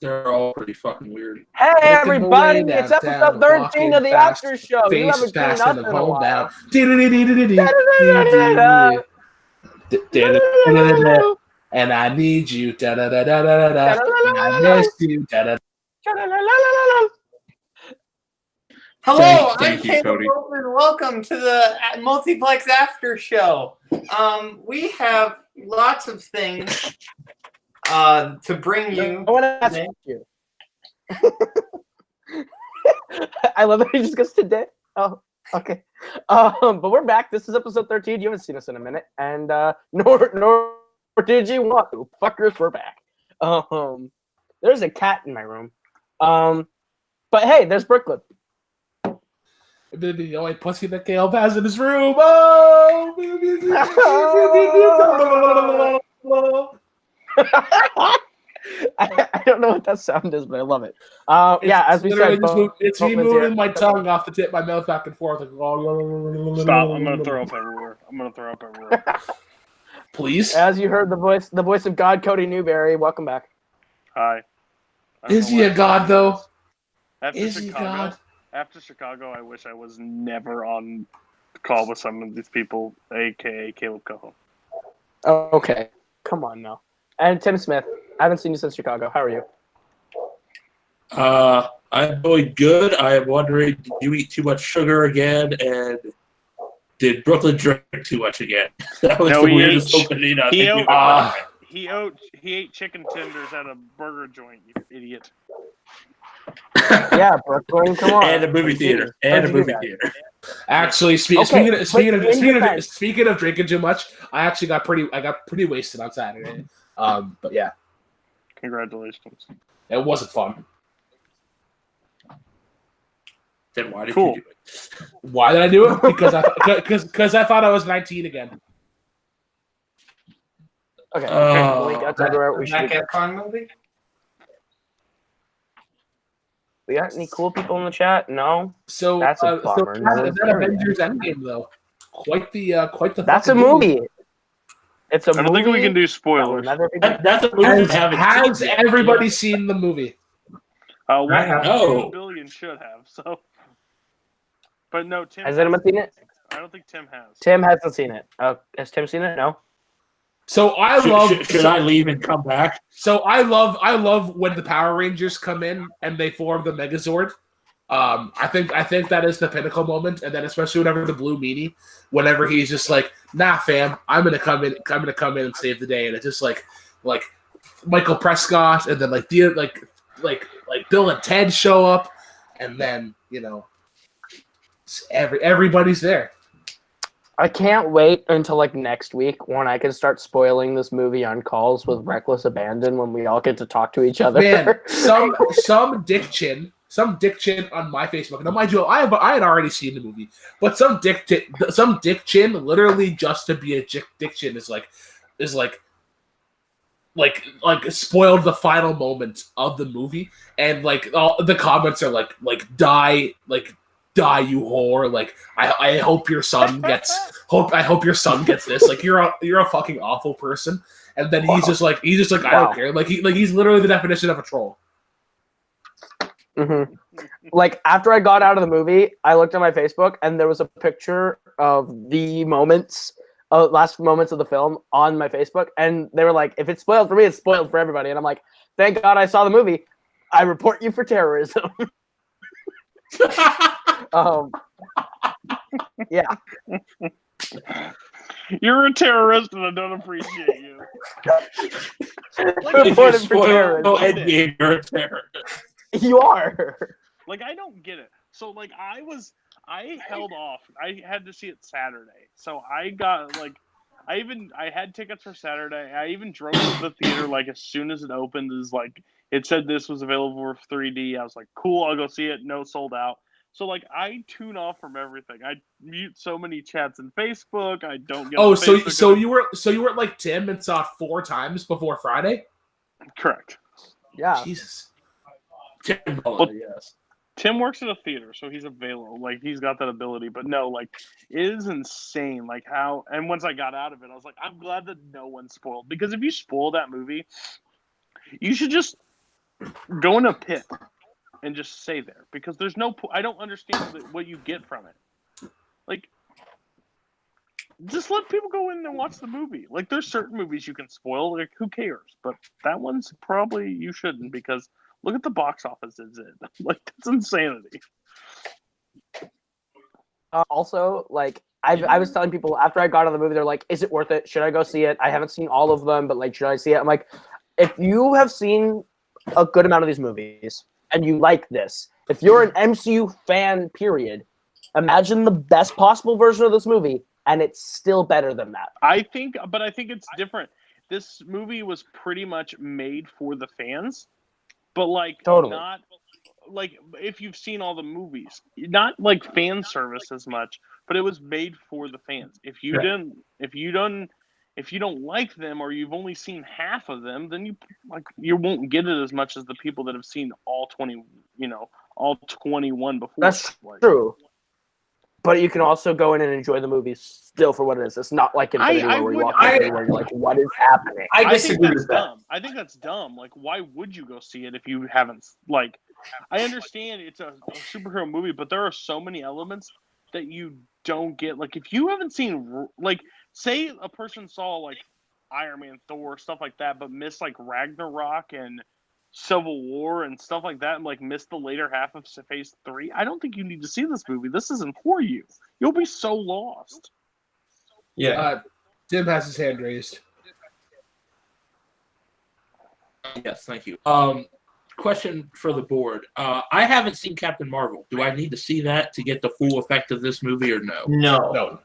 They're all pretty fucking weird. Hey Making my way everybody, it's downtown, episode 13 of the walking fast, Aftershow. You face haven't seen fast us and in I'm a homebound. while. And I need you. And I miss you. Hello, Thank I'm you, Caleb Cody. Boatman. Welcome to the Multiplex After Show. We have lots of things to bring you. I want to ask you. I love that he just goes today. Oh, okay. But we're back. This is episode 13. You haven't seen us in a minute, and nor did you want to. Fuckers, we're back. There's a cat in my room. But hey, there's Brooklyn. The only pussy that Caleb has in his room. Oh! I don't know what that sound is, but I love it. Yeah, as we said, it's me moving my tongue off the tip of my mouth back and forth. Like, Stop! I'm gonna throw up everywhere. Please. As you heard, the voice of God, Cody Newberry. Welcome back. Hi. Is he a god though? Is he God? After Chicago, I wish I was never on call with some of these people, aka Kaleb Koho. Oh, okay, come on now. And Tim Smith, I haven't seen you since Chicago. How are you? I'm doing good. I am wondering, did you eat too much sugar again? And did Brooklyn drink too much again? That was the weirdest opening He ate chicken tenders at a burger joint, you idiot. Yeah, Brooklyn, come on. And a movie theater. Actually, speaking of drinking too much, I actually got pretty wasted on Saturday. But yeah, congratulations. It wasn't fun. Then why did you do it? Why did I do it? Because I thought I was 19 again. Okay. That Capcom movie? We got any cool people in the chat? No. So that's a bummer. That Avengers Endgame though. Quite the. That's a movie. It's a movie. I don't think we can do spoilers. That's a movie. Has everybody seen the movie? $1 billion should have. So, but no, Tim has anyone seen it? I don't think Tim has. Tim hasn't seen it. Has Tim seen it? No. So Should I leave and come back? So I love when the Power Rangers come in and they form the Megazord. I think that is the pinnacle moment, and then especially whenever the Blue Meanie, whenever he's just like, nah, fam, I'm gonna come in and save the day, and it's just like Michael Prescott, and then like Bill and Ted show up, and then everybody's there. I can't wait until like next week when I can start spoiling this movie on calls with reckless abandon when we all get to talk to each other. Man, some dick chin on my Facebook. Now, mind you, I had already seen the movie, but some dick chin, literally just to be a dick chin is spoiled the final moment of the movie, and like all the comments are like die you whore, like I hope your son gets this, like you're a fucking awful person. And then he's just like I don't care, like he's literally the definition of a troll. Mm-hmm. Like after I got out of the movie, I looked at my Facebook and there was a picture of the last moments of the film on my Facebook, and they were like, if it's spoiled for me, it's spoiled for everybody. And I'm like, thank God I saw the movie. I report you for terrorism. Yeah. You're a terrorist, and I don't appreciate you. Reported for terrorism. You're a terrorist. You are. Like, I don't get it. So, like, I held off. I had to see it Saturday, so I got I had tickets for Saturday. I even drove to the theater like as soon as it opened. It said this was available for 3D. I was like, cool, I'll go see it. No, sold out. So like I tune off from everything. I mute so many chats in Facebook. I don't get. Oh, so you were like Tim and saw it 4 times before Friday? Correct. Yeah. Jesus. Yes. Tim works at a theater, so he's available. Like he's got that ability. But no, like it is insane. Like how. And once I got out of it, I was like, I'm glad that no one spoiled, because if you spoil that movie, you should just go in a pit and just stay there because there's no. I don't understand what you get from it. Like, just let people go in and watch the movie. Like, there's certain movies you can spoil. Like, who cares? But that one's probably you shouldn't because look at the box office it's in. Like, that's insanity. Also, like I was telling people after I got on the movie, they're like, "Is it worth it? Should I go see it?" I haven't seen all of them, but like, should I see it? I'm like, if you have seen a good amount of these movies and you like this, if you're an MCU fan, period, imagine the best possible version of this movie, and it's still better than that. I think it's different. This movie was pretty much made for the fans, but like Totally. not like if you've seen all the movies, not like fan service as much, but it was made for the fans. If you don't like them or you've only seen half of them, then you won't get it as much as the people that have seen all 21 before. That's true. But you can also go in and enjoy the movie still for what it is. It's not like Infinity War where you walk in where you're like, what is happening? I disagree with that. Dumb. I think that's dumb. Like, why would you go see it if you haven't, like, I understand it's a superhero movie, but there are so many elements that you don't get. Like, if you haven't seen, like, say a person saw, like, Iron Man, Thor, stuff like that, but missed, like, Ragnarok and Civil War and stuff like that and like missed the later half of Phase 3, I don't think you need to see this movie. This isn't for you. You'll be so lost. Yeah. Tim has his hand raised. Yes, thank you. Question for the board. I haven't seen Captain Marvel. Do I need to see that to get the full effect of this movie or no? No.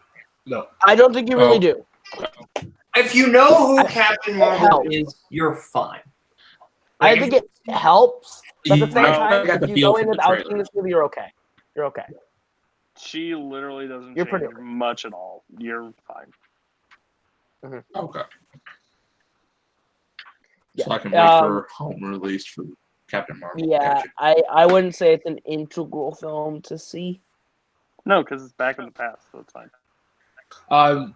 I don't think you really do. If you know who Captain Marvel is, you're fine. I think it helps, but at the same time, got the if you feel go for in the without trailer. seeing this movie, you're okay. You're okay. She literally doesn't You're change pretty- much at all. You're fine. Okay. Yeah. So I can wait for home release for Captain Marvel. Yeah, Gotcha. I wouldn't say it's an integral film to see. No, because it's back in the past, so it's fine.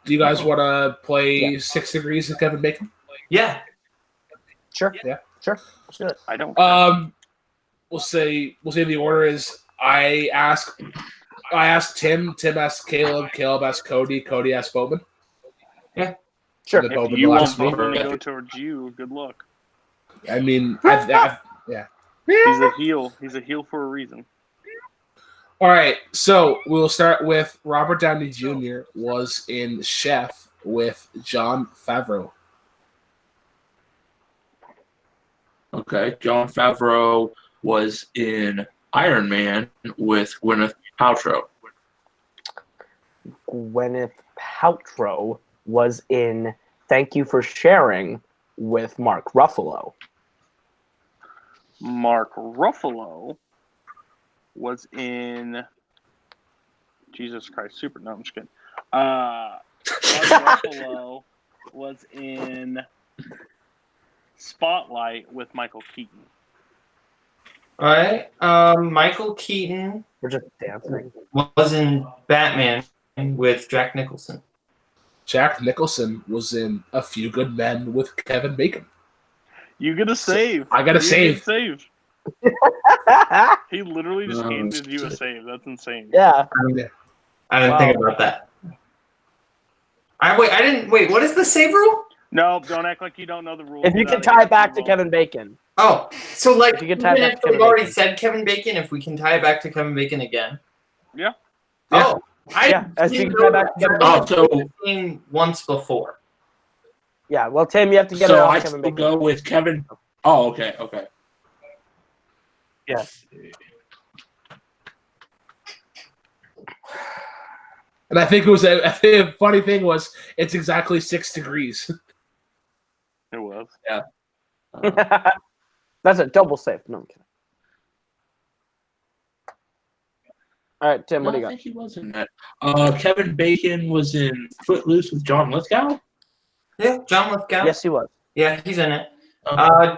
Do you guys want to play 6 Degrees with Kevin Bacon? Yeah. Sure. Yeah. Sure. Let's do it. I don't. We'll say the order is I asked Tim asked Caleb asked Cody asked Boatman. Yeah. Sure. And then If Boatman you will want ask me. Boatman to go towards you, good luck. I mean, yeah. He's a heel. He's a heel for a reason. All right, so we'll start with Robert Downey Jr. was in Chef with Jon Favreau. Okay. Jon Favreau was in Iron Man with Gwyneth Paltrow. Gwyneth Paltrow was in Thank You for Sharing with Mark Ruffalo. Mark Ruffalo was in Jesus Christ Super. No, I'm just kidding. Mark Ruffalo was in Spotlight with Michael Keaton. All right. Michael Keaton We're just dancing. was in Batman with Jack Nicholson. Jack Nicholson was in A Few Good Men with Kevin Bacon. You get a save. I got a save. Save. He literally just handed you a save. That's insane. Yeah. I didn't think about that. I didn't. Wait, what is the save rule? No, don't act like you don't know the rules. If you can tie it back to Kevin Bacon. Oh, so like, If you can even tie it back if to we've Kevin already Bacon. said Kevin Bacon, if we can tie it back to Kevin Bacon again. Yeah. Oh, As you can tie it back to Kevin Oh, Bacon. so seen once before. Yeah, well, Tim, you have to get it so off I Kevin still Bacon. go with Kevin. Oh, okay. Yeah. And I think the funny thing was it's exactly 6 degrees. It was. That's a double save. No, I'm kidding. All right, Tim, what do you I got? think he was in that. Kevin Bacon was in Footloose with John Lithgow. Yeah, John Lithgow. Yes, he was. Yeah, he's in it.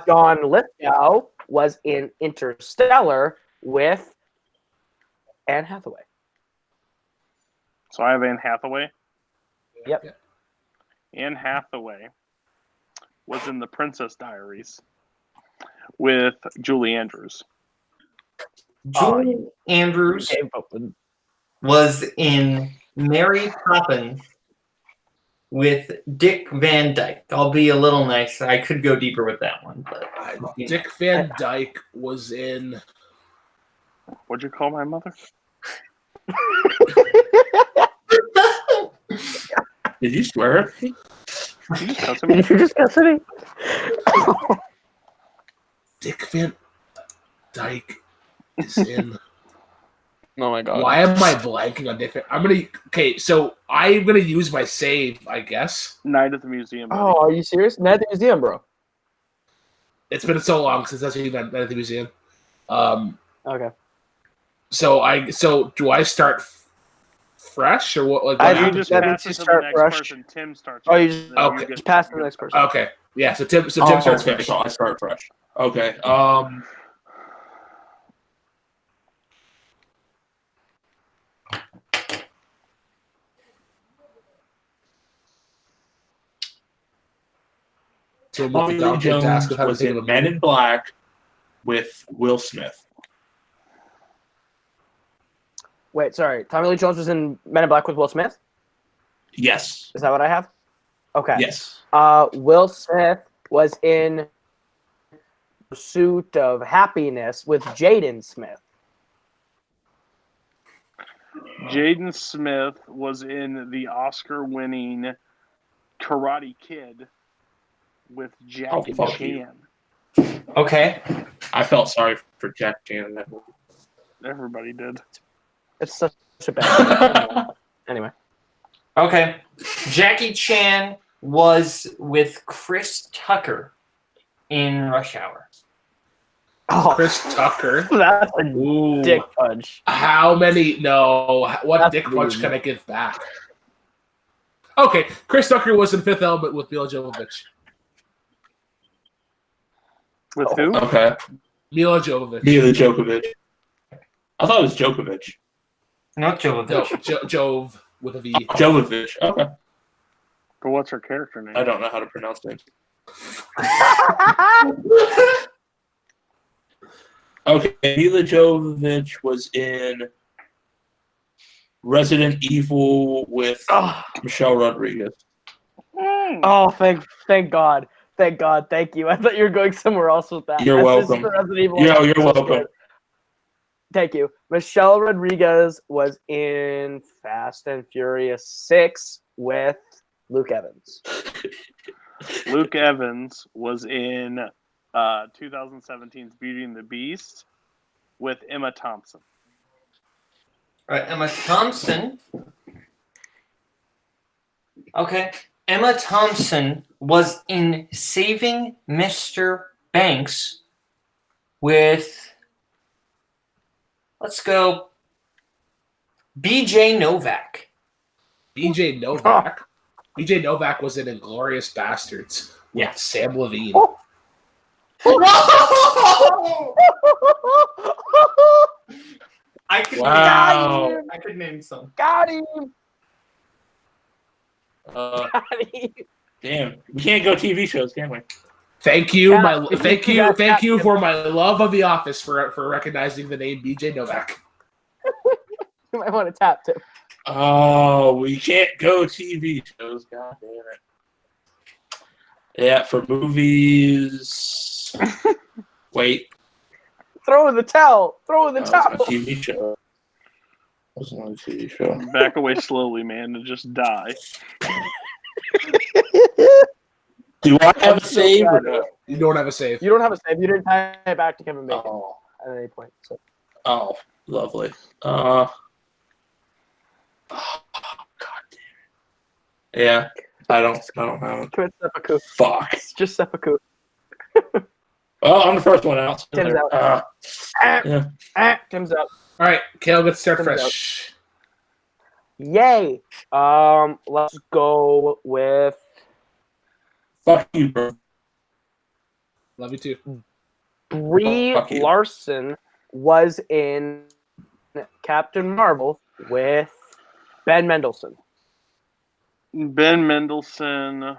John Lithgow was in Interstellar with Anne Hathaway. So I have Anne Hathaway. Yep. Anne Hathaway was in The Princess Diaries with Julie Andrews. Julie Andrews Dave Boatman. was in Mary Poppins with Dick Van Dyke. I'll be a little nice. I could go deeper with that one, but Dick Van Dyke was in. What'd you call my mother? Did you swear at me? Did you just cuss at me? Did you just cuss at me? Dick Van Dyke is in. Oh my god. Why am I blanking on Dick Van? Okay, so I'm gonna use my save, I guess. Night at the Museum. buddy. Oh, are you serious? Night at the Museum, bro. It's been so long since I've seen that at the museum. Okay. So do I start fresh or what? Like, what I You think happens just that here? means pass you it to the start next fresh. person. Tim starts. Oh, you first, just, and then okay. get just pass to the next person. Okay, yeah. So Tim Oh, starts okay, fresh. so I start fresh. Okay. Tim with Tommy the Lee donkey task Jones of how to was think of in a Men movie. in Black with Will Smith. Wait, sorry. Tommy Lee Jones was in Men in Black with Will Smith? Yes. Is that what I have? Okay. Yes. Will Smith was in Pursuit of Happiness with Jaden Smith. Jaden Smith was in the Oscar-winning Karate Kid with Jackie fuck Chan. you. okay. I felt sorry for Jack Chan in that movie. Everybody did. It's such a bad Anyway. Okay. Jackie Chan was with Chris Tucker in Rush Hour. Oh, Chris Tucker. that's a Ooh. dick punch. How many? No. What That's dick punch weird. can I give back? Okay, Chris Tucker was in Fifth Element with Mila Jovovich. With who? Okay. Mila Jovovich. Mila Djokovic. I thought it was Djokovic. Not Jovovich. No, Jove with a V. Jovovich. Okay. But what's her character name? I don't know how to pronounce it. Okay. Mila Jovovich was in Resident Evil with Oh, Michelle Rodriguez. oh, thank God. Thank God. Thank you. I thought you were going somewhere else with that. You're This is welcome. the Resident Evil You're episode. welcome. Thank you. Michelle Rodriguez was in Fast and Furious 6 with Luke Evans. Luke Evans was in 2017's Beauty and the Beast with Emma Thompson. All right, Emma Thompson. Okay. Emma Thompson was in Saving Mr. Banks with, let's go, BJ Novak. BJ Novak. BJ Novak was in Inglourious Bastards with Yeah. Sam Levine. Oh. I could Wow. I could name some. Got him. Damn. We can't go TV shows, can we? Thank you, Yeah, if you thank you got- for my love of The Office for recognizing the name BJ Novak. You might want to tap too. Oh, we can't go TV shows. God damn it. Yeah, for movies. Wait. Throw in the towel. Throw in the That was towel. a TV show. That wasn't a TV show. Back away slowly, man, and just die. Do I have a so save or glad. no? You don't have a save. You don't have a save. You didn't tie it back to Kevin Bacon Oh, at any point. So. oh, lovely. Oh, God damn it. Yeah, I don't have it. Commit seppuku. Fuck. It's just seppuku. Well, I'm the first one out. Tim's out. Yeah. Tim's up. All right, Caleb, let's start Tim's fresh. Yay. Let's go with Fuck you, bro. Love you too. Brie Fuck you. Larson was in Captain Marvel with Ben Mendelsohn. Ben Mendelsohn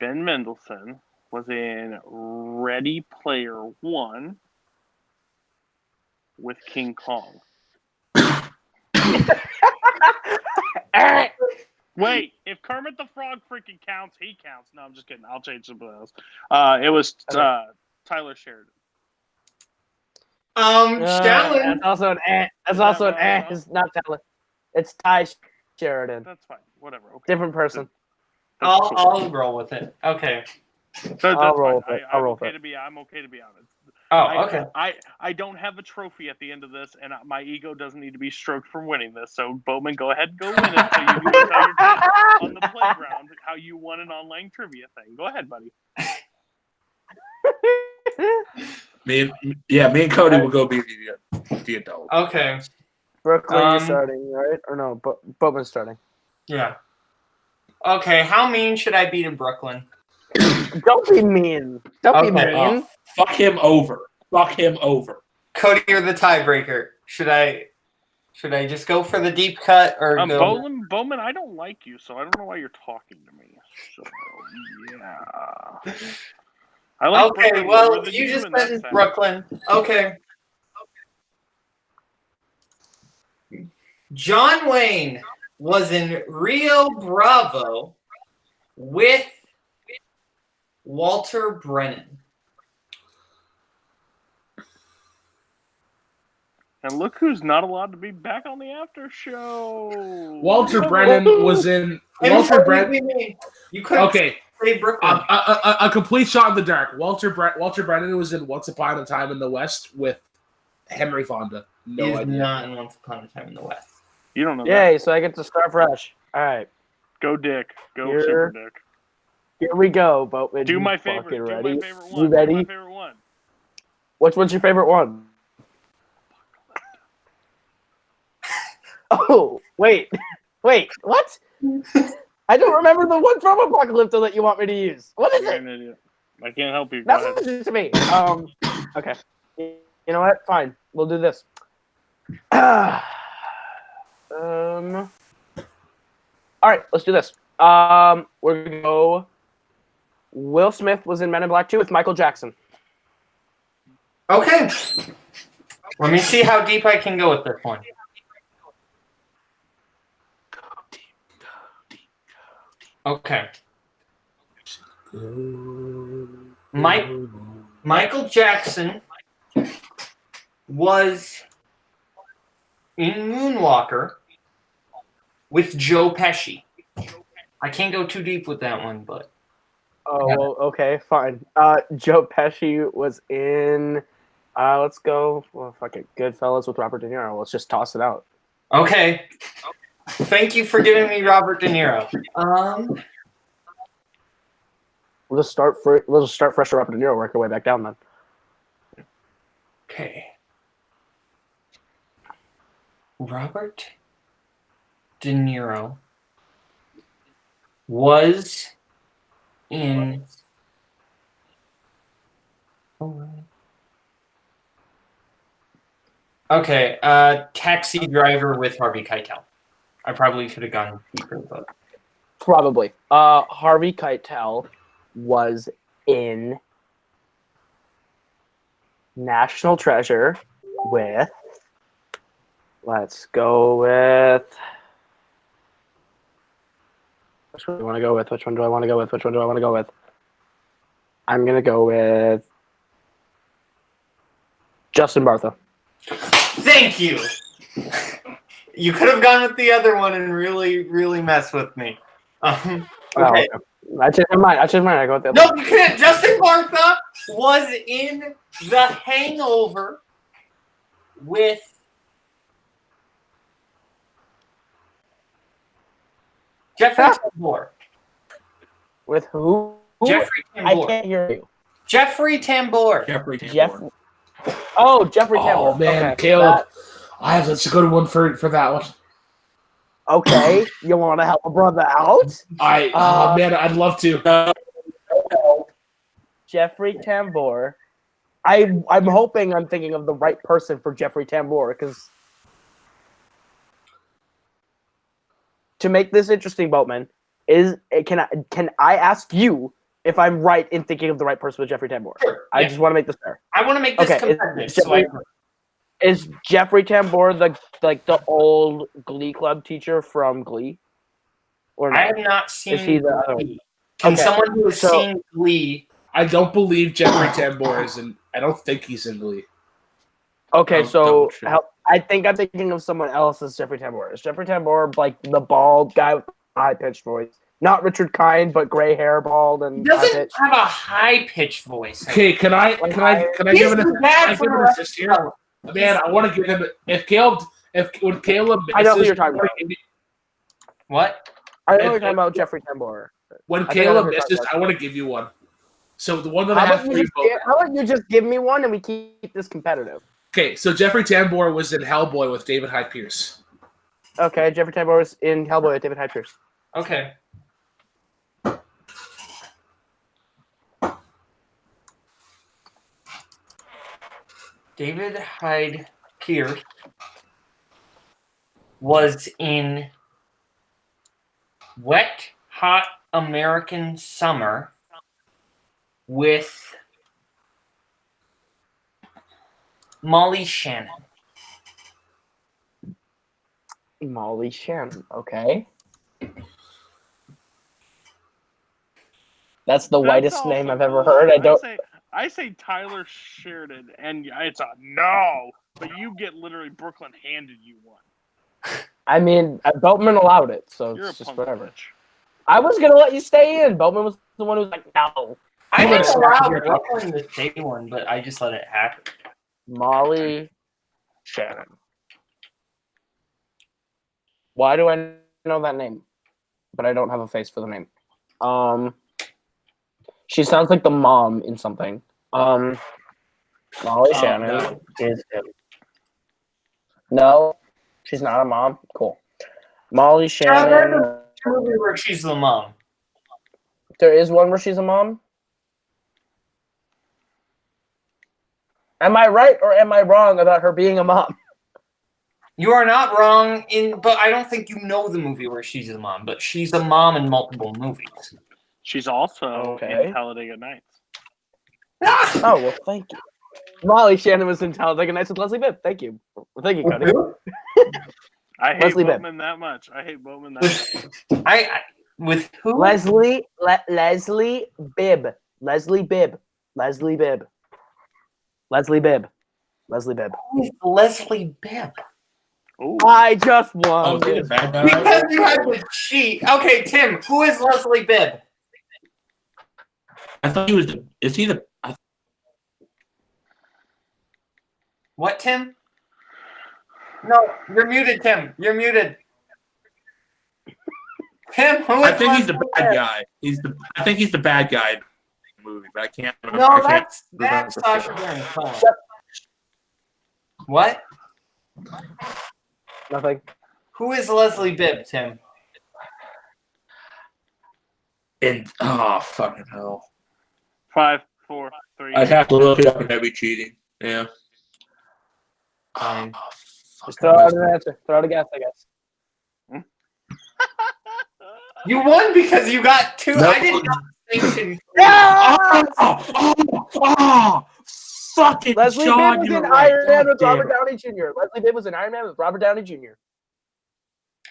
Ben Mendelsohn was in Ready Player One with King Kong. Wait, if Kermit the Frog freaking counts, he counts. No, I'm just kidding. I'll change something else. It was Tyler Sheridan. Shannon. That's also an That's also an It's not Tyler. It's Ty Sheridan. That's fine. Whatever. Okay. Different person. I'll roll with it. Okay. I'll roll with it. I'm okay to be honest. Oh, okay. I don't have a trophy at the end of this, and my ego doesn't need to be stroked for winning this. So, Boatman, go ahead and go win it so you can tell your kids on the playground how you won an online trivia thing. Go ahead, buddy. Me and Cody will go be the adult. Okay. Brooklyn, you're starting, right? Or no, Boatman's starting. Yeah. Okay, how mean should I be to Brooklyn? Don't be mean. Don't be Okay. mean. Fuck him over. Fuck him over. Cody, you're the tiebreaker. Should I just go for the deep cut or go? Bowman, I don't like you, so I don't know why you're talking to me. So yeah. I like Okay, Brooklyn. well, We're the you just team in that said sense. Brooklyn. Okay. John Wayne was in Rio Bravo with Walter Brennan. And look who's not allowed to be back on the after show. Walter Brennan was in. Walter Brennan. You could Okay. say Brooklyn. A complete shot in the dark. Walter Brennan was in Once Upon a Time in the West with Henry Fonda. No He's idea. not in Once Upon a Time in the West. You don't know Yay, so I get to start fresh. All right. that. Go Dick. Go Here. Super Dick. Here we go, Boatman. Do You my favorite. fucking Do ready? my favorite one. You ready? Do my favorite one. Which one's your favorite one? Oh, wait. Wait, what? I don't remember the one from Apocalypto that you want me to use. What is You're it? an idiot. I can't help you. Go That's ahead. what to me. Okay. You know what? Fine. We'll do this. All right, let's do this. We're gonna go. Will Smith was in Men in Black 2 with Michael Jackson. Okay. Let me see how deep I can go with this one. Okay. Michael Jackson was in Moonwalker with Joe Pesci. I can't go too deep with that one, but Oh, well, okay, fine. Joe Pesci was in. Let's go. Well, fuck it. Goodfellas with Robert De Niro. Let's just toss it out. okay. Thank you for giving me Robert De Niro. We'll just start fresh with Robert De Niro. Work our way back down then. Okay. Robert De Niro was in. Okay, Taxi Driver with Harvey Keitel. I probably should have gone deeper, but Probably. Harvey Keitel was in National Treasure with. Let's go with. Which one do I want to go with? Which one do I want to go with? Which one do I want to go with? I'm going to go with Justin Bartha. thank you. You could have gone with the other one and really, really mess with me. Okay. Oh, I changed my mind. I go with the other No, one. you can't. Justin Bartha was in The Hangover with Jeffrey Tambor. With who? Jeffrey I Tambor. can't hear you. Jeffrey Tambor. Jeffrey Tambor. Jeffrey Tambor. Oh man, Okay. Caleb. I have such a good one for that one. Okay, you want to help a brother out? Oh man, I'd love to. Jeffrey Tambor. I'm hoping I'm thinking of the right person for Jeffrey Tambor, because to make this interesting, Boatman, can I ask you if I'm right in thinking of the right person with Jeffrey Tambor. Sure, I yeah. just want to make this fair. I want to make this Okay, competitive. So I, Is Jeffrey Tambor the old Glee Club teacher from Glee? Or I not? have not seen Is he the other? Glee. Can Okay, someone who has so- seen Glee? I don't believe Jeffrey Tambor is in. I don't think he's in Glee. Okay, I'll so double check. I think I'm thinking of someone else as Jeffrey Tambor. Is Jeffrey Tambor like the bald guy with the high-pitched voice? Not Richard Kind, but gray hair, bald, He and doesn't high-pitched. have a high pitched voice. Okay, can I He's give an too bad for the assist here? Man, I want to give him. When Caleb misses, I know who you're talking about. What? I know you're talking about Jeffrey Tambor. When I think I know Caleb who you're talking misses, about. I want to give you one. So the one that How I have about, for you both. how about you just give me one and we keep this competitive? Okay, so Jeffrey Tambor was in Hellboy with David Hyde Pierce. Okay, Jeffrey Tambor was in Hellboy with David Hyde Pierce. Okay. David Hyde Pierce was in Wet Hot American Summer with Molly Shannon. Molly Shannon. Okay. That's the That's whitest also name I've ever cool. heard. I say Tyler Sheridan, and it's a no. But you get literally Brooklyn handed you one. I mean, Boatman allowed it, so You're a it's just punk whatever. bitch. I was gonna let you stay in. Boatman was the one who was like, no. I Hold on a didn't second allow here. Brooklyn to say one, but I just let it happen. Molly Shannon. Why do I know that name? But I don't have a face for the name. She sounds like the mom in something. Molly Shannon no. is him. No, she's not a mom. Cool. Molly Shannon. Movie where she's the mom. There is one where she's a mom. Am I right or am I wrong about her being a mom? You are not wrong but I don't think you know the movie where she's the mom, but she's a mom in multiple movies. She's also Okay. in Talladega Nights. Oh, well, thank you. Molly Shannon was in Talladega Nights with Leslie Bibb. Thank you. Well, thank you, Cody. I hate Leslie Bibb. Boatman that much. I hate Boatman that much. With who? Leslie Bibb. Leslie Bibb. Leslie Bibb. Leslie Bibb. Leslie Bibb. Who is Leslie Bibb? Ooh. I just Oh, won. is he the bad guy? Because you had to cheat. Okay, Tim, who is Leslie Bibb? I thought he was the. Is he the? What, Tim? No, you're muted, Tim. You're muted. Tim, who is I think he's the Leslie bad Bibb? guy. I think he's the bad guy in the movie, but I can't remember. No, I can't that's remember. Sasha Baron Cohen. What? Nothing. Who is Leslie Bibb, Tim? And oh fucking hell! 5, 4, 3. I'd have to look it up and that'd be cheating. Yeah. Fine. Just throw out an answer. Throw out a guess, I guess. You won because you got two. No. I didn't know the distinction. Fucking Leslie John, Bibb was you're in right. Iron Man God with damn Robert it. Downey Jr. Leslie Bibb was in Iron Man with Robert Downey Jr.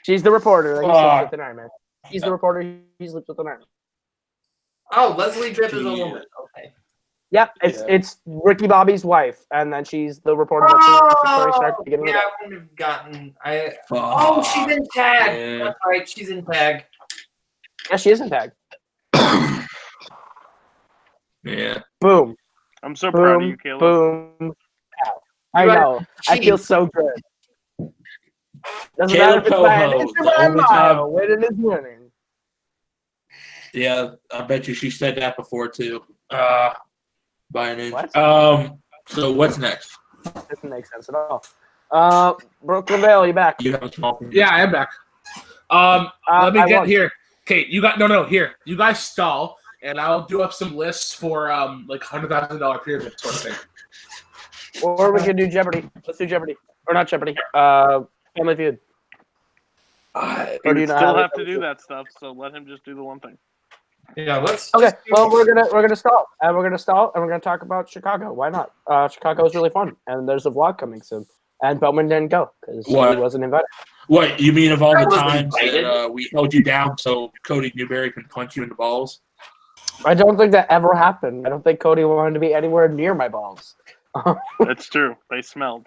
She's the reporter that he sleeps with in Iron Man. He's the reporter he sleeps with in Iron Man. Oh, Leslie Bibb is a woman. Okay. Yep, it's Ricky Bobby's wife, and then she's the reporter that sleeps with Tony Stark at the beginning of Yeah, the I wouldn't have gotten. Fuck. Oh, she's in tag. Yeah. That's right, she's in tag. Yeah, she is in tag. Yeah. Boom. I'm so proud of Boom. you, Caleb. Boom. Ow. I know. I feel so good. Doesn't matter if it's by an Kaleb inch Koho, or by a the only time- mile. Winning is winning. Yeah, I bet you she said that before too. By an inch. What? So what's next? Doesn't make sense at all. Brooklyn Vail, you back? You have a small. Yeah, I am back. Let me I get won. here. Okay, you got no here. You guys stall, and I'll do up some lists for like $100,000 pyramid sort of thing. Or we can do Jeopardy. Let's do Jeopardy. Or not Jeopardy. Family Feud. Or do You you know still how have to do that stuff, so let him just do the one thing. Yeah, let's. Okay, well we're gonna stall, and we're gonna talk about Chicago. Why not? Chicago is really fun, and there's a vlog coming soon. And Boatman didn't go because he What? wasn't invited. What, you mean of all I the wasn't times invited. that we held you down so Cody Newberry can punch you in the balls? I don't think that ever happened. I don't think Cody wanted to be anywhere near my balls. That's true. They smelled.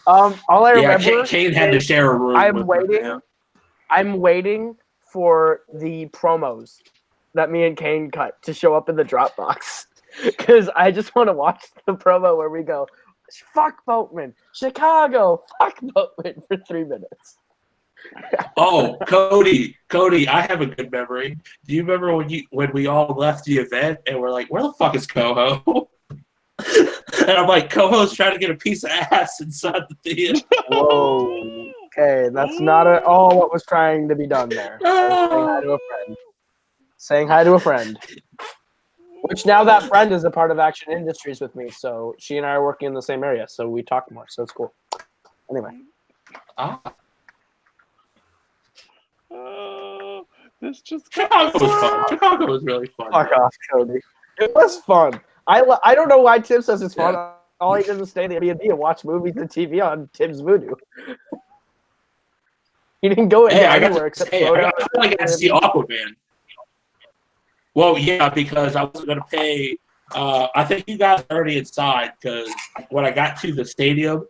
All I Yeah, remember. Cain had to share a room. I'm with waiting. him. I'm waiting for the promos that me and Cain cut to show up in the Dropbox because I just want to watch the promo where we go, "Fuck Boatman, Chicago, fuck Boatman" for 3 minutes. Oh, Cody, I have a good memory. Do you remember when we all left the event and we're like, where the fuck is Koho? And I'm like, Koho's trying to get a piece of ass inside the theater. Whoa. Okay, that's not at all what was trying to be done there. I was saying hi to a friend. Which now that friend is a part of Action Industries with me, so she and I are working in the same area, so we talk more, so it's cool. Anyway. This just Chicago was fun. Chicago was really fun. Fuck off, Cody. It was fun. I don't know why Tim says it's fun. Yeah. All he did was stay in the Airbnb and watch movies and TV on Tim's Voodoo. He didn't go anywhere except I got to see Aquaman. Well, yeah, because I was going to pay. I think you guys are already inside because when I got to the stadium,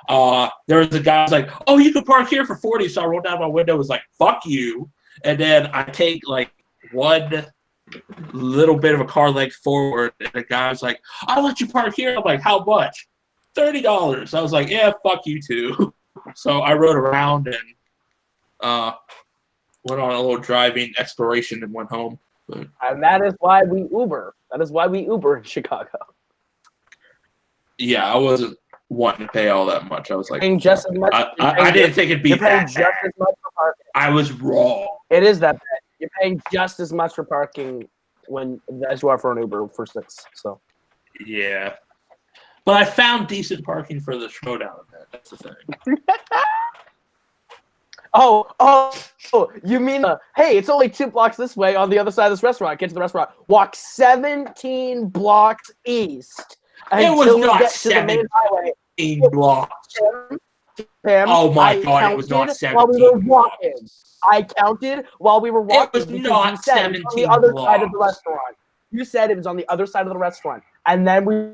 there was a guy who was like, "Oh, you can park here for $40." So I rolled down my window, was like, "Fuck you!" And then I take like one little bit of a car length forward, and the guy was like, "I'll let you park here." I'm like, "How much?" $30. I was like, "Yeah, fuck you too." So I rode around and went on a little driving exploration and went home. But, And that is why we Uber. That is why we Uber in Chicago. yeah, I wasn't wanting to pay all that much. I was like, Paying just as much. I didn't think it'd be You're paying that just bad. as much for parking. I was wrong. It is that bad. You're paying just as much for parking as you are for an Uber for 6. So Yeah. But I found decent parking for the Throwdown event. That's the thing. Oh, you mean hey, it's only 2 blocks this way on the other side of this restaurant. Get to the restaurant. Walk 17 blocks east It was until we not get to the main highway. 17 blocks. Pam, Oh my I God, it was not counted 17 while we were blocks. walking. I counted while we were walking. was because not you said it was on the 17 other side of the blocks. restaurant. You said it was on the other side of the restaurant, and then we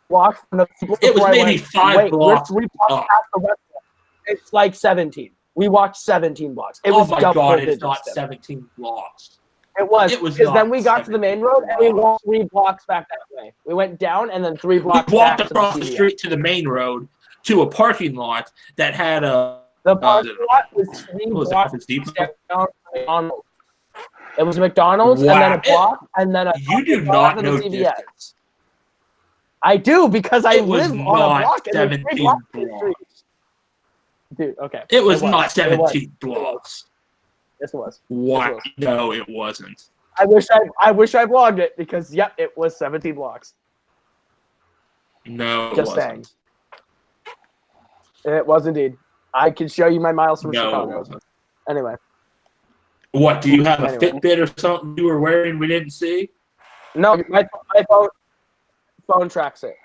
walked from the. It was before I maybe went, 5 Wait, blocks we're 3 blocks up. past the restaurant. It's like 17. We walked 17 blocks. It Oh was my double God, digits. it's not Tim. 17 blocks. It was It was because then not we got to the main road and we 17 walked 3 blocks back that way. We went down and then 3 We blocks walked back across to the CVS. street to the main road to a parking lot that had a. The parking lot was 3 What was it, blocks Office Depot? down from McDonald's. It was McDonald's and then a Wow. block and then a. You do block not and a know CVS. distance. I do because I It was live on a not block and there's 3 17 blocks in the blocks. street. Dude, okay. It was not It 17 blocks. Yes, it was. What? No, it wasn't. I wish I vlogged it because yep, it was 17 blocks. No, it Just wasn't. saying. It was indeed. I can show you my miles from No, it Chicago. wasn't. Anyway. What, do you have a Anyway. Fitbit or something you were wearing we didn't see? No, my phone tracks it.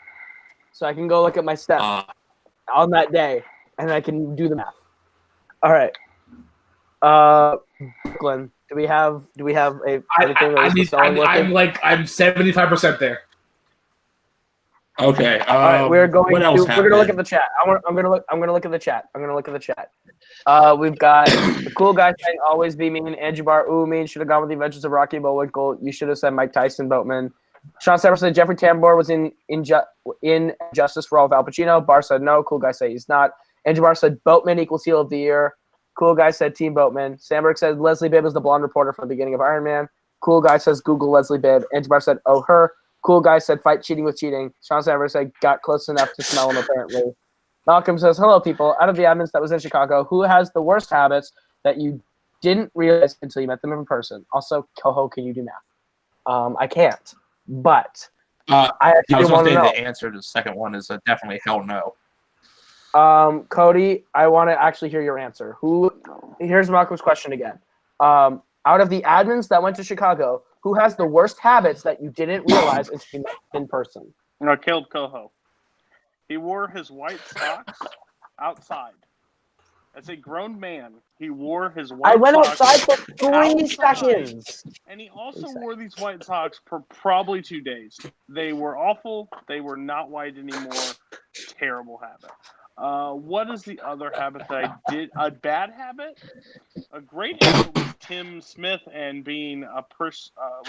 So I can go look at my steps on that day and I can do the math. All right. Brooklyn, do we have anything that is selling with it? I'm 75% there. Okay. All right, we're going what to else we're gonna look at happened? the chat. I'm gonna look at the chat. We've got the cool guy saying always be mean. Andrew Barr, ooh mean, should have gone with the Adventures of Rocky Bullwinkle. You should have said Mike Tyson, Boatman. Sean Severs said Jeffrey Tambor was in Justice for All of Al Pacino. Barr said no. Cool guy said he's not. Andrew Barr said Boatman equals heel of the year. Cool guy said Team Boatman. Sandberg said Leslie Bibb is the blonde reporter from the beginning of Iron Man. Cool guy says Google Leslie Bibb. Andrew Barr said oh her. Cool guy said fight cheating with cheating. Sean Sandberg said got close enough to smell him apparently. Malcolm says hello people. Out of the admins that was in Chicago, who has the worst habits that you didn't realize until you met them in person? Also, Koho, can you do math? I can't. But I I actually was want going to to know. say the answer to the second one is definitely hell no. Cody, I want to actually hear your answer. Here's Malcolm's question again. Out of the admins that went to Chicago, who has the worst habits that you didn't realize until you met in person? Kaleb Koho. He wore his white socks outside. As a grown man, he wore his white I went socks outside for 3 outside. seconds. And he also wore these white socks for probably 2 days. They were awful. They were not white anymore. Terrible habit. What is the other habit that I did? A bad habit? A great habit was Tim Smith and being a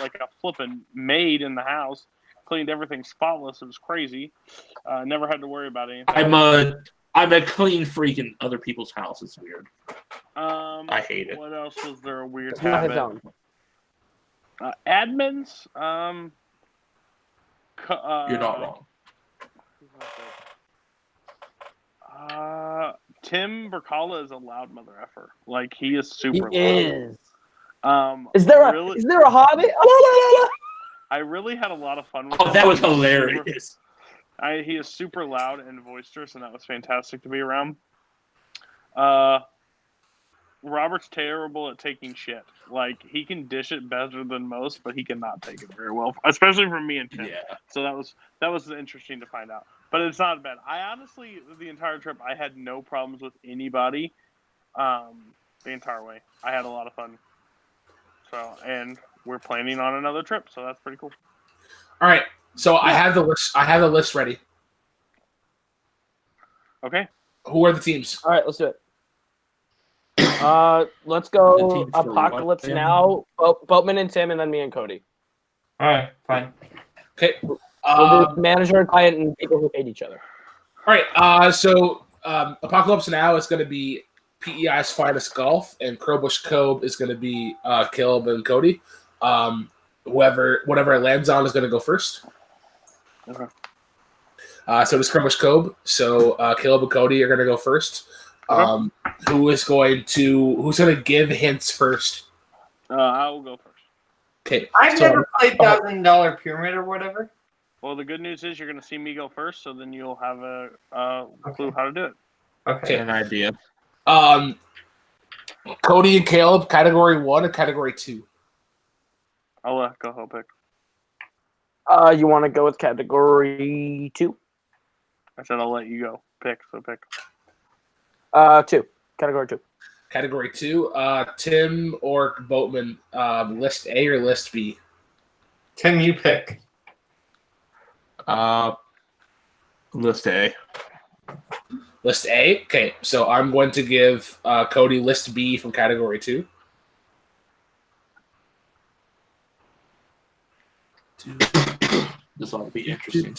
like a flippin' maid in the house. Cleaned everything spotless. It was crazy. Never had to worry about anything. I'm a clean freak in other people's house. It's weird. I hate it. What else was there a weird It's not his habit? own. Admins. You're not wrong. Tim Berkala is a loud mother effer. Like he is He super loud. is. Is really, there a hobby? I really had a lot of fun with Oh, him. that was He hilarious. He is super loud and boisterous, and that was fantastic to be around. Robert's terrible at taking shit. Like he can dish it better than most, but he cannot take it very well, especially from me and Tim. Yeah. So that was interesting to find out. But it's not bad. I honestly, the entire trip, I had no problems with anybody. The entire way, I had a lot of fun. So, and we're planning on another trip, so that's pretty cool. All right. So I have the list. I have the list ready. Okay. Who are the teams? All right, let's do it. Let's The go teams for Apocalypse what? now. Boatman and Tim, and then me and Cody. All right, fine. Okay. We'll do manager and client and people who hate each other. All right. So Apocalypse Now is going to be PEI's Finest Golf, and Crowbush Cove is going to be Kaleb and Cody. Whatever it lands on is going to go first. Okay. So does Crowbush Cove. So Kaleb and Cody are going to go first. Okay. Who's going to give hints first? I will go first. Okay. I've never played $1,000 Pyramid or whatever. Well, the good news is you're going to see me go first, so then you'll have a clue how to do it. Okay. An idea. Cody and Kaleb, category 1 and category 2. I'll let Koho pick. You want to go with category 2? I said I'll let you go. Pick, so pick. 2. Category 2. Category 2, Tim or Boatman, list A or list B? Tim, you pick. List A. List A? Okay, so I'm going to give Cody list B from category 2. This ought to be interesting.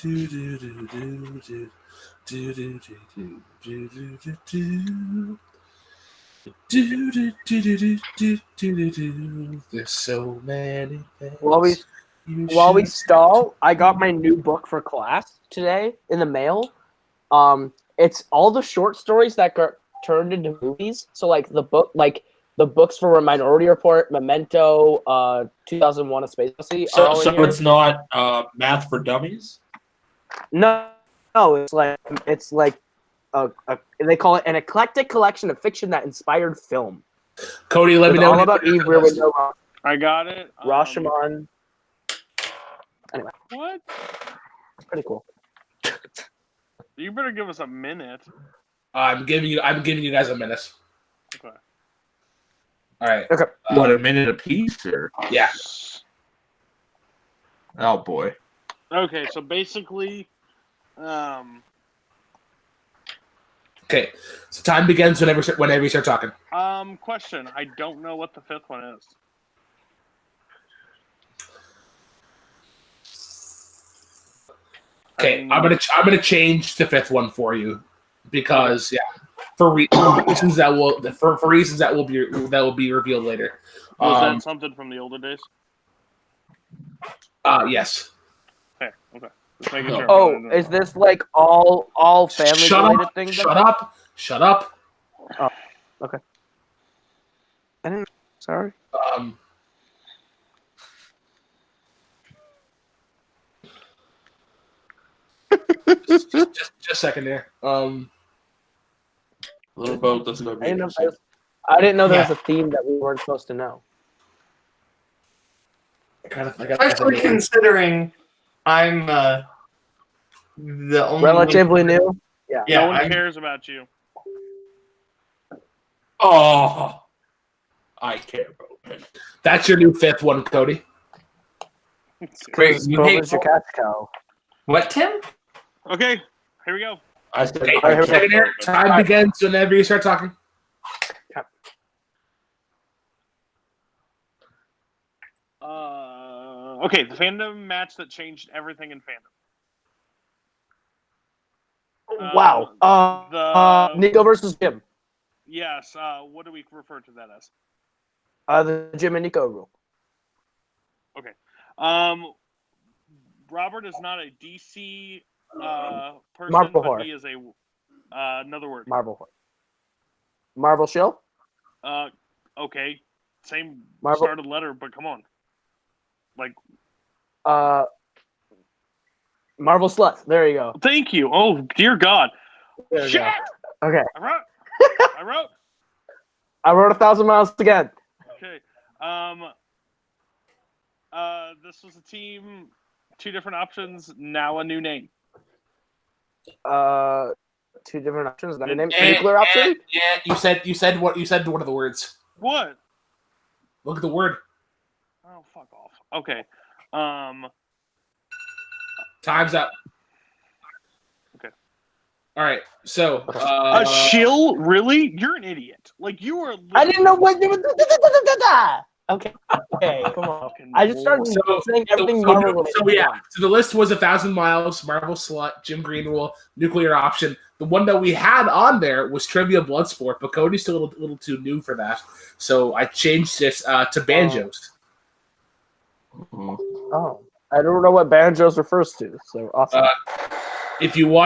There's so many things. While we stall, I got my new book for class today in the mail. It's all the short stories that got turned into movies. So like the books for Minority Report, Memento, 2001: A Space Odyssey. So it's not math for dummies? No, it's like they call it an eclectic collection of fiction that inspired film. Cody, let me It's know. all about Eve, Rear Window, I got it. Rashomon. Anyway, What? it's pretty cool. You better give us a minute. I'm giving you guys a minute. Okay. All right. Okay. What, a minute apiece? Or? Yeah. Oh, boy. Okay, so basically, Okay. So time begins whenever you start talking. question. I don't know what the fifth one is. Okay, I'm gonna change the fifth one for you because for reasons that will be revealed later. Was that something from the older days? Yes. Okay. Just making sure. Oh, is this like all family related things? Shut up! Oh, okay. I didn't. Sorry. Just a second there. Little boat doesn't go I didn't know interesting. I didn't know there Yeah. was a theme that we weren't supposed to know. Especially considering I'm the only Relatively new. Yeah. Yeah, no one I'm- cares about you. Oh, I care, Boatman. That's your new 5th one, Cody. Wait, you hate your cat's cow. what, Tim? Okay, here we go. I said, Okay, I care, second here. Boatman. Time begins whenever you start talking. Okay, the fandom match that changed everything in fandom. Wow. the- Nico versus Jim. Yes. What do we refer to that as? The Jim and Nico rule. Robert is not a DC person, Marvel but whore. he is a another word. Marvel shill? Okay, same Marvel- started letter, but come on. Like, Marvel slut. There you go. thank you. Oh dear God. There you Shit. go. Okay. I wrote. I wrote. I wrote 1,000 miles again. Okay. This was a team, 2 different options, now a new name. 2 different options. Not a name. Nuclear option? Yeah, you said what you said one of the words. What? Look at the word. Oh, fuck off. Okay. Time's up. Okay. All right. So, A shill? Really? You're an idiot. Like, you are. I didn't know what. Okay. Okay. Come on. Fucking I just started saying everything Marvel related. So yeah, so the list was 1,000 miles, Marvel slut, Jim Green rule, nuclear option. The one that we had on there was trivia Bloodsport, but Cody's still a little too new for that, so I changed it to banjos. Oh, I don't know what banjos refers to. So awesome. If you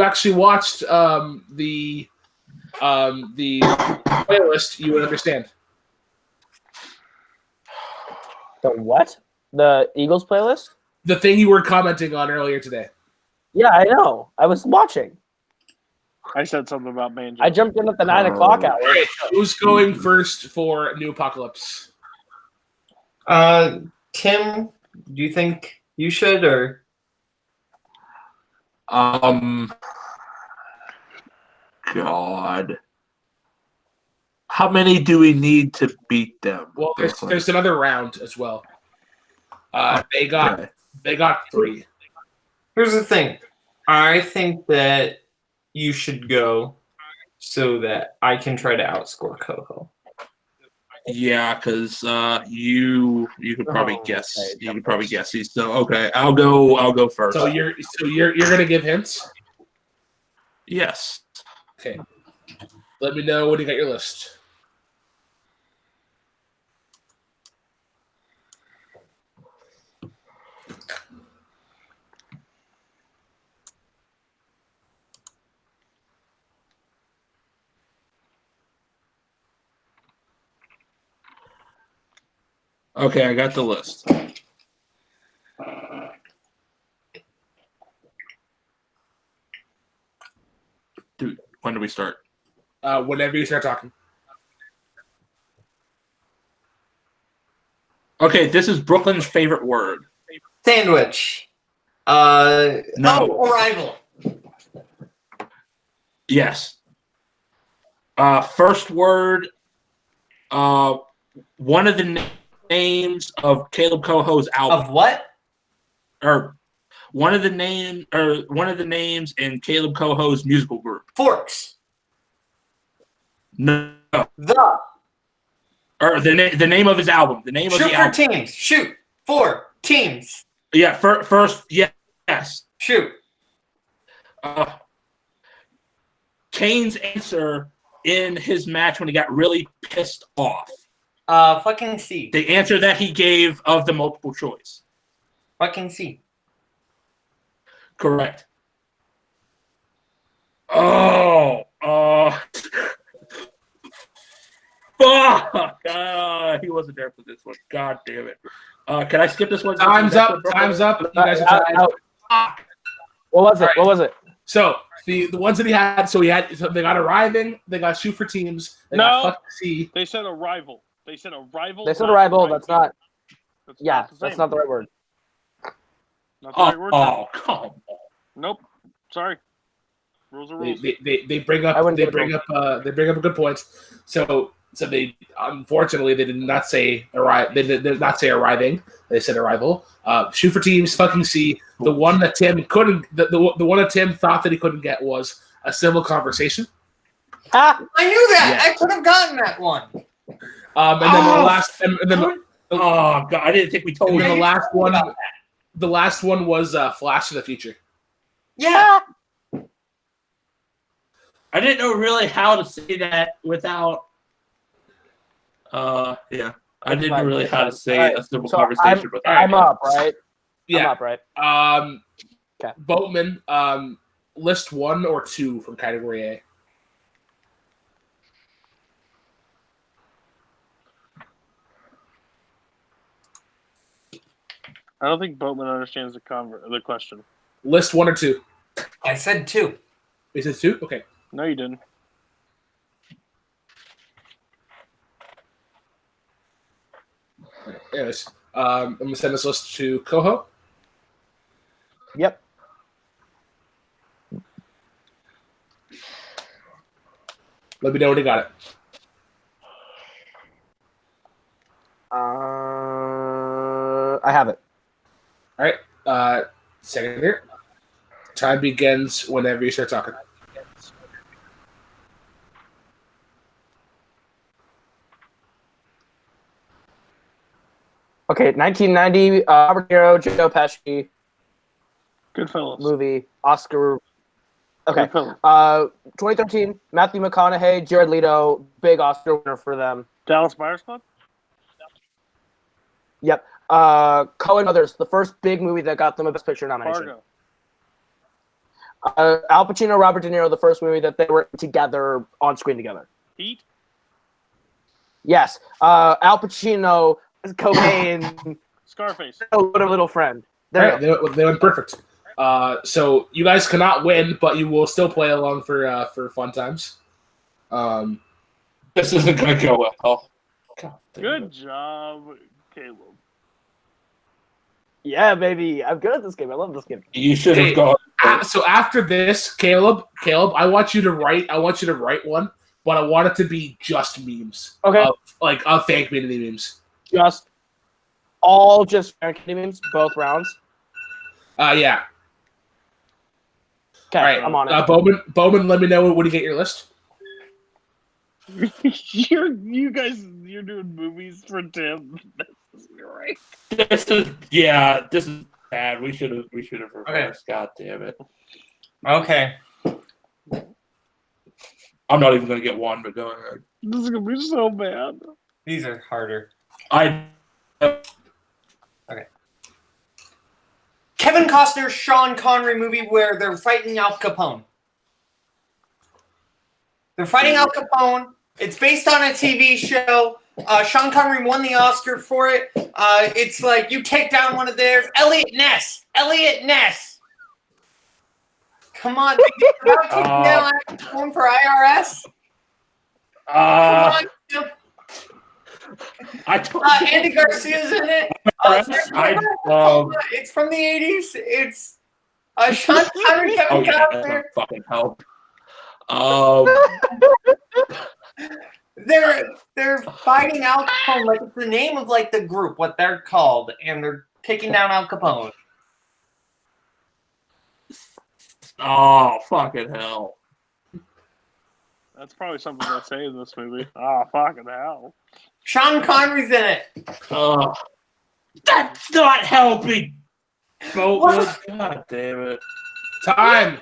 actually watched the playlist, you would understand. The what? The Eagles playlist? The thing you were commenting on earlier today. Yeah, I know. I was watching. I said something about banjo. I jumped in at the 9 o'clock hour. All right, who's going first for New Apocalypse? Tim, do you think you should or? God. How many do we need to beat them? Well, there's another round as well. They got 3. Here's the thing. I think that you should go so that I can try to outscore Koho. Yeah, because you could probably Oh, guess. okay, You could probably guess these. So okay, I'll go first. So you're gonna give hints? Yes. Okay. Let me know when you got your list. Okay, I got the list. Dude, when do we start? Whenever you start talking. Okay, this is Brooklyn's favorite word. Sandwich. No. Arrival. Yes. First word. One of the names of Kaleb Koho's album. Of what? Or one of the names in Kaleb Koho's musical group. Forks. No. The. Or the name of his album. The name of Shoot the for album. teams. Shoot for teams. Yeah, first, yes. Shoot. Cain's answer in his match when he got really pissed off. Fucking C. The answer that he gave of the multiple choice. Fucking C. Correct. Oh, fuck! He wasn't there for this one. God damn it. Can I skip this one? Time's up. Time's up. You guys are tied. What was it? So the ones that he had, so they got arriving, they got shoot for teams, they got fucking see. They said arrival. They said arrival. They said arrival. Right. That's not. That's Yeah, not the that's same. not the right word. Not the right word. Oh, come on. Nope. Sorry. Rules are rules. They bring up a good point. So they unfortunately they did not say arrive. They did not say arriving. They said arrival. Shoot for teams. Fucking see. The one that Tim couldn't. The one that Tim thought that he couldn't get was a civil conversation. Ah! I knew that. Yeah. I could have gotten that one. And then Oh God, I didn't think we told and you. then the last one was Flash of the Future. Yeah. I didn't know really how to say that without. Yeah, I didn't know really how to say a civil conversation. I'm up, right? Yeah. I'm up, right? Okay. Boatman, list 1 or 2 from category A. I don't think Boatman understands the question. List 1 or 2. I said 2. Is it 2? Okay. No, you didn't. Anyways, I'm gonna send this list to Koho. Yep. Let me know when you got it. I have it. All right. Second here. Time begins whenever you start talking. Okay, 1990, Robert De Niro, Joe Pesci Goodfellas. movie, Oscar. Okay, Goodfellas. 2013, Matthew McConaughey, Jared Leto, big Oscar winner for them. Dallas Buyers Club. Yep. Coen Brothers, the first big movie that got them a Best Picture nomination. Fargo. Al Pacino, Robert De Niro, the first movie that they were together on screen together. Heat. Yes. Al Pacino, cocaine. Scarface. What a little friend. All right, they went perfect. So you guys cannot win, but you will still play along for fun times. This isn't gonna go well. God, Good job, Caleb. Yeah, baby. I'm good at this game. I love this game. You should have gone. So after this, Caleb, I want you to write one, but I want it to be just memes. Okay. Of fake memes. Just American memes, both rounds. Yeah. Okay, All right. I'm on it. Bowman, let me know when you get your list. You're doing movies for Tim. This is great. This is bad. We should have reversed. Okay. God damn it. Okay. I'm not even gonna get one, but go ahead. This is gonna be so bad. These are harder. Okay. Kevin Costner's Sean Connery movie where they're fighting Al Capone. They're fighting Al Capone. It's based on a TV show. Sean Connery won the Oscar for it. It's like you take down one of theirs. Eliot Ness. Come on. You're taking down Al Capone for IRS? Come on. Andy Garcia's in it. It's from the 80s. It's Sean Connery, Kevin Costner. Fucking help. They're fighting Al Capone. Like it's the name of like the group, what they're called, and they're taking down Al Capone. Oh, fucking hell. That's probably something they say in this movie. Oh, fucking hell. Sean Connery's in it. That's not helping. God damn it. Time.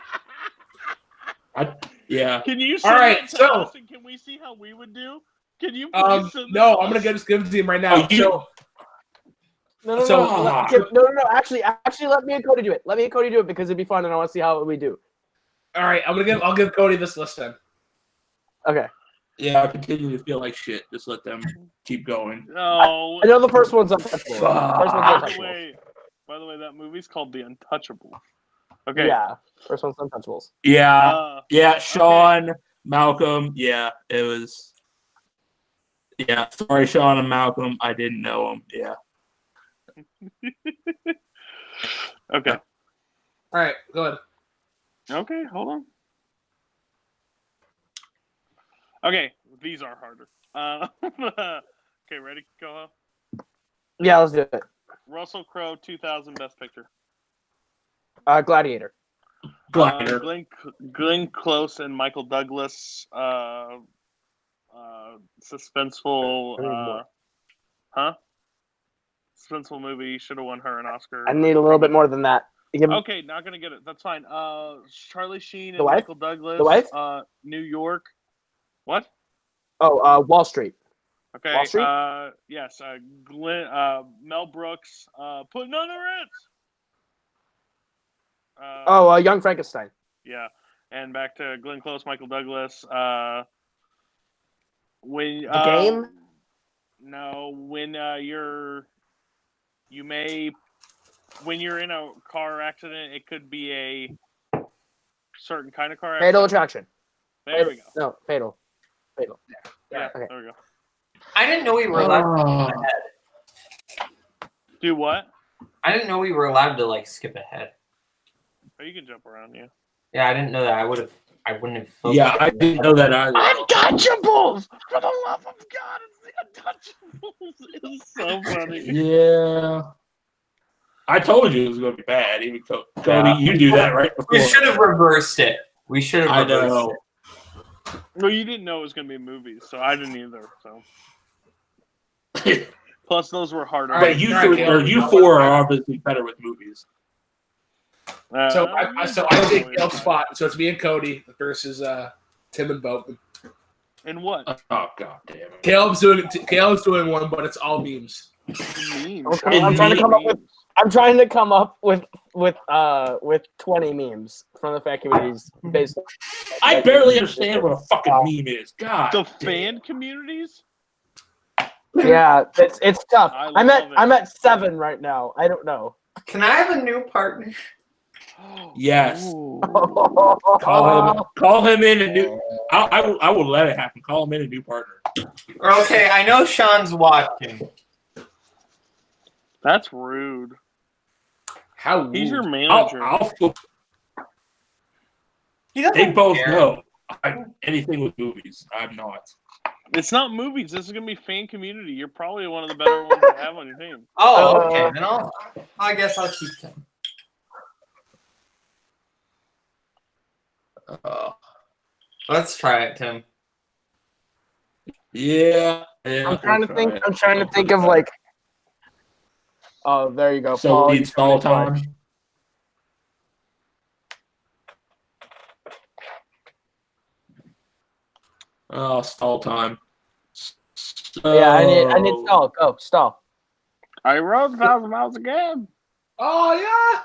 Yeah. Can you All right, send it to us and can we see how we would do? Can you please send no, this I'm to gonna us? give it to him right now. No. So- No. Actually, let me and Cody do it. Let me and Cody do it because it'd be fun, and I want to see how we do. All right, I'll give Cody this list then. Okay. Yeah, I continue to feel like shit. Just let them keep going. No. I know the first one's untouchable. Fuck. First one's untouchable. By the way, that movie's called The Untouchable. Okay. Yeah, first one's Untouchables. Yeah, Sean, Malcolm. Yeah, it was. Yeah, sorry, Sean and Malcolm. I didn't know him. Yeah. Okay. All right, go ahead. Okay, hold on. Okay, these are harder. Okay, ready, Koho? Yeah, let's do it. Russell Crowe, 2000 Best Picture. Gladiator. Gladiator. Glenn Close and Michael Douglas. Suspenseful. Suspenseful movie. Should have won her an Oscar. I need a little bit more than that. Okay, not gonna get it. That's fine. Charlie Sheen and Michael Douglas. The Wife? New York. What? Oh, Wall Street. Okay. Wall Street? Yes. Mel Brooks. Putting on the Ritz. Young Frankenstein. Yeah, and back to Glenn Close, Michael Douglas. When The Game? No, when when you're in a car accident, it could be a certain kind of car accident. Fatal Attraction. There we go. No, Fatal. Yeah, okay. there we go. I didn't know we were allowed to skip ahead. Do what? I didn't know we were allowed to like skip ahead. Oh, you can jump around, yeah. Yeah, I didn't know that. I wouldn't have. Yeah, I didn't know that either. Untouchables! For the love of God, it's the Untouchables! It's so funny. Yeah. I told you it was going to be bad. Even Cody, you do that right before. We should have reversed it. I know. Well, you didn't know it was going to be movies, so I didn't either. So. Plus, those were harder. But you four are obviously better with movies. So I take Caleb's spot. So it's me and Cody versus Tim and Boatman. And what? Oh god damn it! Caleb's doing one, but it's all memes. Memes. I'm trying to come up with 20 memes from the fan communities based. I barely understand what a fucking meme is. God. The fan communities? Yeah, it's tough. I'm love at 7 right now. I don't know. Can I have a new partner? Yes. Ooh. Call him in a new. I will let it happen. Call him in a new partner. Okay, I know Sean's watching. That's rude. How He's your rude. manager. They both know anything with movies. I'm not. It's not movies. This is going to be fan community. You're probably one of the better ones to have on your team. Oh, okay. Then I guess I'll keep him. Let's try it, Tim. Yeah. I'm trying to think of like. Oh, there you go. So Paul, it's all time. Oh, stall time. Yeah, I need stall. Go stall. I rode 1,000 miles again. Oh yeah.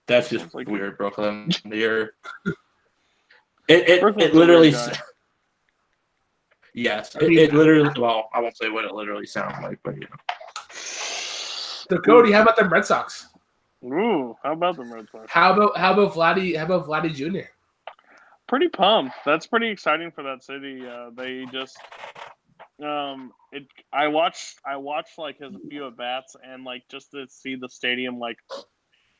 That's just like weird, Brooklyn. It literally. Yes, it literally. Well, I won't say what it literally sounds like, but you know. So Cody, how about the Red Sox? Ooh, how about the Red Sox? How about Vladdy Jr.? Pretty pumped. That's pretty exciting for that city. They just I watched like his few at bats and like just to see the stadium like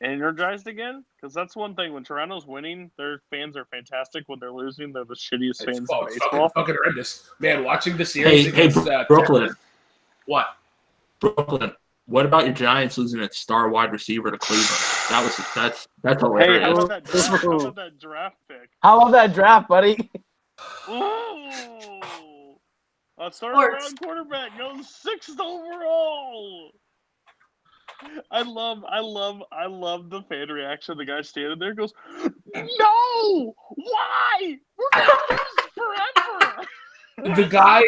energized again, because that's one thing. When Toronto's winning, their fans are fantastic. When they're losing, they're the shittiest fans in baseball. Fucking horrendous, man. Watching the series against Brooklyn. What? Brooklyn. What about your Giants losing its star wide receiver to Cleveland? That's hilarious. Hey, how about that draft pick? How about that draft, buddy? Ooh. A third-round quarterback goes 6th overall. I love the fan reaction. The guy standing there goes, "No! Why? We're gonna lose forever." The guy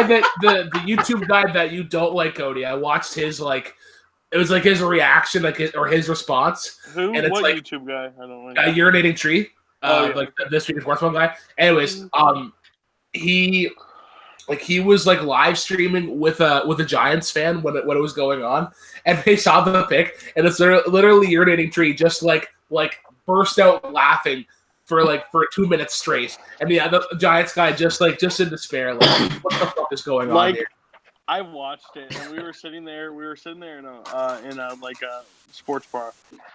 that the YouTube guy that you don't like, Cody. I watched his it was like his reaction, his response. Who? And it's what like YouTube guy? I don't like. A urinating tree. Yeah. This week's Sports One guy. Anyways, he Like he was like live streaming with a Giants fan when it was going on, and they saw the pick, and it's literally urinating tree just like burst out laughing for 2 minutes straight, and the Giants guy just in despair, like what the fuck is going on here? I watched it, and we were sitting there in a sports bar,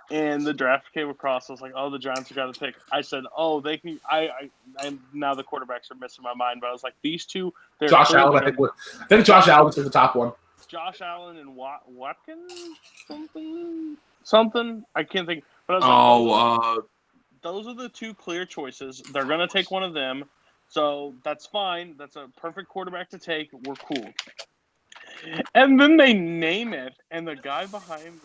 and the draft came across. I was like, "Oh, the Giants have got to pick." I said, "Oh, they can." I now the quarterbacks are missing my mind, but I was like, "These two." Josh Allen, I think Josh Allen was the top one. Josh Allen and Watkins something. I can't think. But I was like, those are the two clear choices. They're gonna take one of them, so that's fine. That's a perfect quarterback to take. We're cool. And then they name it, and the guy behind,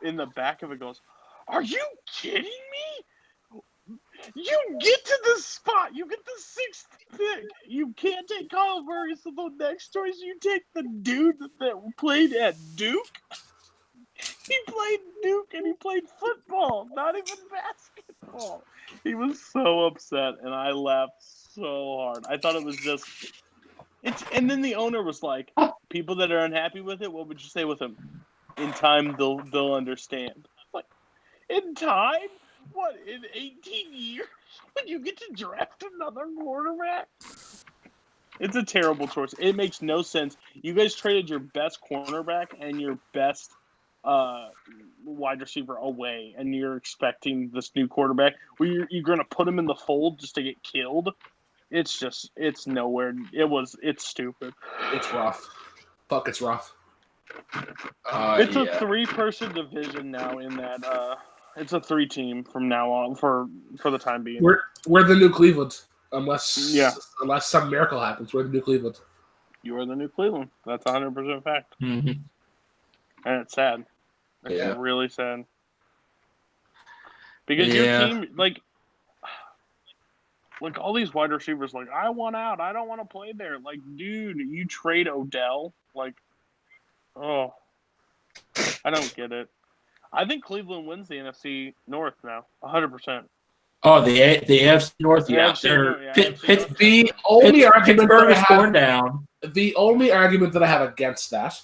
in the back of it goes, "Are you kidding me? You get to the spot. You get the 6th pick. You can't take Kyle Murray, so the next choice you take the dude that played at Duke. He played Duke, and he played football, not even basketball." He was so upset, and I laughed so hard. I thought it was just... And then the owner was like, "People that are unhappy with it, what would you say with them? In time, they'll understand." Like, in time? What, in 18 years? When you get to draft another quarterback? It's a terrible choice. It makes no sense. You guys traded your best cornerback and your best wide receiver away, and you're expecting this new quarterback where you're going to put him in the fold just to get killed? It's nowhere. It's stupid. It's rough. Fuck, it's rough. It's a 3-person division now in that, it's a 3-team from now on for the time being. We're the new Cleveland. Unless some miracle happens, we're the new Cleveland. You are the new Cleveland. That's 100% fact. Mm-hmm. And it's sad. It's really sad. Because your team, like all these wide receivers, like, I want out. I don't want to play there. Like, dude, you trade Odell. Like, oh, I don't get it. I think Cleveland wins the NFC North now, 100%. Oh, the AFC North, yeah. The only argument that I have down. The only argument that I have against that,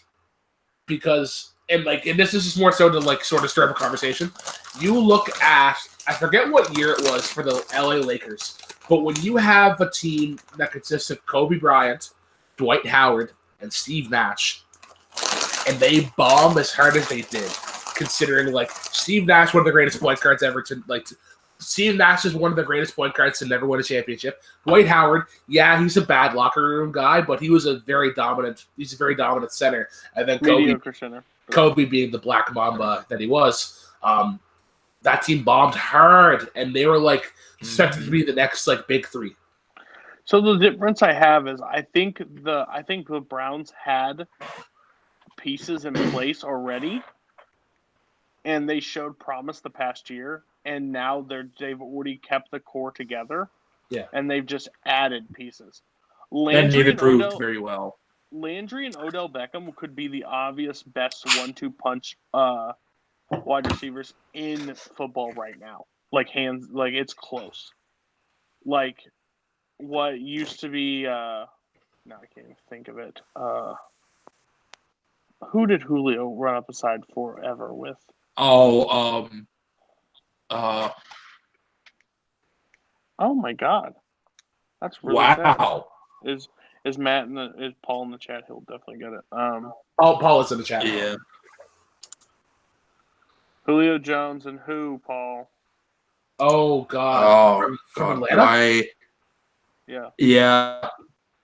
because and this is just more so to sort of stir up a conversation. You look at, I forget what year it was for the LA Lakers, but when you have a team that consists of Kobe Bryant, Dwight Howard, and Steve Nash, and they bomb as hard as they did, considering Steve Nash, one of the greatest point guards ever Steve Nash is one of the greatest point guards to never win a championship. Dwight Howard, he's a bad locker room guy, but he's a very dominant center. And then Kobe being the Black Mamba that he was, that team bombed hard, and they were expected to be the next big 3. So the difference I have is I think the Browns had pieces in place already, and they showed promise the past year, and now they've already kept the core together. Yeah, and they've just added pieces. And they've improved very well. Landry and Odell Beckham could be the obvious best 1-2 punch wide receivers in football right now. It's close. What used to be now I can't even think of it. Who did Julio run up the side forever with? Oh my God, that's really wow. Sad. Is Matt is Paul in the chat? He'll definitely get it. Paul is in the chat. Yeah. Julio Jones and who, Paul? Oh God. From Atlanta. Yeah. Yeah.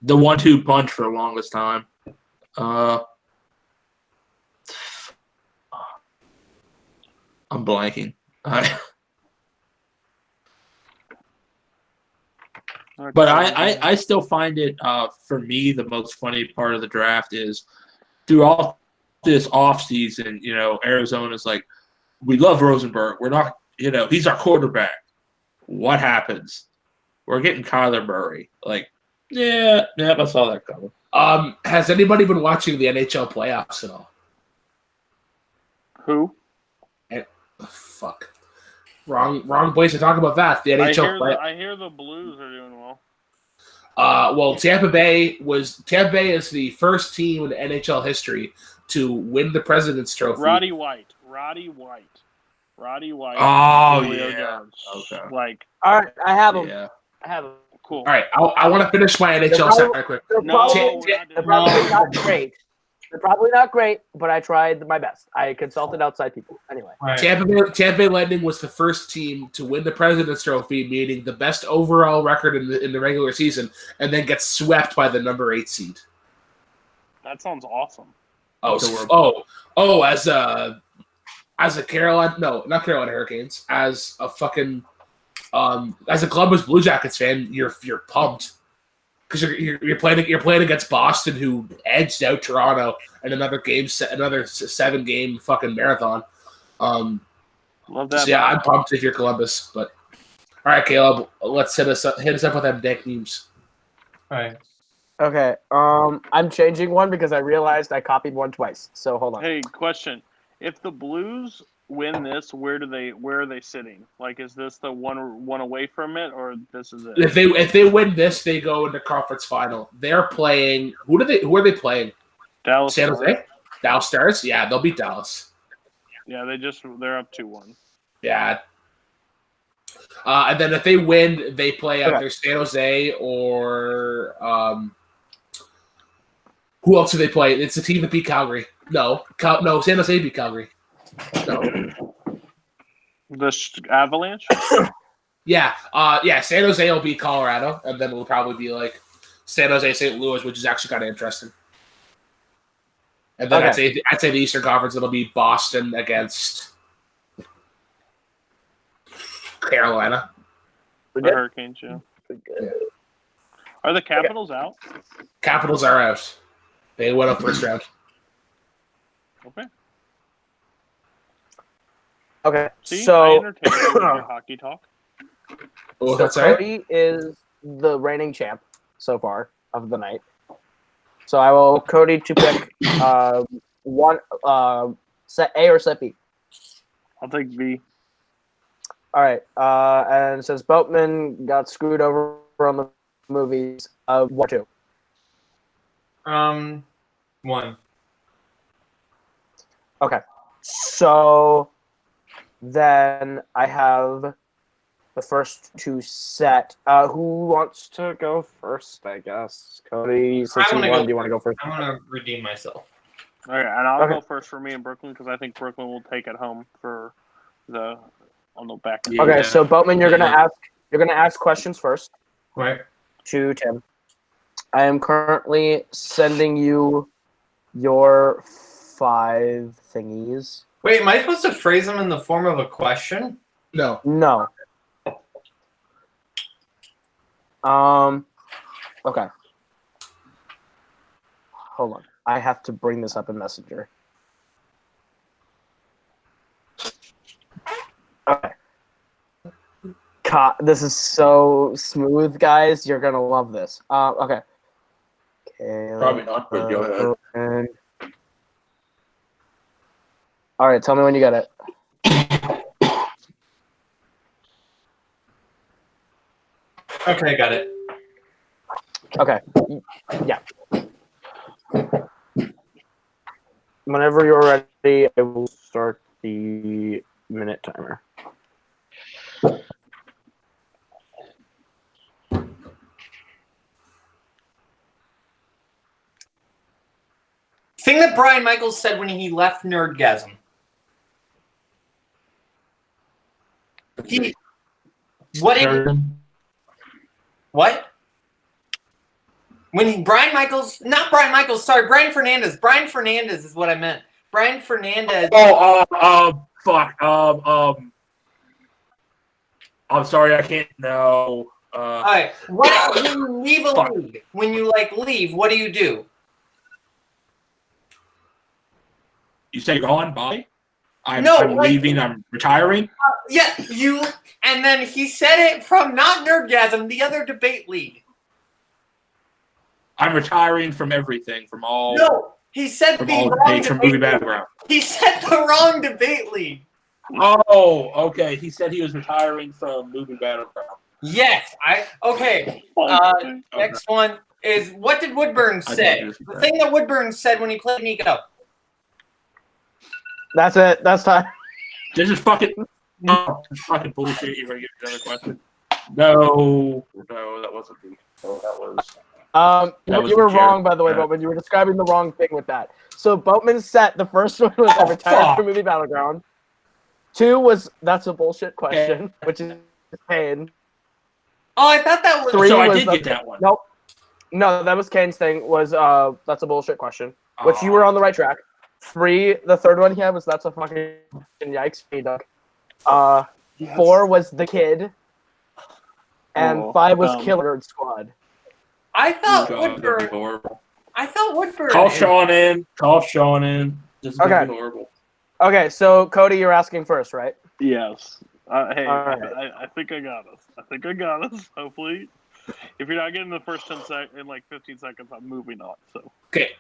The 1-2 punch for the longest time. I'm blanking. But I still find it, for me, the most funny part of the draft is throughout this offseason, Arizona's like, we love Rosenberg. We're not, he's our quarterback. What happens? We're getting Kyler Murray. I saw that coming. Has anybody been watching the NHL playoffs at all? Who? Fuck. Wrong place to talk about that. The NHL I hear the Blues are doing well. Well, Tampa Bay is the first team in NHL history to win the President's Trophy. Roddy White. Oh, Julio yeah. Jones. Okay. Like, All right, I have them. Yeah. I have them. cool. All right, I want to finish my NHL set right quick. They're No, probably, we're not doing they're probably not great. They're probably not great, but I tried my best. I consulted outside people. Anyway. Right. Tampa Bay Lightning was the first team to win the President's Trophy, meaning the best overall record in the regular season, and then get swept by the number 8 seed. That sounds awesome. As a Carolina, no, not Carolina Hurricanes, as a fucking as a Columbus Blue Jackets fan, you're pumped because you're playing against Boston, who edged out Toronto in another 7-game fucking marathon. Love that. So yeah, I'm pumped if you're Columbus. But all right, Caleb, let's hit us up with them dank memes. All right. Okay. I'm changing one because I realized I copied one twice. So hold on. Hey, question: if the Blues win this, where are they sitting? Like, is this the one away from it, or this is it? If they win this, they go into conference final. They're playing. Who are they playing? Dallas. San Jose. Dallas Stars. Yeah, they'll beat Dallas. Yeah, they're up 2-1. Yeah. And then if they win, they play either San Jose or who else do they play? It's the team that beat Calgary. No, San Jose beat Calgary. No. The Avalanche? Yeah. San Jose will beat Colorado, and then it'll probably be like San Jose, St. Louis, which is actually kind of interesting. And then I'd say the Eastern Conference, it'll be Boston against Carolina. The Hurricanes, yeah. Are the Capitals out? Capitals are out. They went up first round. Okay. Okay. See, I So entertain you with your hockey talk. Oh, So that's right. Cody is the reigning champ so far of the night. So I will Cody to pick one set A or set B. I'll take B. All right. And since Boatman got screwed over on the movies, 1 or 2. 1. Okay. So then I have the first 2 set. Who wants to go first, I guess? Cody, since you won, do you want to go first? I'm gonna redeem myself. All right, and I'll go first for me in Brooklyn because I think Brooklyn will take it home for on the back. Yeah. Okay, so Boatman, you're gonna ask questions first Right. to Tim. I am currently sending you your 5 thingies. Wait, am I supposed to phrase them in the form of a question? No. No. Okay. Hold on. I have to bring this up in Messenger. Okay. This is so smooth, guys. You're gonna love this. Okay. Probably not, but go ahead. All right, tell me when you got it. Okay, got it. Okay. Yeah. Whenever you're ready, I will start the minute timer. Thing that Brian Michaels said when he left Nerdgasm. What? When Brian Fernandez. Brian Fernandez is what I meant. Brian Fernandez. Fuck. I'm sorry, I can't know. All right. When you leave a league, when you leave, what do you do? You say gone? Bye? I'm No, leaving. I'm retiring. Yeah, you. And then he said it from not Nerdgasm, the other debate league. I'm retiring from everything, from all. No, he said from the all wrong debates from movie debate league. background. He said the wrong debate league. Oh, okay. He said he was retiring from movie battleground. Yes. Okay. Next one is what did Woodburn say? The thing that Woodburn said when he played Nico. That's it. That's time. This is fucking fucking bullshit. You ready to get another question? No, that wasn't me. Oh, that was. That was You were Jared. wrong, by the way, Boatman. You were describing the wrong thing with that. So Boatman's set, the first one was I retired fuck. from movie Battleground. 2 was that's a bullshit question, which is Cain. Oh, I thought that was. 3 So I was did get that one. Nope. No, that was Cain's thing. Was that's a bullshit question, which you were on the right track. 3, the third one he had was that's a fucking yikes, Doug. 4 was the kid, and 5 was Killer Squad. I thought God, that'd be Woodburn. horrible. I thought Woodburn. Call Sean in. Call Sean in. This is gonna be horrible. Okay, so Cody, you're asking first, right? Yes. Hey, All right. I think I got us. Hopefully, if you're not getting the first 10 seconds in like 15 seconds, I'm moving on. So. Okay.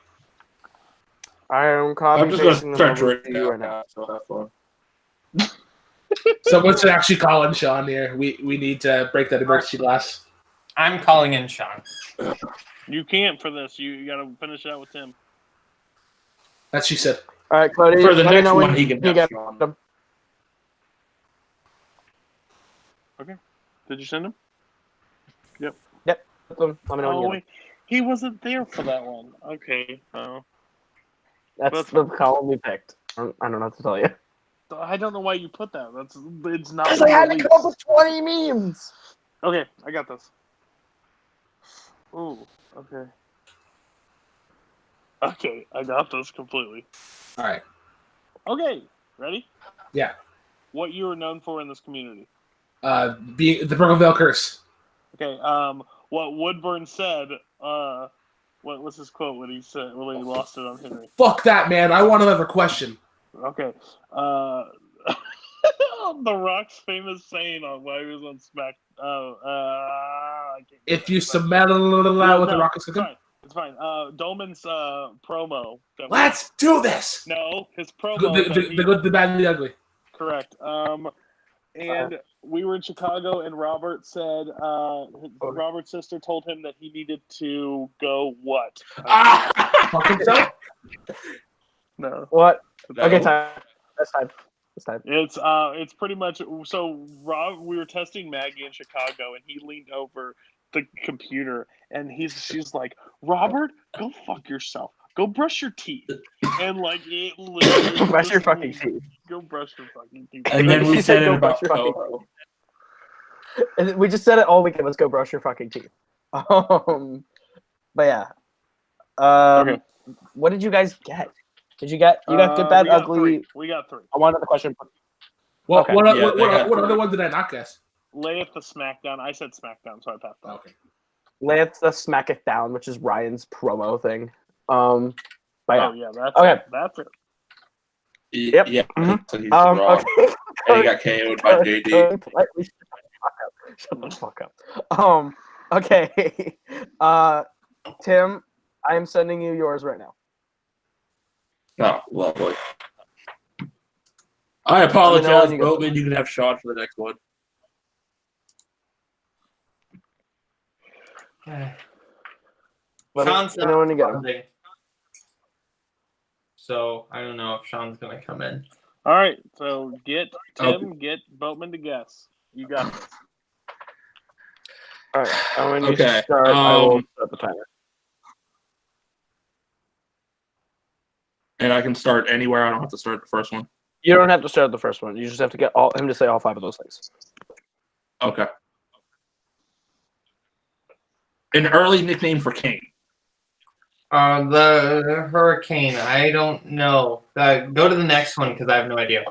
I'm just gonna start you drinking right now. So have fun. Someone should actually call in Sean here. We need to break that emergency glass. I'm calling in Sean. You can't for this. You got to finish it out with Tim. That's she said. All right, Cody. For the let me next know when one, he can you have get Sean. them. Okay. Did you send him? Yep. Let me know when you Oh, get wait. He wasn't there for that one. Okay. Oh. them. That's the column we picked. I don't know what to tell you. I don't know why you put that. It's not. Because I had to come up with 20 memes. Okay, I got this. Ooh, okay. Okay, I got this completely. All right. Okay, ready? Yeah. What you are known for in this community? Being the Brooklyn Vail curse. Okay. What Woodburn said. What was his quote when he lost it on Henry? Fuck that, man. I want another question. Okay. The Rock's famous saying on while he was on Smack. If you smell what the Rock is cooking. It's fine. Dolman's promo. Let's do this. No, his promo. The good, the bad, and the ugly. Correct. And we were in Chicago, and Robert said Robert's sister told him that he needed to go what? Fuck himself? No. What? No. Okay, time. That's time. It's pretty much so. We were testing Maggie in Chicago, and he leaned over the computer, and she's like, "Robert, go fuck yourself. Go brush your teeth." And like it literally Brush your fucking teeth. Go brush your fucking teeth. And then we She said said it go about brush your fucking Koho. And we just said it all weekend. Let's go brush your fucking teeth. But yeah. Okay. What did you guys get? You got good, bad, we got ugly. 3. We got 3. I wanted the question. Well, Okay. what Yeah, they got other three. one did I not guess? Lay at the SmackDown. I said SmackDown, so I passed that. Okay. Let's Smack It Down, which is Ryan's promo thing. But yeah. Oh yeah, that's Okay. it. That's it. Yep. Yeah. Mhm. So he's wrong. Okay. And he got KO'd by JD. Shut the fuck up. Okay. Tim, I am sending you yours right now. Oh, lovely. I Let apologize, me know when you go. Boatman. You can have Sean for the next one. Sean's Let me know when you get them. responding. So I don't know if Sean's gonna come in. All right, so get Boatman to guess. You got this. All right. When you Okay, start, I will set the timer. And I can start anywhere. I don't have to start the first one. You don't have to start the first one. You just have to get him to say all 5 of those things. Okay. An early nickname for Cain. The Hurricane. I don't know. Go to the next one because I have no idea.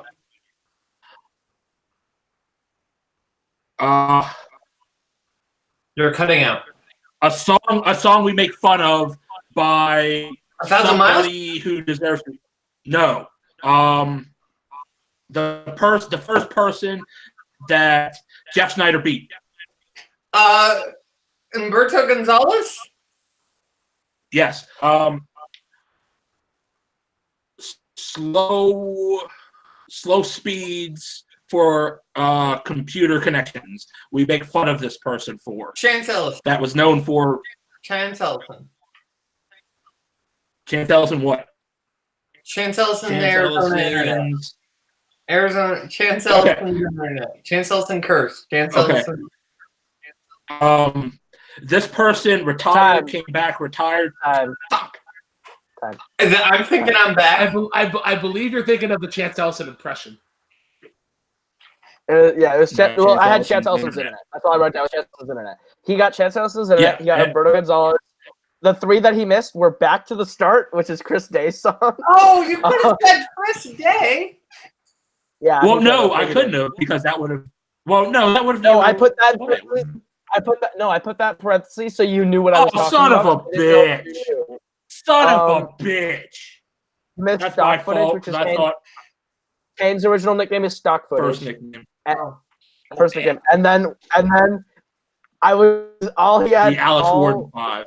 You're cutting out. A song we make fun of by 1,000 Miles? somebody who deserves to. No. The first person that Jeff Snyder beat. Humberto Gonzalez? Yes. Slow speeds for computer connections. We make fun of this person for. Chance Ellison. That was known for. Chance Ellison. Chance Ellison what? Chance Ellison, Chance Arizona Internet. Ellison's- Arizona. Chance Okay. Ellison, Internet. Chance Ellison curse. Chance Okay. Ellison. This person retired, Time. came back, retired. Fuck. I'm thinking I'm back. I believe you're thinking of the Chance Ellison impression. Yeah, it was No, well, I had Chance Chance Ellison's Ellison's internet. That's all I wrote down was Chance Ellison's internet. He got Chance Ellison's internet. Yeah, He got yeah. Roberto Gonzalez. The 3 that he missed were Back to the Start, which is Chris Day's song. Oh, you could have said Chris Day. Yeah. Well, he no, said I that. couldn't have because that would have. Well, no, that would have. No, I put that. In Oh, parentheses. I put that in parentheses so you knew what I was talking son of about. a bitch! Son of a bitch! Missed That's my stock footage, fault. which is 'Cause I thought Kane's original nickname is stock footage. first nickname. First nickname, and then I was all he had. The Alex all, Warden 5.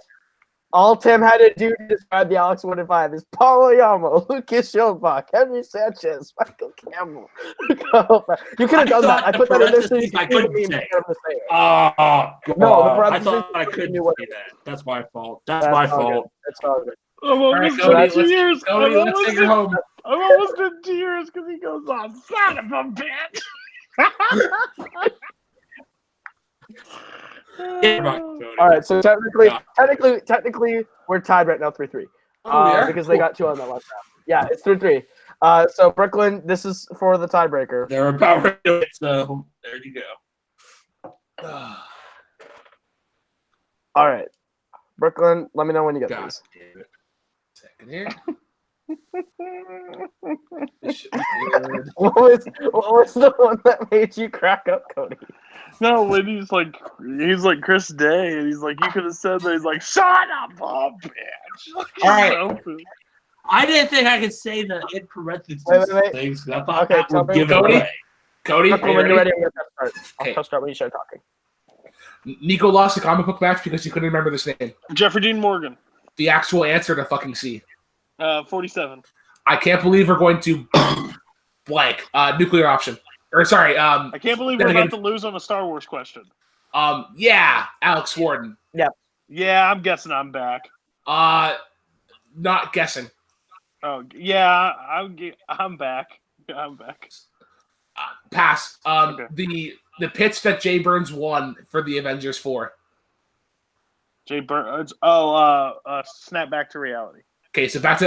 All Tim had to do to describe the Alex Warden 5 is Paulo Yamo, Lucas Schobach, Henry Sanchez, Michael Campbell. You could have done that. I put that in there so you I could couldn't say. say it. Oh, God. No, the I parentheses, thought I you couldn't knew what say it that. That's my fault. That's my all good. fault. That's all good. I'm right, almost Cody, in let's- tears. Cody, let's take her home. I'm almost in tears because he goes on, son of a bitch. Yeah, right, Cody. All right, so Yeah. technically, we're tied right now, 3-3. Oh, yeah? Because they got 2 on that last round. Yeah, it's 3-3. So Brooklyn, this is for the tiebreaker. They're about ready to do it, so there you go. All right, Brooklyn, let me know when you get God these. damn it. Second here. This should be good. What was the one that made you crack up, Cody? No, when he's like Chris Day, and he's like, you could have said that. He's like, son of a bitch. All right. I didn't think I could say the in parentheses Wait. things. 'Cause I thought Okay, that tell would me- give it Cody? away. Cody, are Brooklyn, you when you're ready? ready, I'm gonna start. Okay. I'll start when you start talking. Nico lost a comic book match because he couldn't remember this name. Jeffrey Dean Morgan, The actual answer to fucking C. 47. I can't believe we're going to blank. Nuclear option. Or sorry, I can't believe we're about to lose on a Star Wars question. yeah, Alex Warden. Yeah, I'm guessing I'm back. Not guessing. Oh, yeah, I'm back. I'm back. Pass. Okay. The pitch that Jay Burns won for the Avengers 4. Jay Burns. Snap back to reality. Okay, so back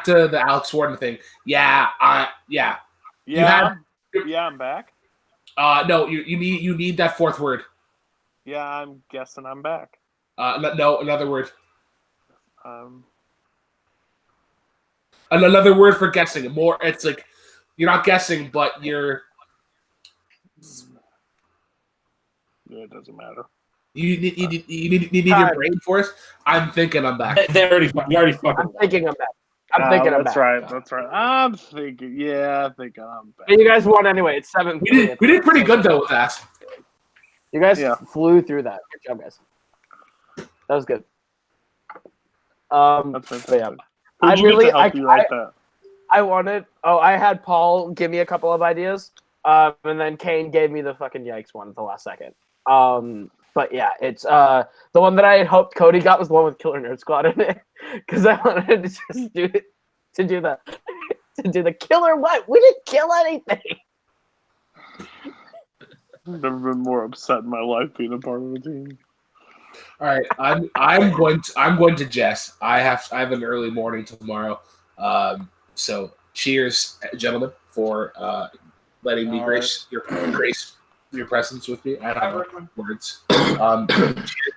to the Alex Warden thing. Yeah. Yeah, I'm back. No, you need that fourth word. Yeah, I'm guessing I'm back. No, another word. Another word for guessing. More, it's like you're not guessing, but you're. Yeah, it doesn't matter. You need your brain force. I'm thinking I'm back. You already fucking. I'm thinking I'm back. I'm thinking I'm That's back. right. That's right. I'm thinking I'm back. But you guys won anyway. It's 7-3. We did pretty good though with that. You guys Yeah. flew through that. Good job, guys. That was good. That's But yeah. Who'd you get to help you write that? I had Paul give me a couple of ideas, and then Kane gave me the fucking yikes one at the last second. But yeah, it's the one that I had hoped Cody got was the one with Killer Nerd Squad in it, because I wanted to just do the killer what? We didn't kill anything. I've never been more upset in my life being a part of the team. All right, I'm going to Jess. I have an early morning tomorrow. So cheers, gentlemen, for letting me grace your presence with me. I don't know words.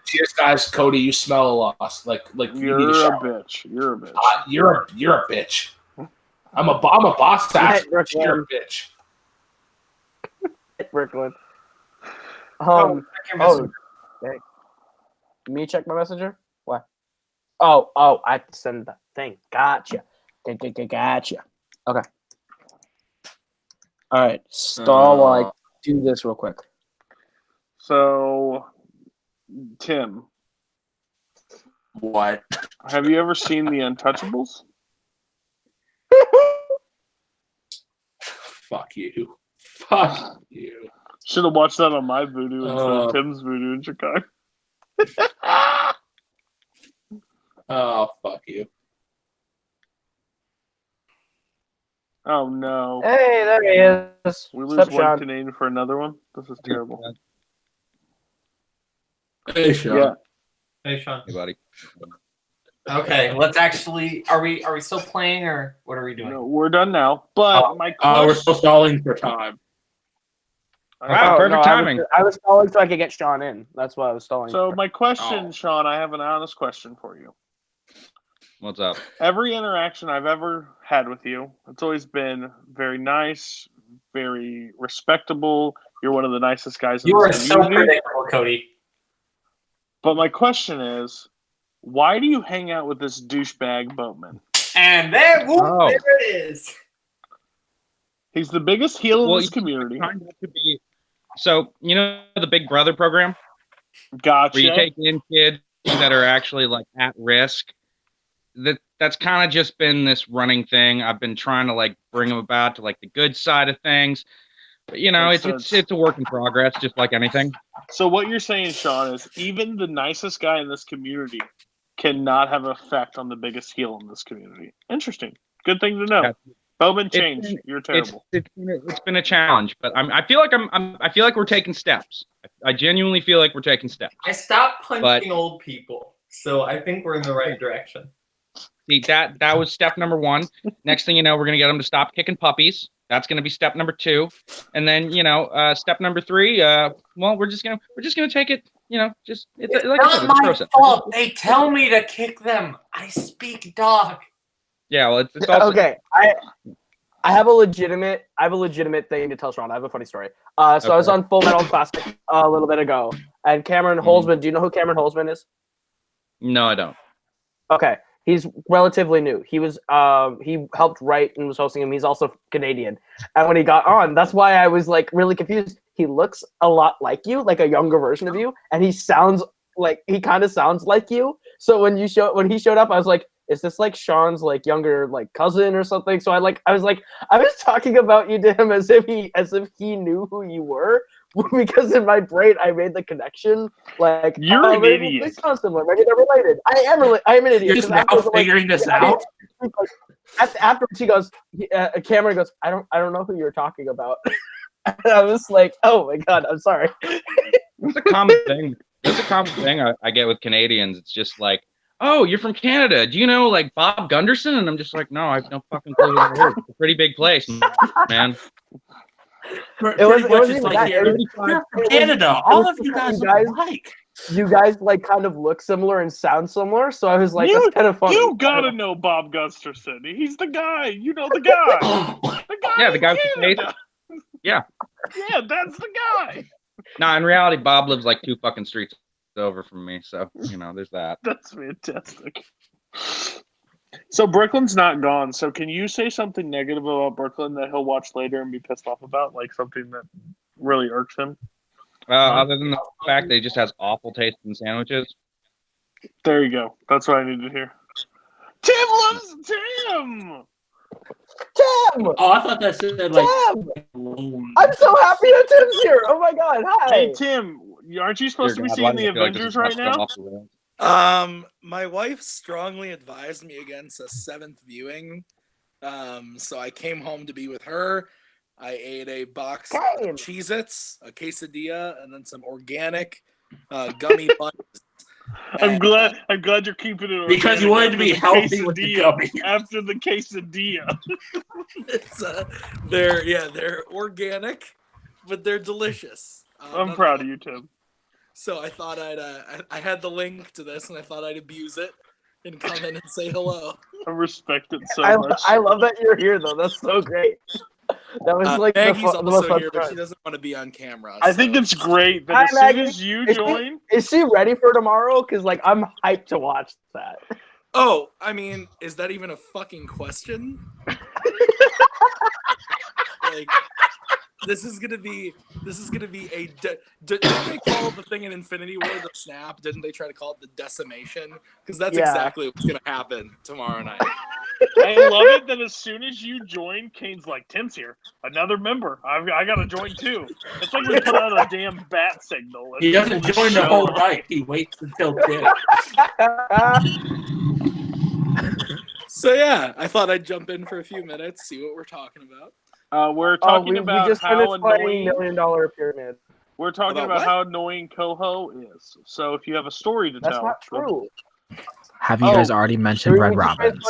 Cheers, guys. Cody, you smell a loss. Like you need a shower. Bitch. You're a bitch. You're a bitch. I'm a boss ass. Yeah, You're a bitch. Brooklyn. Hey. Me check my messenger? What? Oh, I have to send that thing. Gotcha. Gotcha. Okay. All right. Stall while I do this real quick. So, Tim, What? have you ever seen The Untouchables? Fuck you. Fuck you. Should have watched that on my voodoo instead of Tim's voodoo in Chicago. Oh, fuck you. Oh no. Hey, there he is. We lose What's up, one Sean? Canadian for another one? This is terrible. Hey, Sean. Yeah. Hey, Sean. Hey, buddy. Okay, let's actually. Are we still playing or what are we doing? No, we're done now. But my question. We're still stalling for time. Wow, perfect timing. I was stalling so I could get Sean in. That's why I was stalling. So my question, Sean, I have an honest question for you. What's up? Every interaction I've ever had with you, it's always been very nice, very respectable. You're one of the nicest guys in You are this so community. predictable, Cody. But my question is, why do you hang out with this douchebag Boatman? And there it is. He's the biggest heel in this community. So, you know the Big Brother program? Gotcha. Where you take in kids that are actually like at risk. That's kind of just been this running thing. I've been trying to like bring them about to like the good side of things. But you know, it's a work in progress, just like anything. So what you're saying, Sean, is even the nicest guy in this community cannot have an effect on the biggest heel in this community. Interesting. Good thing to know. Yeah. Bowman changed. You're terrible. It's been a challenge, but I feel like we're taking steps. I genuinely feel like we're taking steps. I stopped punching old people, so I think we're in the right direction. See, that was step number 1. Next thing you know, we're gonna get them to stop kicking puppies. That's gonna be step number 2, and then step number 3. Well, we're just gonna take it. It's like not my fault. They tell me to kick them. I speak dog. Yeah, well, it's also okay. I have a legitimate thing to tell Sean. I have a funny story. So I was on Full Metal Classic a little bit ago, and Cameron Holzman. Do you know who Cameron Holzman is? No, I don't. Okay, he's relatively new. He was he helped write and was hosting him. He's also Canadian. And when he got on, that's why I was like really confused. He looks a lot like you, like a younger version of you, and he kind of sounds like you. So when he showed up, I was like, is this like Sean's like younger like cousin or something? So I was talking about you to him as if he knew who you were, because in my brain I made the connection. Like, you're an idiot. They sound similar. Maybe they're related. I am an idiot. You're just now figuring this out. Afterwards, he goes, Cameron goes, I don't know who you're talking about. And I was like, oh my god, I'm sorry. It's a common thing. It's a common thing I get with Canadians. It's just like, oh, you're from Canada. Do you know like Bob Gunderson? And I'm just like, no, I have no fucking clue who that is. It's a pretty big place, man. You're from Canada. All of you guys are alike. You guys like kind of look similar and sound similar, so I was like, that's kind of funny. You gotta know Bob Gunderson. He's the guy. You know the guy. The guy with the face. Yeah. Yeah, that's the guy. No, in reality, Bob lives like 2 fucking streets over from me, so there's that. That's fantastic. So Brooklyn's not gone. So can you say something negative about Brooklyn that he'll watch later and be pissed off about, like something that really irks him? Other than the fact that he just has awful taste in sandwiches. There you go. That's what I need to hear. Tim loves Tim. Tim! Oh, I thought that said like. Tim! I'm so happy that Tim's here. Oh my god! Hi. Hey Tim, aren't you supposed to be seeing the Avengers right now? My wife strongly advised me against a 7th viewing. So I came home to be with her. I ate a box of Cheez-Its, a quesadilla, and then some organic gummy buns. I'm glad you're keeping it because you wanted to be healthy with the gummy after the quesadilla. They're organic, but they're delicious. I'm proud of you, Tim. So I thought I had the link to this, and I thought I'd abuse it and come in and say hello. I respect it so much. I love that you're here, though. That's so great. That was like Maggie's the most also here, but she doesn't want to be on camera. I think it's great that as soon as you join, is she ready for tomorrow? Because like I'm hyped to watch that. Oh, I mean, is that even a fucking question? Like, This is gonna be a. Didn't they call the thing in Infinity War the snap? Didn't they try to call it the decimation? Because that's exactly what's gonna happen tomorrow night. I love it that as soon as you join, Kane's like, Tim's here. Another member. I got to join too. It's like we put out a damn bat signal. He doesn't join the whole night. He waits until 10. So yeah, I thought I'd jump in for a few minutes, see what we're talking about. We're talking about we just how finished playing annoying. $1 Million Pyramid. We're talking about how annoying Koho is. So if you have a story to That's tell, not true. Have you guys already mentioned Red Robins?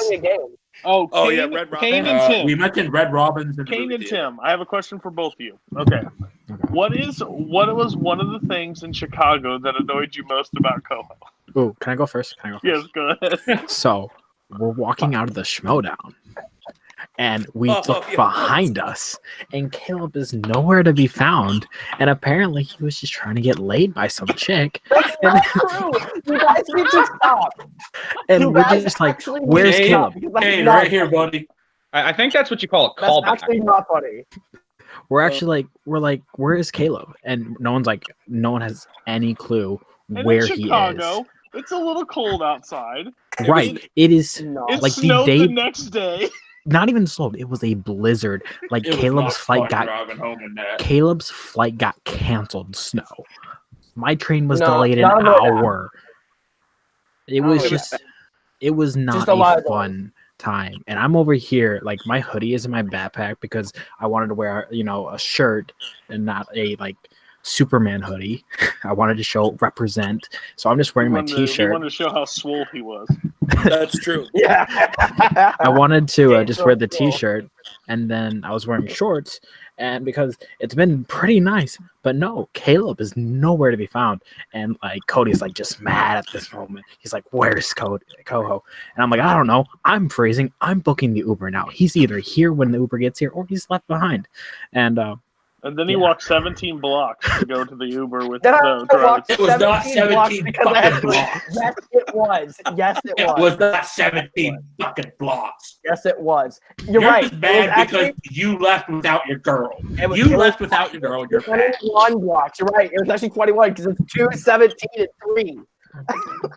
Oh, Cain, yeah, Red Robins. Cain and Tim. We mentioned Red Robins. Cain and Tim. I have a question for both of you. Okay. What was one of the things in Chicago that annoyed you most about Koho? Ooh, can I go first? Yes, go ahead. So we're walking out of the Schmodown, and we look behind us, and Kaleb is nowhere to be found. And apparently, he was just trying to get laid by some chick. That's not true. You guys need to stop. And we're just like, "Where's Kaleb?" Hey, right here, buddy. I think that's what you call a That's callback. actually not funny. We're actually like, "Where is Kaleb?" And no one has any clue And where in he is. Chicago, it's a little cold outside. Right. It is It like the snowed day. the next day. Not even slowed. It was a blizzard. Like It was Caleb's not flight fun got driving home in that. Caleb's flight got canceled. Snow. My train was No, delayed an not about that. hour. It was just. It was not Just a a lot of fun time, and I'm over here like my hoodie is in my backpack because I wanted to wear a shirt and not a like Superman hoodie. I wanted to represent, so I'm just wearing my He T-shirt. wanted to show how swole he was. That's true. Yeah. I wanted to just so wear the cool. T-shirt, and then I was wearing shorts, and because it's been pretty nice, but no, Kaleb is nowhere to be found, and like Cody's like just mad at this moment. He's like, "Where's Koho?" And I'm like, "I don't know. I'm freezing. I'm booking the Uber now. He's either here when the Uber gets here, or he's left behind." And And then he walked 17 blocks to go to the Uber with Then I the driver. walked It was not 17 blocks 17 because I had fucking to- blocks. Yes, it was. Yes, it It was. was not 17 fucking blocks. Yes, it was. You're You're right. just It was mad actually because you left without your girl. it was- You it was left without your girl. You're mad. 21 blocks. You're right. It was actually 21 because it's 2, 17, and 3.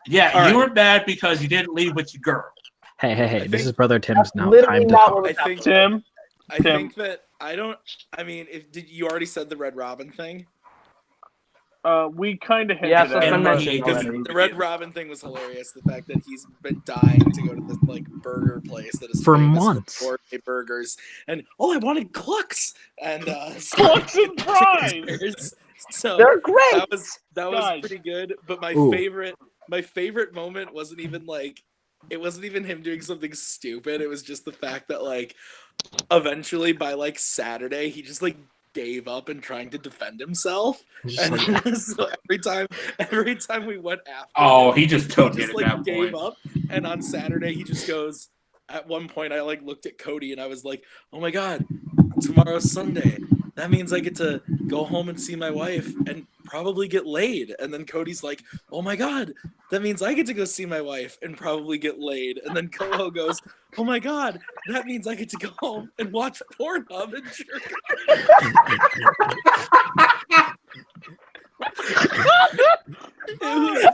Yeah, All you right. were mad because you didn't leave with your girl. hey, this is Brother Tim's now. Literally Time to not talk. what was I think happening. Tim, I Tim. think that I don't. I mean, did you already said the Red Robin thing? we kind of hinted Yes, that's at been it. mentioned Because already. the Red Robin thing was hilarious. The fact that he's been dying to go to this like burger place that is For famous months. for gourmet burgers, and I wanted Clucks and Clucks and fries. So They're great. that was Guys. pretty good. But my Ooh. favorite moment wasn't even like it wasn't even him doing something stupid. It was just the fact that like eventually by like Saturday he just like gave up and trying to defend himself. Just And like, so every time we went after Oh, him, he just took he it just at like that gave point. up. And on Saturday he just goes. At one point I like looked at Cody and I was like, "Oh my god, tomorrow's Sunday. That means I get to go home and see my wife and probably get laid." And then Cody's like, "Oh my god, that means I get to go see my wife and probably get laid." And then Koho goes, "Oh my god, that means I get to go home and watch Pornhub and jerk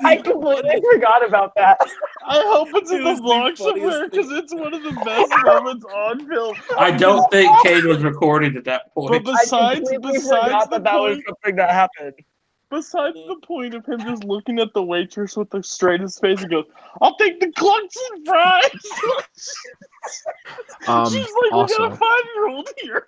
I completely forgot about that. I hope it's in It the was the vlog funniest somewhere because it's one of the best moments on film. I don't think Kane was recording at that But point. besides I completely besides forgot the that was point, something that happened. besides the point of him just looking at the waitress with the straightest face and goes, "I'll take the clucks and fries." She's like, "We got also, a 5-year-old here."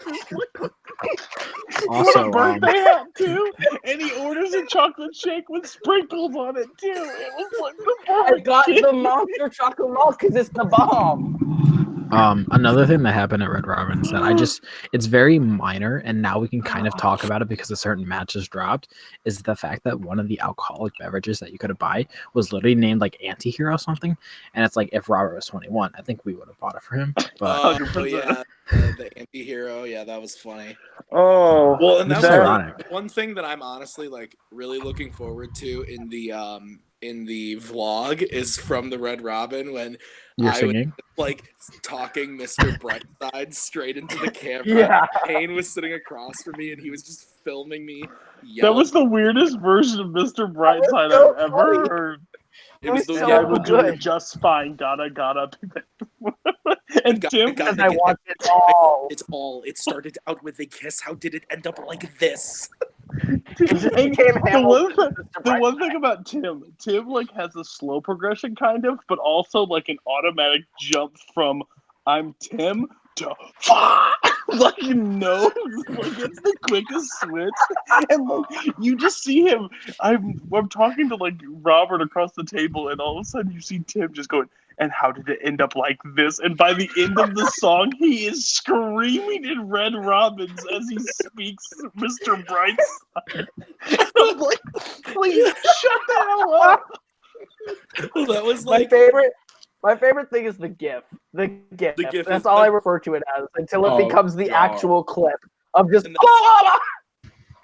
Also, What a birthday hat too, and he orders a chocolate shake with sprinkles on it too. It was like the I perfect got kid. the monster chocolate malt because it's the bomb. another thing that happened at Red Robin's that it's very minor, and now we can kind of talk about it because a certain match has dropped, is the fact that one of the alcoholic beverages that you could buy was literally named like Anti-Hero or something, and it's like if Robert was 21, I think we would have bought it for him. But 100%. yeah, the anti-hero. Yeah, that was funny. Oh, Well, and Which that's is ironic. one thing that I'm honestly like really looking forward to in in the vlog is from the Red Robin when You're I singing. was like talking Mr. Brightside straight into the camera. Yeah. Kane was sitting across from me and he was just filming me. That was the weirdest version of Mr. Brightside so I've ever heard. It was so the I would do it good. just fine. Gotta. And Tim, Because I watched it all. It's all. It started out with a kiss. How did it end up like this? just and became the Hamilton, one, Mr. the one Brightside. thing about Tim like has a slow progression kind of, but also like an automatic jump from I'm Tim to like no, like it's the quickest switch, and like you just see him. I'm talking to like Robert across the table, and all of a sudden you see Tim just going, and how did it end up like this? And by the end of the song, he is screaming in Red Robins as he speaks Mr. Brightside. I'm like, please shut the hell up. Well, that was My like favorite thing is the GIF. The GIF. The GIF That's is all I like- refer to it as until it Oh, becomes the God. actual clip of just. And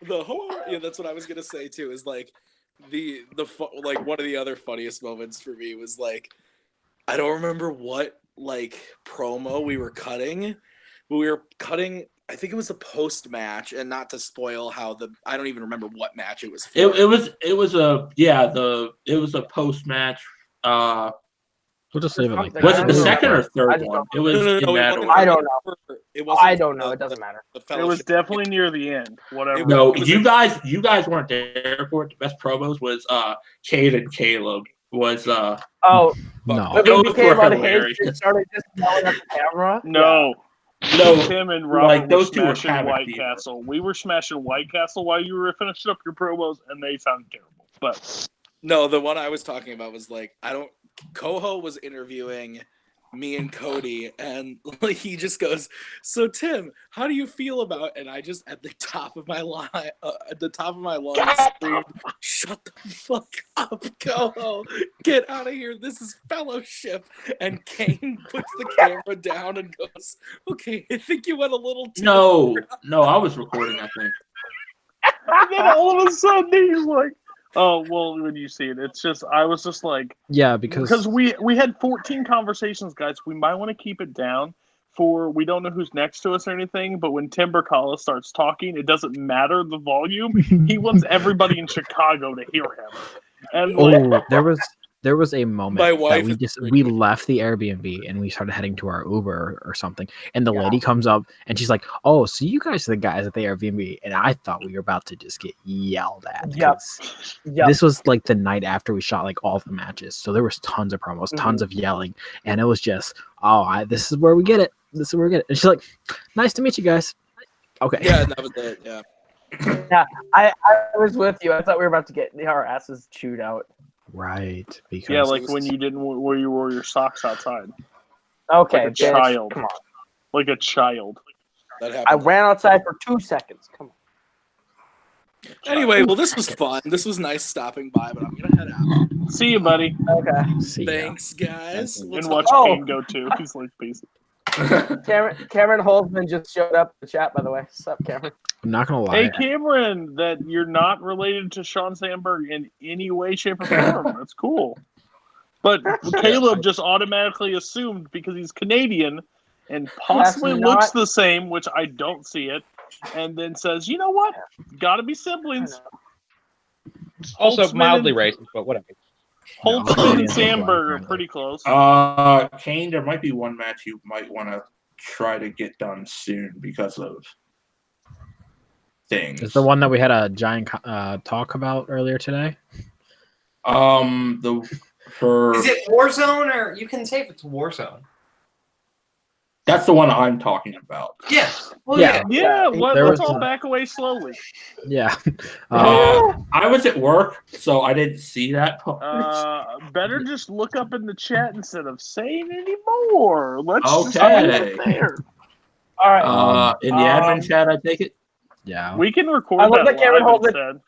that's- yeah, that's what I was gonna say too. Is like like one of the other funniest moments for me was like I don't remember what like promo we were cutting, but we were cutting. I think it was a post match, and not to spoil how I don't even remember what match it was. For. It was a post match. We'll just leave it like that. Was it the don't second or remember. I third just one? don't It was in that wasn't- order. I don't know. It wasn't. I don't know. It doesn't matter. The It was fellowship. definitely near the end. Whatever. No, It was you guys weren't there for it. The best promos was Cade and Kaleb was Oh, No. when Those we became were unhinged hilarious. and started just yelling at the camera. No. no Tim and Robert like, were those two were smashing havoc White people. Castle. We were smashing White Castle while you were finishing up your promos, and they sounded terrible. But No, the one I was talking about was like Koho was interviewing me and Cody, and like he just goes, "So Tim, how do you feel about?" And I just at the top of my lungs screamed, "Shut the fuck up, Koho! Get out of here! This is fellowship!" And Kane puts the camera down and goes, "Okay, I think you went a little too." no, I was recording that thing. and then all of a sudden he's like, "Oh well." When you see it, it's just I was just like, Yeah, because we had 14 conversations, guys. We might want to keep it down for we don't know who's next to us or anything. But when Tim Berkala starts talking, it doesn't matter the volume. He wants everybody in Chicago to hear him. And like, there was a moment My that wife we is just freaking we left the Airbnb and we started heading to our Uber or something, and the lady comes up and she's like, "Oh, so you guys are the guys at the Airbnb?" And I thought we were about to just get yelled at. Yep. 'cause Yep. This was like the night after we shot like all the matches, so there was tons of promos, tons of yelling, and it was just, this is where we get it. This is where we get it. And she's like, "Nice to meet you guys." Okay. Yeah, that was it. Yeah. Yeah, I was with you. I thought we were about to get our asses chewed out. Right. Because yeah, like when you didn't where you wore your socks outside, Okay, like a bitch, child. come on. like a child. That I happened. ran outside for 2 seconds. Come on. Anyway, well, this was fun. This was nice stopping by, but I'm gonna head out. See you, buddy. Okay. see ya. Thanks, guys. We'll And talk- watch Oh. Kane go too. He's like, peace. Cameron Holzman just showed up in the chat, by the way. What's up, Cameron? I'm not gonna lie. Hey, Cameron, that you're not related to Sean Sandberg in any way, shape, or form. That's cool. But Kaleb just automatically assumed because he's Canadian and possibly That's looks not- the same, which I don't see it, and then says, you know what? Gotta be siblings. Also Holtzman mildly and- racist, but whatever. No, Holtzman Canadians and don't Sandberg fly, are pretty close. Kane, there might be one match you might want to try to get done soon because of things. Is the one that we had a giant talk about earlier today? Is it Warzone or you can say if it's Warzone? That's the one I'm talking about. Yeah. Well, Yeah. Yeah, There let's was all a- back away slowly. Yeah. I was at work, so I didn't see that part. Better just look up in the chat instead of saying any more. Let's just Okay. leave it there. All right. In the admin chat, I take it. Yeah. We can record I love that that Cameron live Holtzman, instead.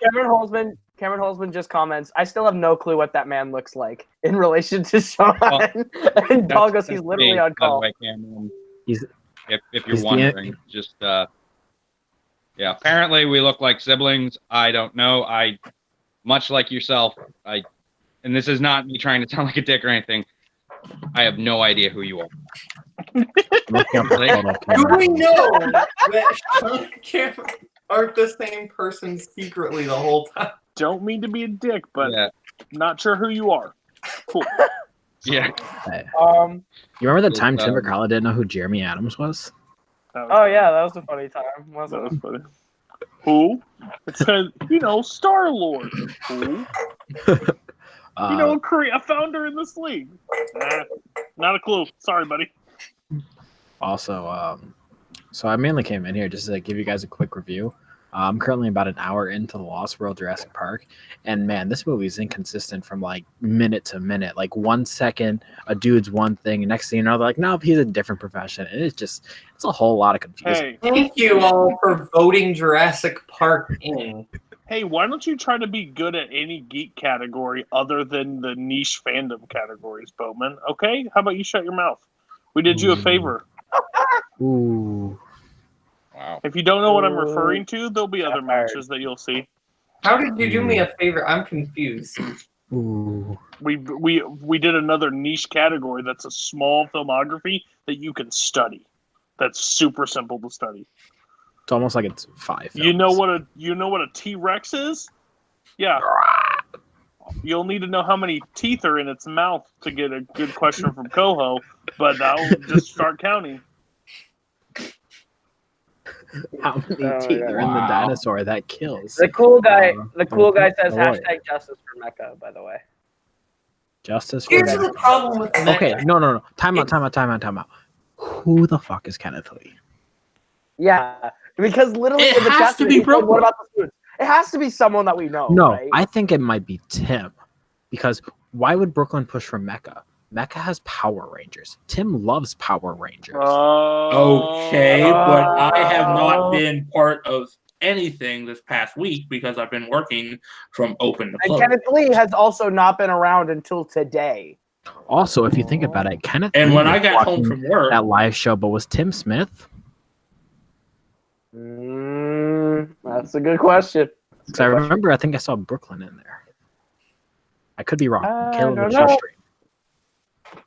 Cameron Holzman just comments, I still have no clue what that man looks like in relation to Sean. And Paul goes, he's literally on By the call. way, Cameron, He's if you're he's the- wondering, just yeah. Apparently, we look like siblings. I don't know. Much like yourself, I and this is not me trying to sound like a dick or anything, I have no idea who you are. Looking up the photo of Cain Do we McMillan. know that Sean and Cam aren't the same person secretly the whole time? Don't mean to be a dick, but Yeah. not sure who you are. Cool. Yeah. Hey, Um. you remember the time Um, Timber Kala didn't know who Jeremy Adams was? That was Oh funny. yeah, that was a funny time, That wasn't was it? funny. Who? It said, Star-Lord. Who? A founder in this league. Nah, not a clue. Sorry, buddy. Also, so I mainly came in here just to give you guys a quick review. I'm currently about an hour into the Lost World Jurassic Park, and man, this movie is inconsistent from like minute to minute. Like 1 second, a dude's one thing, and next thing you know, they're like, no, he's a different profession. And it's a whole lot of confusion. Thank you all for voting Jurassic Park in. Hey, why don't you try to be good at any geek category other than the niche fandom categories, Boatman? Okay? How about you shut your mouth? We did you a favor. Ooh. Wow. If you don't know what I'm referring to, there'll be other matches that you'll see. How did you do me a favor? I'm confused. Ooh. We did another niche category that's a small filmography that you can study. That's super simple to study. It's almost like it's 5 films. You know what a T-Rex is? Yeah. You'll need to know how many teeth are in its mouth to get a good question from Koho, but I'll just start counting. How many Oh, teeth yeah. are in the Wow. dinosaur that kills? The cool guy says the lawyer. hashtag justice for Mecca, by the way. Justice for Here's Mecca. the problem with Mecca. Okay, no. Time out. Who the fuck is Kenneth Lee? Yeah, because literally It in the has chat to today, be he said, what Brooklyn. about the students? It has to be someone that we know. No, right? I think it might be Tim. Because why would Brooklyn push for Mecca? Mecca has Power Rangers. Tim loves Power Rangers. Okay, but I have Oh. not been part of anything this past week because I've been working from open to And close. Kenneth Lee has also not been around until today. Also, if you think about it, Kenneth And Lee when I was got home watching from work, that live show, but was Tim Smith? That's a good question. Because I remember, I think I saw Brooklyn in there. I could be wrong. Caleb don't will show know. stream.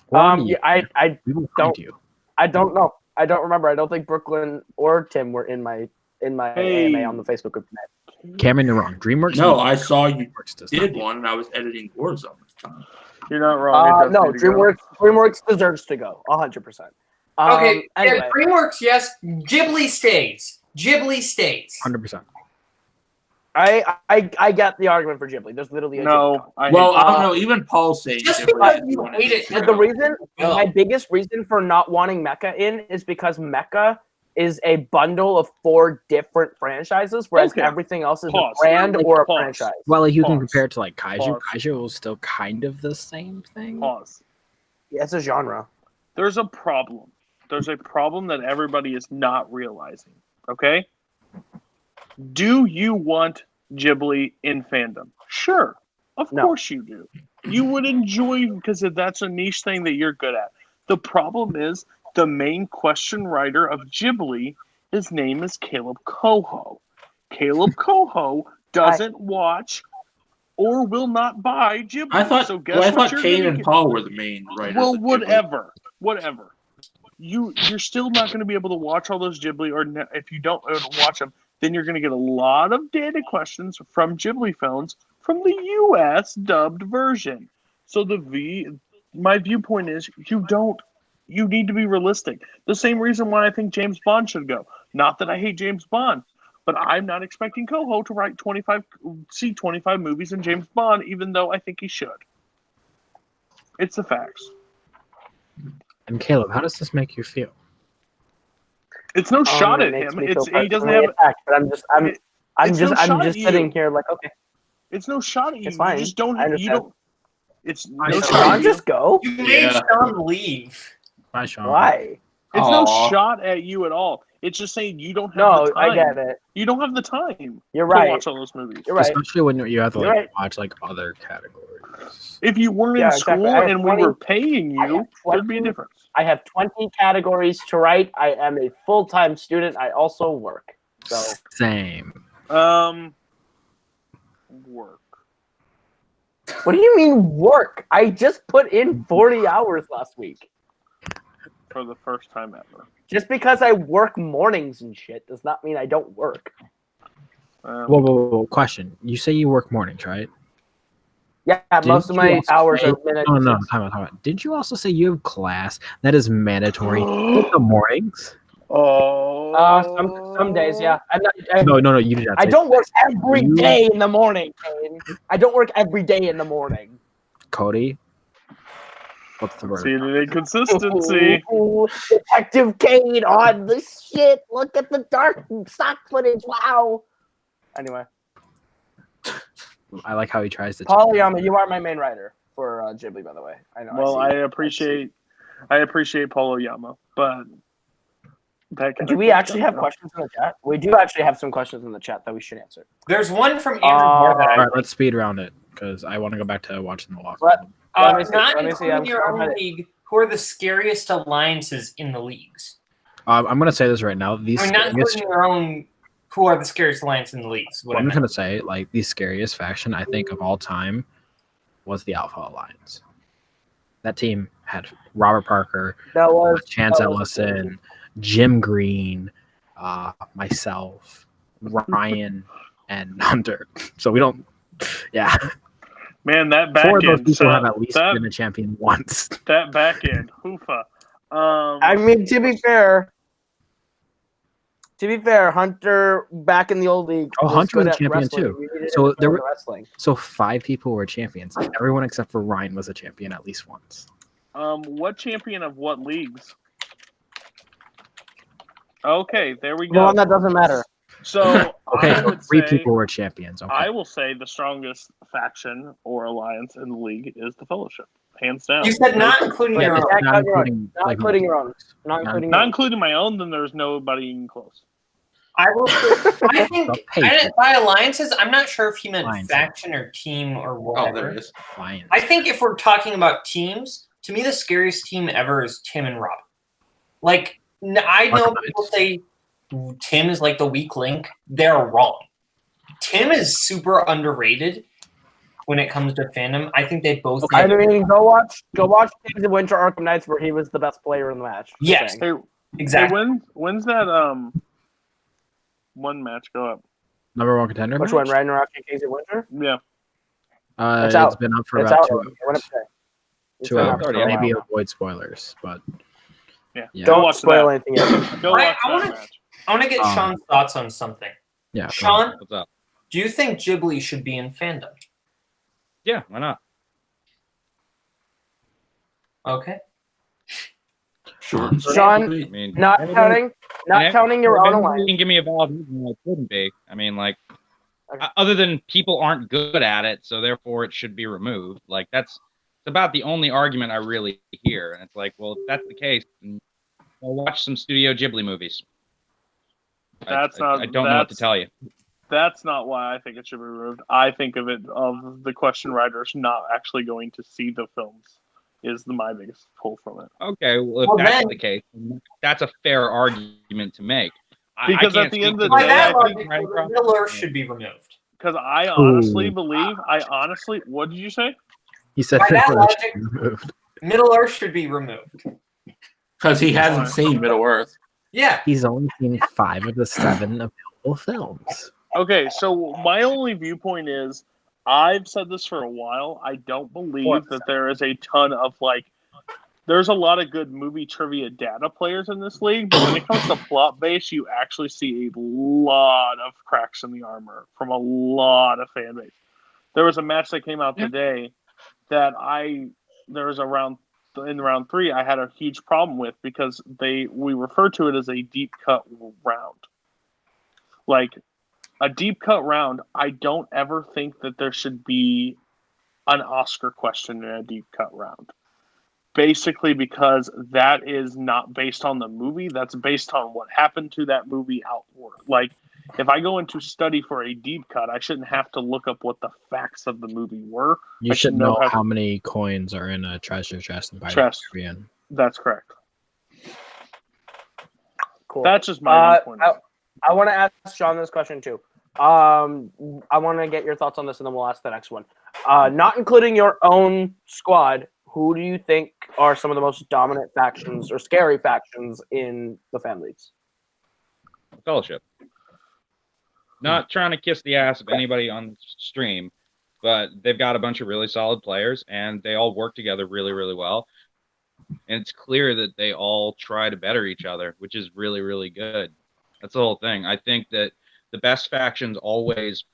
Where are you? Yeah, I We will don't- find you. I don't know. I don't remember. I don't think Brooklyn or Tim were in my Hey. AMA on the Facebook group tonight. Cameron, you're wrong. DreamWorks. no, I saw you DreamWorks does not did need- one, and I was editing Warzone this time. You're not wrong. It does No, need to go. DreamWorks deserves to go 100%. Okay, Anyway, yeah, DreamWorks, yes. Ghibli stays. Ghibli stays. 100%. I get the argument for Ghibli. There's literally a Ghibli No, I Well, hate I don't know. Even Paul's saying Just different because things you when it hate is it, true. But the reason, Go. my biggest reason for not wanting Mecha in is because Mecha is a bundle of 4 different franchises, whereas Okay. everything else is Pause. a brand or a Pause. franchise. Well, like you can Pause. compare it to like Kaiju. Pause. Kaiju is still kind of the same thing. Pause. Yeah, it's a genre. There's a problem. There's a problem that everybody is not realizing. Okay? Do you want Ghibli in fandom? Sure. Of No. course you do. You would enjoy because that's a niche thing that you're good at. The problem is the main question writer of Ghibli, his name is Kaleb Koho. Kaleb Koho doesn't watch or will not buy Ghibli. I thought, so guess well, I what thought you're Cain gonna and get? Paul were the main writers. Well, of Ghibli. whatever. You're still not going to be able to watch all those Ghibli, or if you don't watch them, then you're going to get a lot of data questions from Ghibli phones from the U.S. dubbed version. So my viewpoint is you need to be realistic. The same reason why I think James Bond should go. Not that I hate James Bond, but I'm not expecting Koho to write 25 movies in James Bond, even though I think he should. It's the facts. And Caleb, how does this make you feel? It's no shot It at makes him. me feel He doesn't personally have. attacked, but I'm It's no shot at sitting you. here like, okay, It's no shot at you. It's fine. You just don't. I You understand. don't. It's no did shot. Sean At you. just go? You made Yeah. Sean leave. Bye, Sean. Why? It's no Aw. shot at you at all. It's just saying you don't have No, the time. I get it. You don't have the time You're to right. watch all those movies. You're right. Especially when you have to You're like right. watch like other categories. If you weren't Yeah, in school exactly. I have and we 20 were paying I you, have there'd be a 20 difference. I have 20 categories to write. I am a full-time student. I also work. So Same. Work. What do you mean work? I just put in 40 hours last week. For the first time ever. Just because I work mornings and shit does not mean I don't work. Whoa. Question. You say you work mornings, right? Yeah, most of my hours are minutes. No, time out. Did you also say you have class that is mandatory in the mornings? Some days, yeah. No, you did not. I don't work every day in the morning, Cain. I don't work every day in the morning. Cody, what's the word? See the inconsistency. Ooh, Detective Cain on the shit. Look at the dark stock footage. Wow. Anyway. I like how he tries to. Polyama, you are my main writer for Ghibli, by the way. I know. Well, I appreciate Polo Yama, but do we actually have questions in the chat? We do actually have some questions in the chat that we should answer. There's one from Andrew Moore that all right, let's speed round it because I want to go back to watching the walk. Not including your own league, who are the scariest alliances in the leagues? I'm going to say this right now. Not including your own. Who are the scariest alliance in the leagues? I'm just gonna say, like, the scariest faction I think of all time was the Alpha Alliance. That team had Robert Parker, Chance Ellison, Jim Green, myself, Ryan, and Hunter. So we don't, yeah. Man, that back Four of those end. people have at least been a champion once. That back end, hoofa. I mean, to be fair, Hunter back in the old league. Hunter was a champion too. So there were wrestling. So 5 people were champions. Everyone except for Ryan was a champion at least once. What champion of what leagues? Okay, there we go. Well, that doesn't matter. So so 3 people were champions. Okay. I will say the strongest faction or alliance in the league is the Fellowship, hands down. You said not including your own. Not including your own. Not including my own. Then there's nobody even close. I think by alliances, I'm not sure if he meant faction or team or whatever. Oh, there it is. I think if we're talking about teams, to me the scariest team ever is Tim and Rob. Like, I know people say Tim is like the weak link. They're wrong. Tim is super underrated when it comes to fandom. I think they both. I mean, go watch Kings of Winter Arkham Knights where he was the best player in the match. Yes, exactly. Hey, when's that one match go up? Number 1 contender. Which one? Ragnarok and Kings of Winter? Yeah. It's been up for about 2 hours. 2 hours. Maybe avoid spoilers, but yeah. Don't spoil anything yet. I want to get Sean's thoughts on something. Yeah. Sean, what's up? Do you think Ghibli should be in fandom? Yeah, why not? Okay. Sure. Sean, I mean, not counting your own alliance. You can give me a valid reason why it couldn't be. I mean, like, other than people aren't good at it, so therefore it should be removed. Like, it's about the only argument I really hear. And it's like, well, if that's the case, then I'll watch some Studio Ghibli movies. I don't know what to tell you. That's not why I think it should be removed. I think of the question writers not actually going to see the films is my biggest pull from it. Okay, well, if that's the case, that's a fair argument to make. Because at the end of the day, I think Middle Earth should be removed. Because I honestly believe, what did you say? He said Middle Earth should be removed. Because he hasn't seen Middle Earth. Yeah. He's only seen 5 of the 7 available films. Okay, so my only viewpoint is, I've said this for a while, I don't believe that there is a ton of, there's a lot of good movie trivia data players in this league, but when it comes to plot base, you actually see a lot of cracks in the armor from a lot of fan base. There was a match that came out today that in round 3, I had a huge problem with because we refer to it as a deep cut round. Like, a deep cut round, I don't ever think that there should be an Oscar question in a deep cut round. Basically because that is not based on the movie, that's based on what happened to that movie outward. Like, if I go into study for a deep cut, I shouldn't have to look up what the facts of the movie were. You should know how many coins are in a treasure chest in Pirates of the Caribbean. That's correct. Cool. That's just my point. I want to ask Sean this question too. I want to get your thoughts on this, and then we'll ask the next one. Not including your own squad, who do you think are some of the most dominant factions or scary factions in the fan leagues? Fellowship. Not trying to kiss the ass of anybody on stream, but they've got a bunch of really solid players, and they all work together really, really well. And it's clear that they all try to better each other, which is really, really good. That's the whole thing. I think that the best factions always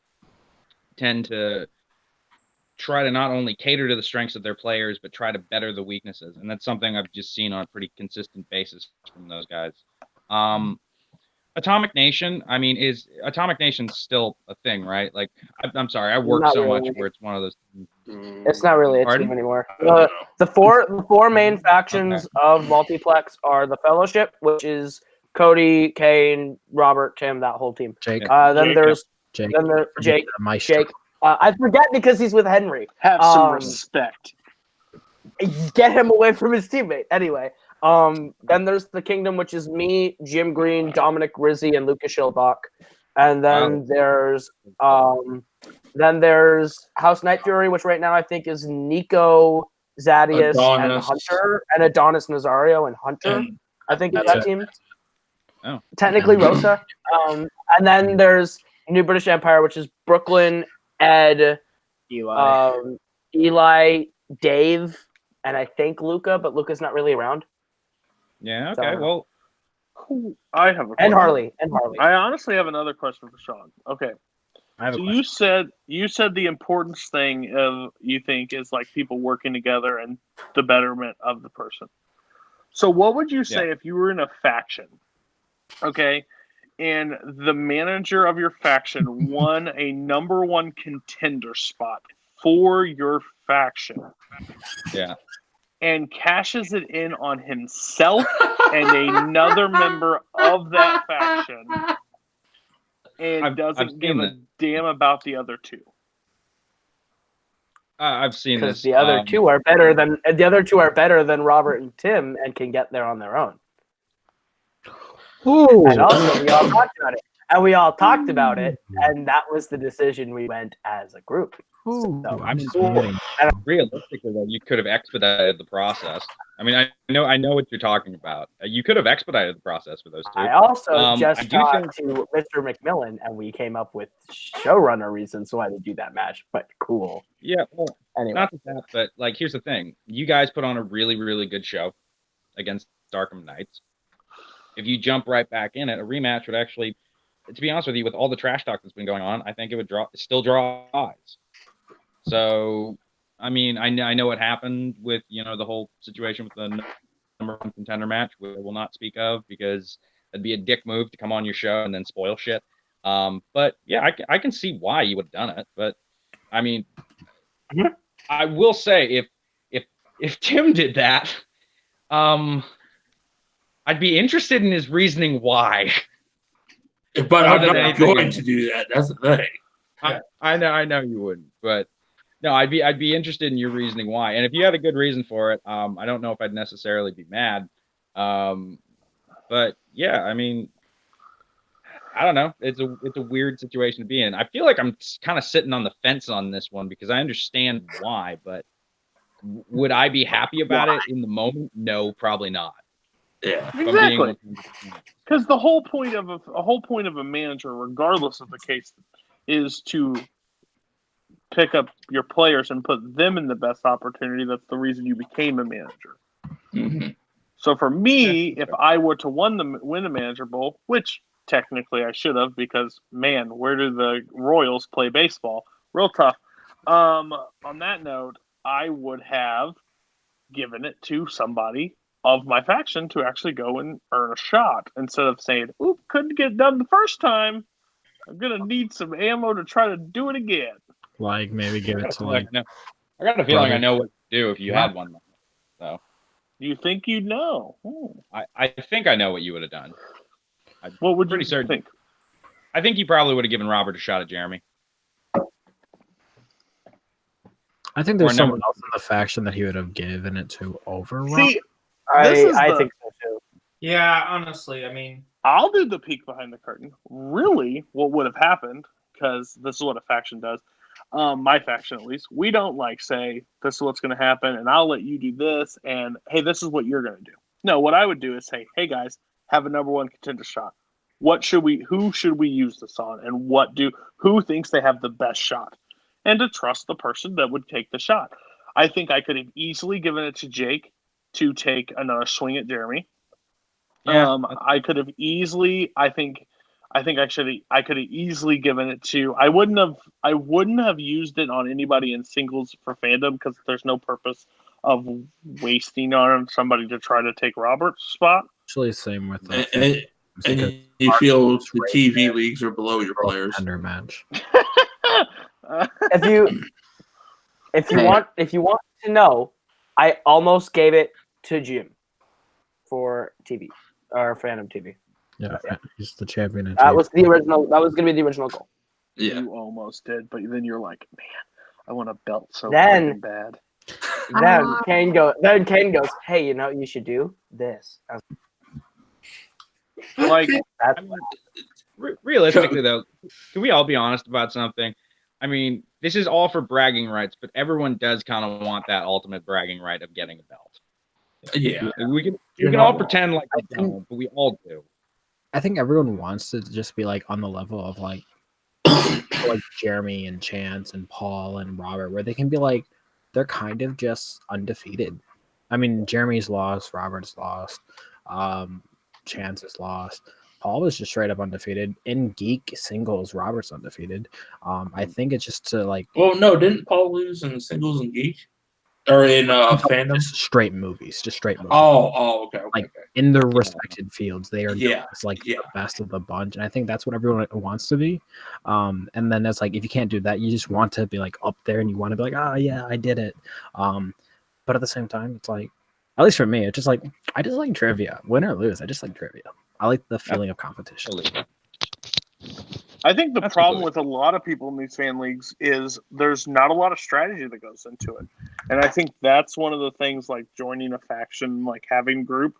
tend to try to not only cater to the strengths of their players, but try to better the weaknesses. And that's something I've just seen on a pretty consistent basis from those guys. Atomic Nation, I mean, is Atomic Nation still a thing, right? Like, I'm sorry, I work so much where it's one of those. It's not really a team anymore. The four main factions of Multiplex are the Fellowship, which is Cody, Cain, Robert, Tim, that whole team. Jake. Then there's Jake. Jake. Maestro. Jake. I forget because he's with Henry. Have some respect. Get him away from his teammate. Anyway. Then there's the Kingdom, which is me, Jim Green, Dominic Rizzi, and Lucas Schildbach. And then there's House Night Fury, which right now I think is Nico, Zaddeus, and Hunter, and Adonis Nazario and Hunter. I think is that team. Oh. Technically Rosa. And then there's New British Empire, which is Brooklyn, Ed, Eli, Dave, and I think Luca, but Luca's not really around. Yeah, okay, well. I have a question. And Harley. I honestly have another question for Sean. Okay. So you said the importance thing of you think is like people working together and the betterment of the person. So what would you say if you were in a faction, okay, and the manager of your faction won a number one contender spot for your faction? Yeah. And cashes it in on himself and another member of that faction, and doesn't give a damn about the other two. I've seen this. Because the other two are better than Robert and Tim, and can get there on their own. Ooh. And also, we all talked about it, and that was the decision we went as a group. So, I'm just wondering. Realistically, though, you could have expedited the process. I mean, I know what you're talking about. You could have expedited the process for those two. I also talked to Mr. McMillan, and we came up with showrunner reasons why to do that match. But cool. Yeah. Well, anyway, not that, but like, here's the thing: you guys put on a really, really good show against Darkham Knights. If you jump right back in it, a rematch would actually, to be honest with you, with all the trash talk that's been going on, I think it would still draw eyes. So, I mean, I know what happened with, the whole situation with the number one contender match, which I will not speak of because it'd be a dick move to come on your show and then spoil shit. But yeah, I can see why you would have done it. But I mean, I will say if Tim did that, I'd be interested in his reasoning why. But I'm not going to do that. That's the thing. I know you wouldn't, but no, I'd be interested in your reasoning why. And if you had a good reason for it, I don't know if I'd necessarily be mad. But yeah, I mean, I don't know. It's a weird situation to be in. I feel like I'm kind of sitting on the fence on this one because I understand why, but would I be happy about it in the moment? No, probably not. Yeah, exactly. Because the whole point of a manager, regardless of the case, is to pick up your players and put them in the best opportunity. That's the reason you became a manager. Mm-hmm. So for me, if I were to win a manager bowl, which technically I should have, because man, where do the Royals play baseball? Real tough. On that note, I would have given it to somebody of my faction to actually go and earn a shot instead of saying, "Oop, couldn't get it done the first time. I'm gonna need some ammo to try to do it again." Like maybe give it to like. No, I got a feeling I know what to do if you had one. So you think you'd know? I think I know what you would have done. What would you think? I think you probably would have given Robert a shot at Jeremy. I think there's someone else in the faction that he would have given it to over Robert. See, I think so too. Yeah, honestly, I mean, I'll do the peek behind the curtain. Really, what would have happened because this is what a faction does. My faction, at least, we don't like say this is what's going to happen, and I'll let you do this, and hey, this is what you're going to do. No, what I would do is say, hey guys, have a number one contender shot. Who should we use this on, and who thinks they have the best shot, and to trust the person that would take the shot. I think I could have easily given it to Jake to take another swing at Jeremy. Yeah. I could have easily. I could have easily given it to. I wouldn't have used it on anybody in singles for fandom because there's no purpose of wasting on somebody to try to take Robert's spot. Actually, same with and you feel the TV leagues are below your players. Under match. If you want to know, I almost gave it to Jim for TV or Fandom TV. Yeah, he's the champion. That was the original. That was going to be the original goal. Yeah, you almost did, but then you're like, man, I want a belt so Then- bad. Then Cain goes, hey, you know what you should do? This. Like, That's Realistically, though, can we all be honest about something? I mean, this is all for bragging rights, but everyone does kind of want that ultimate bragging right of getting a belt. yeah. You can all pretend like we don't, but we all do. I think everyone wants to just be like on the level of like Jeremy and Chance and Paul and Robert, where they can be like they're kind of just undefeated. I mean, Jeremy's lost, Robert's lost, Chance is lost. Paul was just straight up undefeated. In Geek singles, Robert's undefeated. I think it's just to like. Well, no, didn't Paul lose in singles and Geek? Or in Fandom? Just straight movies. Oh, okay. Like in their respected fields, they are Yeah. the best of the bunch, and I think that's what everyone wants to be. And then it's like if you can't do that, you just want to be like up there, and you want to be like, oh yeah, I did it. But at the same time, it's like, at least for me, it's just like I just like trivia, win or lose. I just like trivia. I like the feeling of competition. I think the problem with a lot of people in these fan leagues is there's not a lot of strategy that goes into it. And I think that's one of the things, like joining a faction, like having a group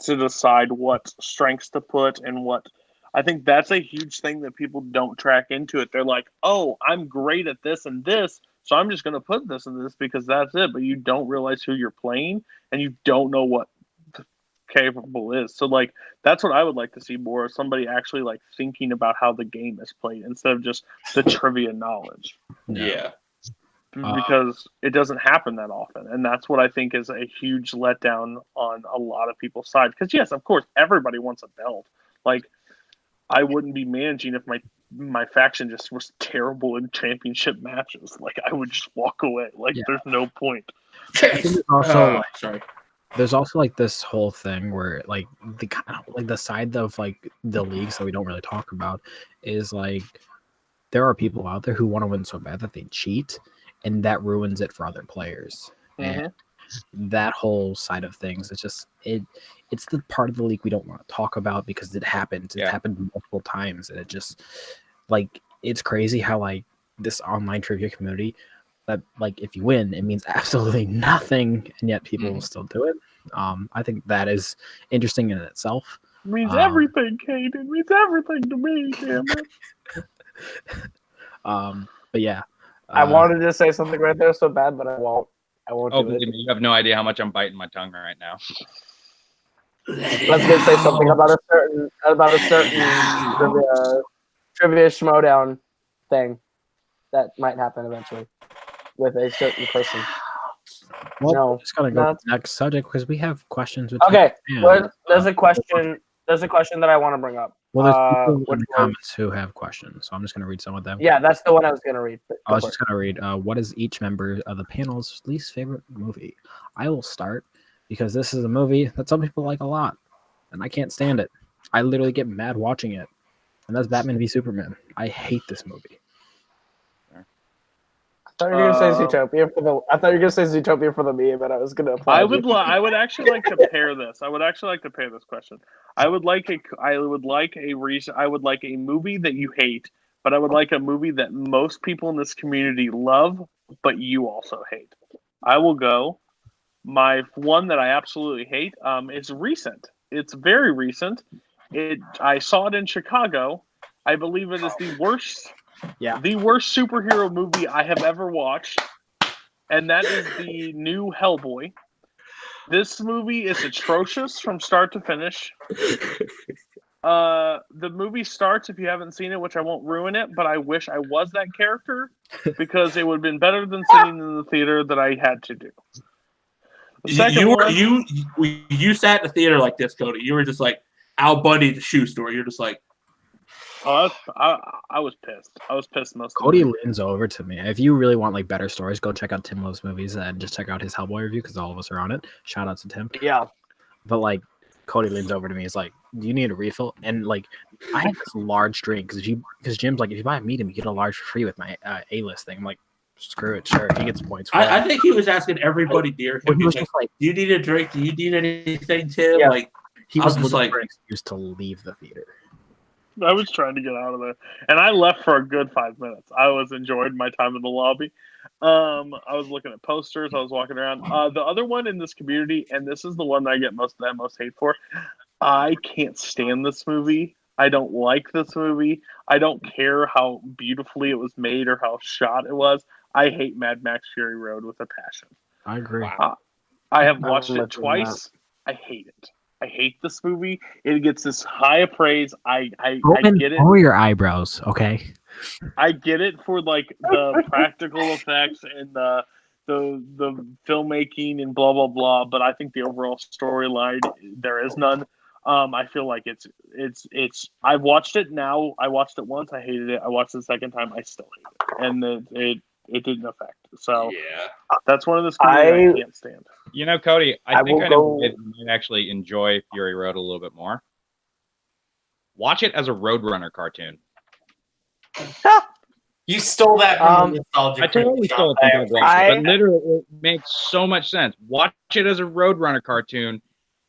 to decide what strengths to put and what. I think that's a huge thing that people don't track into it. They're like, oh, I'm great at this and this, so I'm just going to put this and this because that's it. But you don't realize who you're playing, and you don't know what capable is. So like that's what I would like to see more of, somebody actually like thinking about how the game is played instead of just the trivia knowledge. Yeah. Because it doesn't happen that often, and that's what I think is a huge letdown on a lot of people's side. Because yes, of course, everybody wants a belt. Like I wouldn't be managing if my faction just was terrible in championship matches. Like I would just walk away. Like there's no point. Also, sorry. There's also like this whole thing where like the kind of like the side of like the leagues that we don't really talk about is like there are people out there who want to win so bad that they cheat, and that ruins it for other players. Mm-hmm. And that whole side of things, it's just it's the part of the league we don't want to talk about because it happened. It happened multiple times, and it just like it's crazy how like this online trivia community. That like if you win, it means absolutely nothing, and yet people will still do it. I think that is interesting in itself. It means everything, Kate. It means everything to me, damn it. But yeah, I wanted to say something right there so bad, but I won't. Oh, believe me, you have no idea how much I'm biting my tongue right now. Let's just say something about a certain trivia schmodown thing that might happen eventually with a certain person. Well, No, just gotta go no. to the next subject because we have questions. Okay, fans. well, there's a question. There's a question that I want to bring up. Well, there's people in which the was- comments who have questions, so I'm just gonna read some of them. Yeah, that's the one I was gonna read. I was just gonna read. What is each member of the panel's least favorite movie? I will start because this is a movie that some people like a lot, and I can't stand it. I literally get mad watching it, and that's Batman v Superman. I hate this movie. I thought you were gonna say Zootopia for the. I thought you were gonna say Zootopia for the meme, but I was gonna. I would actually like to pair this. I would actually like to pair this question. I would like a movie that you hate, but I would like a movie that most people in this community love, but you also hate. I will go. My one that I absolutely hate is recent. It's very recent. I saw it in Chicago. I believe it is the worst Yeah. The worst superhero movie I have ever watched, and that is the new Hellboy. This movie is atrocious from start to finish. The movie starts, if you haven't seen it, which I won't ruin it, but I wish I was that character because it would have been better than sitting in the theater that I had to do. The second one, you sat in the theater like this, Cody. You were just like Al Bundy at the shoe store. You're just like, I was pissed. I was pissed most of Cody the leans over to me. If you really want like better stories, go check out Tim Love's movies and just check out his Hellboy review because all of us are on it. Shout out to Tim. Yeah. But like Cody leans over to me. He's like, "Do you need a refill?" And like, I have this large drink because Jim's like, if you buy a medium, you get a large for free with my A-list thing. I'm like, screw it, sure. He gets points. I think he was asking everybody near him. He was Like, just like, do you need a drink? Do you need anything, Tim? Yeah. Like he I was was just looking like, for an excuse to leave the theater. I was trying to get out of there, and I left for a good 5 minutes. I was enjoying my time in the lobby. I was looking at posters. I was walking around. The other one in this community, and this is the one that I get most hate for. I can't stand this movie. I don't like this movie. I don't care how beautifully it was made or how shot it was. I hate Mad Max Fury Road with a passion. I agree. I have watched I'm it with you on twice. I hate it. I hate this movie. It gets this high praise. I get it. Lower your eyebrows, okay? I get it for like the practical effects and the filmmaking and blah blah blah. But I think the overall storyline, there is none. I feel like it's. I've watched it now. I watched it once. I hated it. I watched it the second time. I still hate it, and it didn't affect. So yeah. that's one of the movies I can't stand. You know, Cody, I think will I know go- you might actually enjoy Fury Road a little bit more. Watch it as a Roadrunner cartoon. You stole that from the nostalgia. I totally stole it from Doug Russell, but literally, it makes so much sense. Watch it as a Roadrunner cartoon,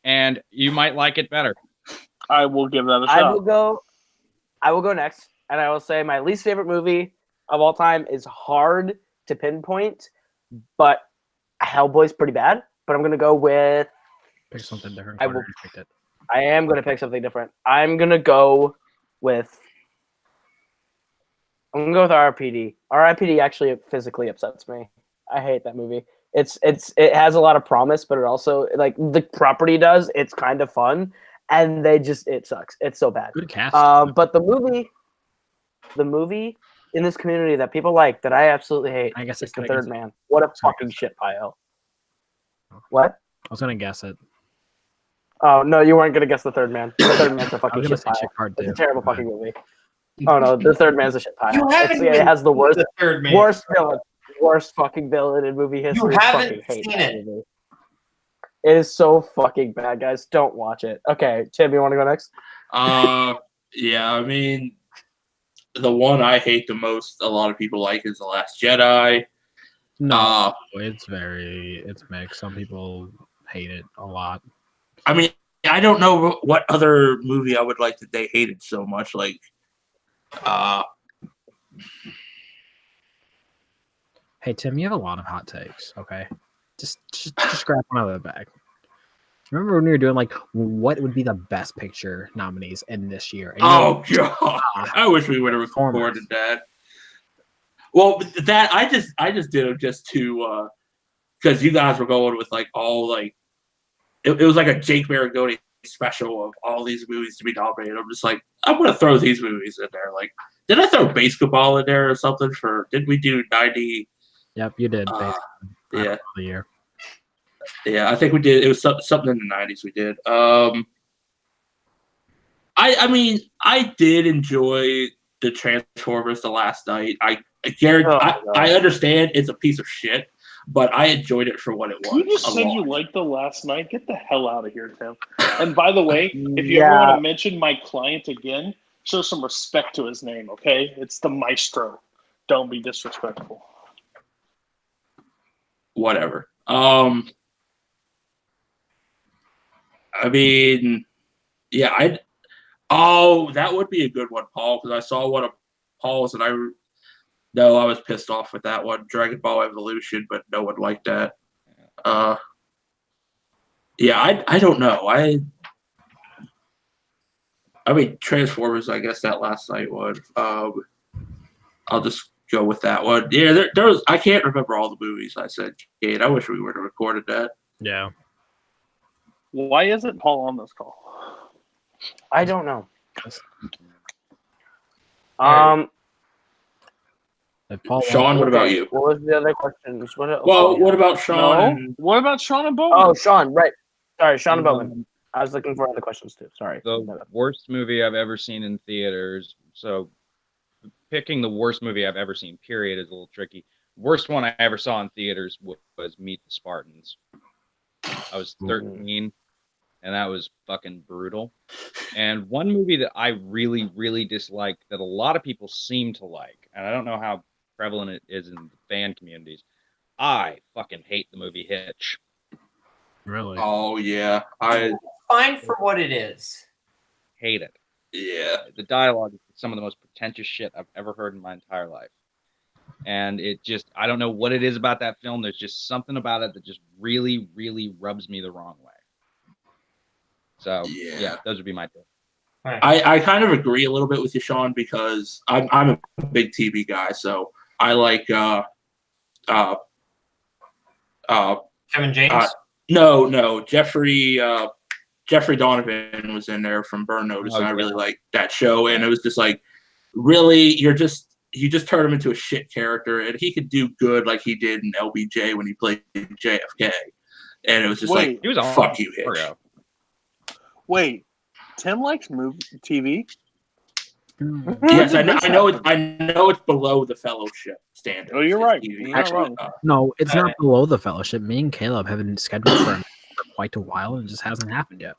and you might like it better. I will give that a I shot. will go next, and I will say my least favorite movie of all time is hard to pinpoint, but Hellboy's pretty bad. But I'm gonna go with. Pick something different. I am gonna pick something different. I'm gonna go with RIPD. RIPD actually physically upsets me. I hate that movie. It has a lot of promise, but it also like the property does. It's kind of fun, and it sucks. It's so bad. Good cast. But the movie in this community that people like that I absolutely hate. I guess is it's The Third Man. What a fucking shit pile. What? I was gonna guess it. Oh no, you weren't gonna guess The Third Man. The Third Man's a I fucking was gonna shit say pile. Chick Part It's a 2. terrible fucking movie. Oh no, The Third Man's a shit pile. You haven't It has the worst, The Third Man. worst fucking villain in movie history. You haven't Fucking hate seen that it. movie. It is so fucking bad, guys. Don't watch it. Okay, Tim, you want to go next? Yeah, I mean, the one I hate the most, a lot of people like, is The Last Jedi. No, it's mixed. Some people hate it a lot. I mean, I don't know what other movie I would like that they hated so much. Like, Hey Tim, you have a lot of hot takes. Okay, just grab one out of the bag. Remember when we were doing like what would be the best picture nominees in this year? And oh god, I wish we would have recorded that. Well, that I just did it just to because you guys were going with like all like it was like a Jake Maragoni special of all these movies to be nominated. I'm just like, I'm gonna throw these movies in there. Like, did I throw Basketball in there or something? Did we do 90? Yep, you did. Yeah, the year. Yeah, I think we did. It was something in the 90s. We did. I mean, I did enjoy the Transformers the last night. I guarantee. I understand it's a piece of shit, but I enjoyed it for what it was. You just said you liked the last night. Get the hell out of here, Tim. And by the way, if you ever want to mention my client again, show some respect to his name, okay? It's the Maestro. Don't be disrespectful. Whatever. I mean, yeah, that would be a good one, Paul, because I saw one of Paul's and I was pissed off with that one, Dragon Ball Evolution, but no one liked that. Yeah, I don't know. I mean, Transformers, I guess that last night would. I'll just go with that one. Yeah, there was. I can't remember all the movies I said, Kate. I wish we would have recorded that. Yeah. Why isn't Paul on this call? I don't know. Sean, what about you? What was the other questions? What about Sean? No? What about Sean and Boatman? Oh, Sean, right. Sorry, Sean and Boatman. I was looking for other questions too. Sorry. The worst movie I've ever seen in theaters. So picking the worst movie I've ever seen, period, is a little tricky. Worst one I ever saw in theaters was Meet the Spartans. I was 13, and that was fucking brutal. And one movie that I really, really disliked that a lot of people seem to like, and I don't know how prevalent it is in the fan communities, I fucking hate the movie Hitch. Really? Oh, yeah. Fine for what it is. Hate it. Yeah. The dialogue is some of the most pretentious shit I've ever heard in my entire life. And it just, I don't know what it is about that film. There's just something about it that just really, really rubs me the wrong way. So, yeah those would be my two. I kind of agree a little bit with you, Sean, because I'm a big TV guy, so I like Kevin James? No, Jeffrey Donovan was in there from Burn Notice, and I really liked that show. And it was just like, really, you just turned him into a shit character, and he could do good like he did in LBJ when he played JFK. And it was just he was fuck you, Hitch. Wait, Tim likes TV? Yes, I know it's below the Fellowship standard. Oh, you're right. Actually, no, it's not below the Fellowship. Me and Caleb have been scheduled for quite a while, and it just hasn't happened yet.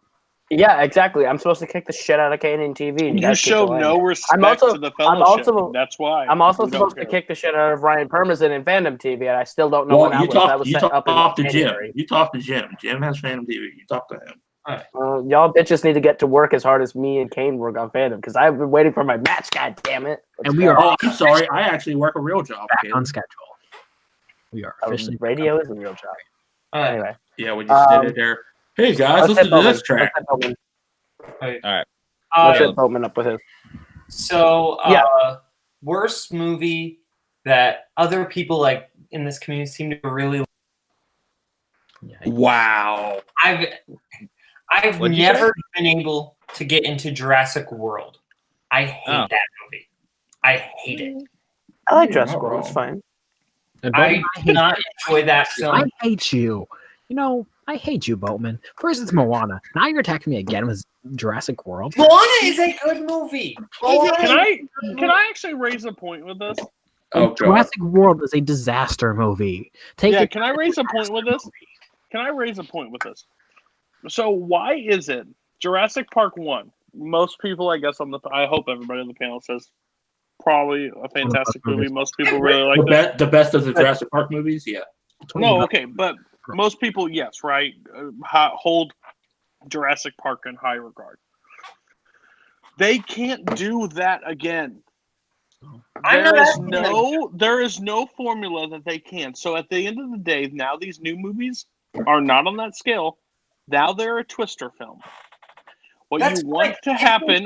Yeah, exactly. I'm supposed to kick the shit out of Cain and TV. You show no respect to the Fellowship. That's why. I'm also supposed to kick the shit out of Ryan Permazan in Fandom TV, and I still don't know when that was set up in January. You talk to Jim. Jim has Fandom TV. You talk to him. Y'all bitches need to get to work as hard as me and Cain work on Fandom, because I've been waiting for my match. God damn it! And we are. Oh, I'm sorry. I actually work a real job. Back on schedule. We are officially. Radio is a real job. Anyway. Yeah, when you sit there. Hey guys, listen to this track. All right. Let's hit Boatman up with his. So, worst movie that other people like in this community seem to really. Wow. I've never been able to get into Jurassic World. I hate that movie. I hate it. I like Jurassic World. It's fine. I do not enjoy that film. I hate you. I hate you, Boatman. First it's Moana. Now you're attacking me again with Jurassic World. Moana is a good movie. Can I actually raise a point with this? Jurassic World is a disaster movie. Can I raise a point with this? So why is it Jurassic Park 1? Most people, I guess, I hope everybody on the panel says probably a fantastic movie. Most people really like it. The best of the Jurassic Park movies, yeah. No, okay, but most people, yes, right, hold Jurassic Park in high regard. They can't do that again. There is no formula that they can. So at the end of the day, now these new movies are not on that scale. Now they're a twister film. What you want to happen.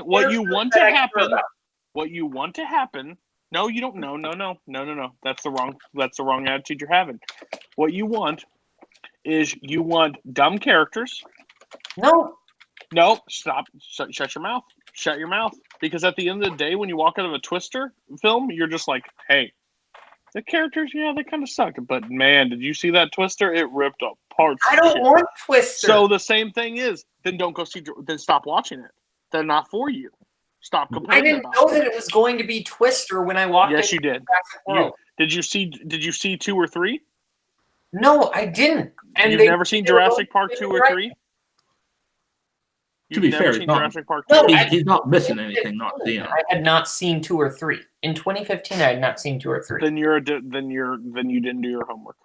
No, you don't. No. That's the wrong attitude you're having. What you want is you want dumb characters. No, stop. Shut your mouth. Shut your mouth. Because at the end of the day, when you walk out of a twister film, you're just like, hey, the characters, they kind of suck. But man, did you see that twister? It ripped apart. I don't want twister. So the same thing is, then don't go see. Then stop watching it. They're not for you. Stop complaining. I didn't know that it was going to be Twister when I walked. Yes, you did. Did you see 2 or 3? No, I didn't. And you've never seen Jurassic Park 2 or 3? To be fair, Jurassic Park 2. He's not missing anything. Not seeing. I had not seen 2 or 3 in 2015. I had not seen 2 or 3. Then you didn't do your homework.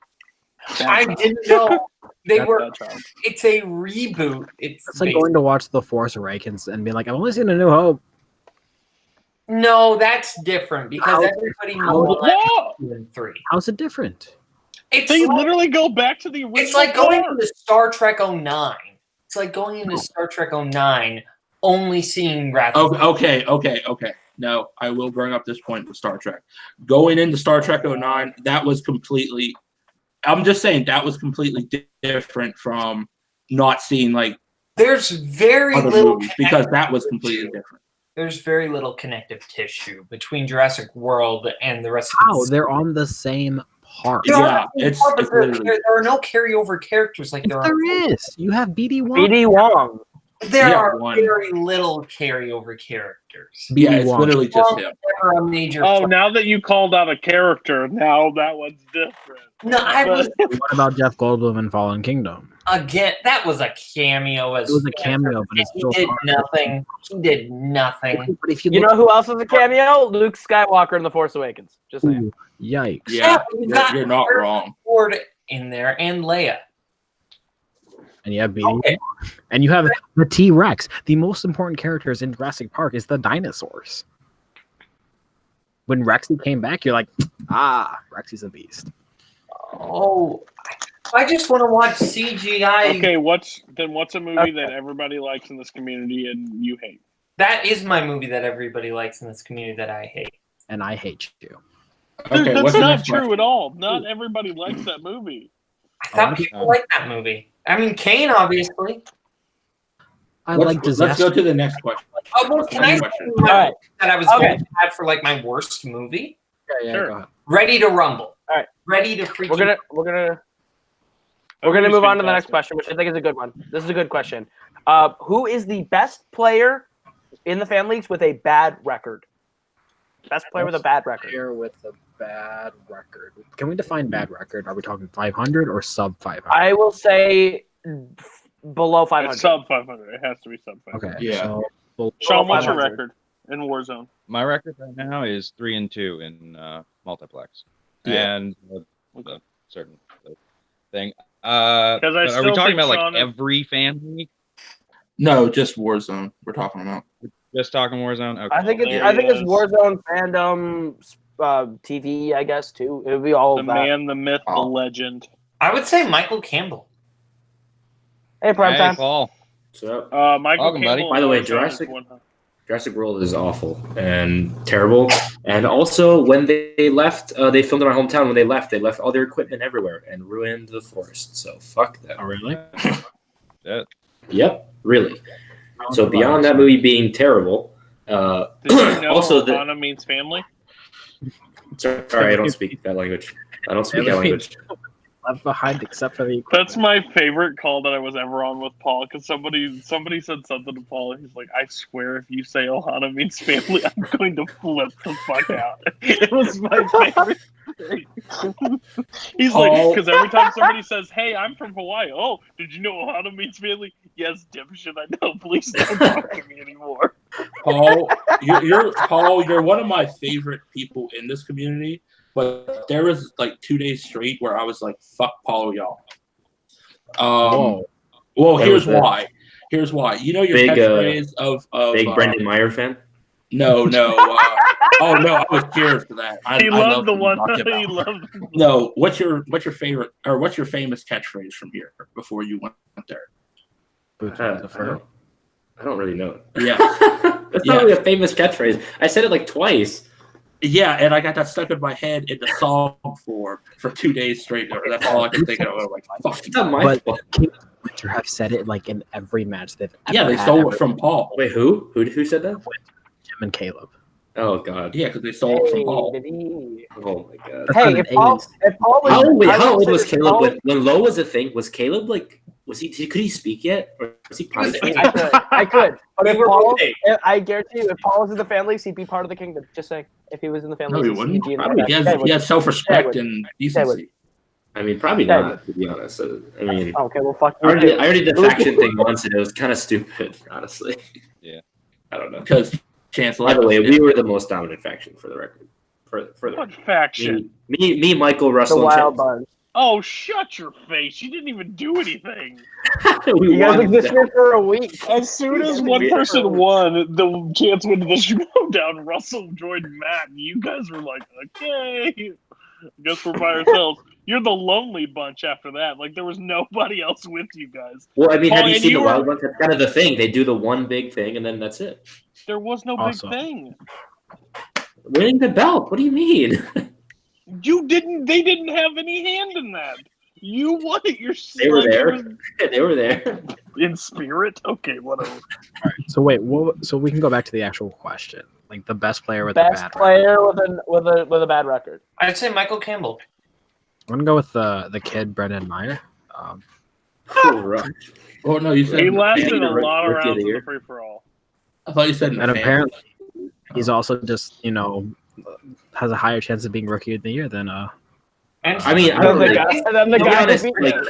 I didn't know they were. It's a reboot. It's like going to watch The Force Awakens and being like, I've only seen A New Hope. No, that's different because everybody knows 2 and 3. How's it different? They literally go back to the original. It's like going into Star Trek 09. It's like going into Star Trek 09, only seeing Wrath. Okay. no, I will bring up this point with Star Trek. Going into Star Trek 09, that was completely. I'm just saying that was completely different from not seeing like. There's very other little movies because that was completely different. There's very little connective tissue between Jurassic World and the rest of Oh, they're on the same park. Yeah, it's literally. there are no carryover characters like There is. You have BD Wong. BD Wong. There Yeah, are one. very little carryover characters. Yeah, BD it's Wong. literally just him. Never a major. Oh, now that you called out a character, now that one's different. No, I was What about Jeff Goldblum in Fallen Kingdom? again. That was a cameo. As It was a cameo, but it's he still did hard. nothing. He did nothing. But if you You look, know who else is a cameo? Luke Skywalker in The Force Awakens. Just saying. ooh, yikes. Yeah, you got you're not wrong. Ford in there and Leia. And you have BD Okay. and you have the T-Rex. The most important characters in Jurassic Park is the dinosaurs. When Rexy came back, you're like, Rexy's a beast. Oh, I just want to watch CGI. Okay, what's a movie that everybody likes in this community and you hate? That is my movie that everybody likes in this community that I hate. And I hate you. Okay, That's what's the not next true question? at all. Not everybody likes that movie. I thought people like that movie. I mean, Cain, obviously. I Let's- like Let's disaster. go to the next question. Oh, well, can I Next say question. my All right. that I was Okay. going to have for like my worst movie? Yeah, Sure. go ahead. Ready to Rumble. All right. Ready to freaking. We're gonna Movie's move on to the next fantastic. question, which I think is a good one. This is a good question. Who is the best player in the fan leagues with a bad record? Best player with a bad record. Player with a bad record. Can we define bad record? Are we talking 500 or sub 500? I will say below 500. It's sub 500. It has to be sub 500. Okay. Yeah. So, well, Sean, what's your 500. record in Warzone? My record right now is 3-2 in Multiplex, Yeah. and a certain thing. I But are we still talking think about like Sean- every fan league? No, just Warzone. We're talking about. Just talking Warzone. Okay. I think it's There I he think it's is. Warzone fandom TV, I guess too. It would be all The of that. man, the myth, the Oh. legend. I would say Michael Campbell. Hey, prime Hey, time. Paul. So, Michael Welcome, buddy. Campbell. By the way, Warzone is Jurassic- one- Jurassic World is awful and terrible. And also, when they left, they filmed in my hometown. When they left all their equipment everywhere and ruined the forest. So fuck oh, them. really? Yep, really. So beyond that movie being terrible, Did you know also the Ohana means family? sorry, I don't speak that language. I don't speak that language. Left behind except for the equipment. That's my favorite call that I was ever on with Paul, because somebody said something to Paul, and he's like, I swear if you say Ohana means family, I'm going to flip the fuck out. It was my favorite thing. He's like, Paul- because every time somebody says, hey, I'm from Hawaii, oh, did you know Ohana means family? Yes, dipshit, I know. Please don't talk to me anymore. Paul, you're one of my favorite people in this community. But there was like 2 days straight where I was like, "Fuck Paul, y'all." Whoa. Well, That here's was bad. why. Here's why. You know your Big, catchphrase of Big Brendan Meyer fan. No. Oh no, I was cheering for that. He loved the when you one. talked about He it. loved. No, what's your favorite or what's your famous catchphrase from here before you went there? Boots on the I fur. don't really know it. Yeah, That's not really a famous catchphrase. I said it like twice. yeah, and I got that stuck in my head in the song for 2 days straight. That's all I could think of. I was like, fuck. It's not my But fault. King Winter have said it like in every match they've ever Yeah, they had, stole ever. it from Paul. Wait, who? Who said that? Jim and Caleb. Oh god. Yeah, because they stole it from Hey, Paul. baby. Oh my god. That's Hey, not if an Paul, ace. if Paul was, How old I would was say Caleb Paul- when Low was a thing? Was Caleb like? Could he speak yet? Or was he potty trained? I could. But if We were Paul, okay. I guarantee you, if Paul was in the family, he'd be part of the kingdom. Just saying, if he was in the family, No, he wouldn't. He has self-respect and decency. I mean, probably Yeah, not. To be honest, I mean, Okay, well, fuck I you. already did the faction thing once, and it was kind of stupid, honestly. Yeah. I don't know. Because Chancellor. By the way, we were the most dominant faction for the record. For the What record. faction? Me, Michael, The Russell, and wild Chance. bunch. Oh, shut your face! You didn't even do anything. We You guys won. existed for a week. As soon as Yeah, one we- person won, the chance went to the showdown. Russell joined Matt, and you guys were like, "Okay, I guess we're by ourselves." You're the lonely bunch after that. Like there was nobody else with you guys. Well, I mean, have Oh, you and seen you the were- Wild Bunch? That's kind of the thing. They do the one big thing, and then that's it. There was no Awesome. big thing. Winning the belt. What do you mean? They didn't have any hand in that. You won it yourself. They were there. They were there. In spirit? Okay, whatever. So wait, so we can go back to the actual question. Like the best player with Best a bad player with a bad record. I'd say Michael Campbell. I'm gonna go with the kid Brennan Meyer. Right. Oh no, you said He lasted a Rookie lot of of the rounds in year. the free for all. I thought you said. And apparently, he's also just has a higher chance of being rookie of the year than And I mean, I don't really, And then the to be guy honest, that beat like, him.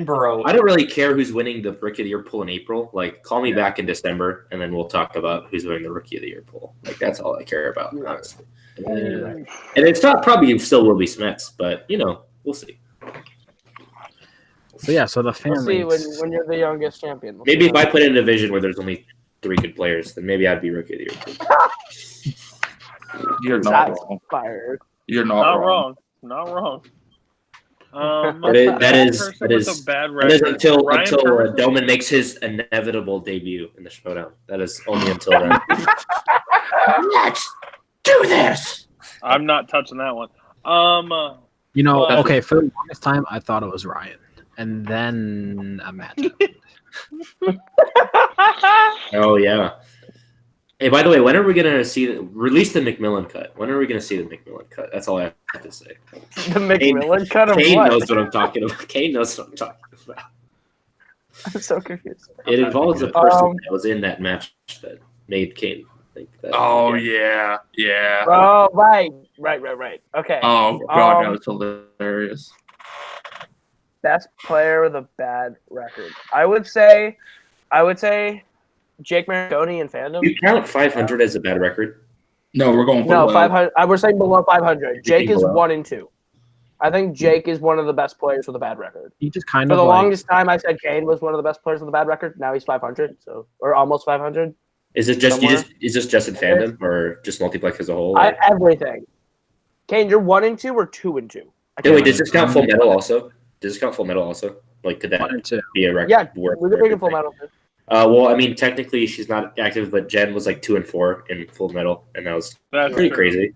Attenborough. I don't really care who's winning the Rookie of the Year pool in April. Like, call me back in December, and then we'll talk about who's winning the Rookie of the Year pool. Like, that's all I care about, honestly. And it's not probably still will be Smets, but we'll see. So yeah, so the We'll see families. when you're the youngest champion. We'll Maybe see if I put in a division where there's only 3 good players, then maybe I'd be Rookie of the Year too. You're not Shots wrong. fired. You're Not not wrong. wrong. Not wrong. That is a bad That is record. until Ryan Ferguson? Doman makes his inevitable debut in the Showdown. That is only until then. Let's do this. I'm not touching that one. Okay, for the longest time, I thought it was Ryan, and then a match. Oh yeah. Hey, by the way, when are we gonna release the McMillan cut? When are we gonna see the McMillan cut? That's all I have to say. The McMillan cut of Cain what? knows what I'm talking about. Cain knows what I'm talking about. I'm so confused. It involves a person that was in that match that made Cain think that. Oh yeah. Oh right. Okay. Oh god, that was hilarious. Best player with a bad record. I would say Jake Marconi in Fandom. You count 500 as a bad record? No, we're going No, below. 500. We're saying below 500. Jake is below? 1 and 2. I think Jake is one of the best players with a bad record. He just kind For of the like, longest time, I said Cain was one of the best players with a bad record. Now he's 500, or almost 500. Is it just Somewhere. is this just in Fandom or just Multiplex as a whole? Everything. Cain, you're 1 and 2 or 2 and 2? Wait, does this count Full Metal also? Like, could that 1 and 2. be a record? Yeah, we could bring in Full Metal. Well, I mean, technically she's not active, but Jen was like 2 and 4 in Full Metal, and that was That's pretty true. crazy.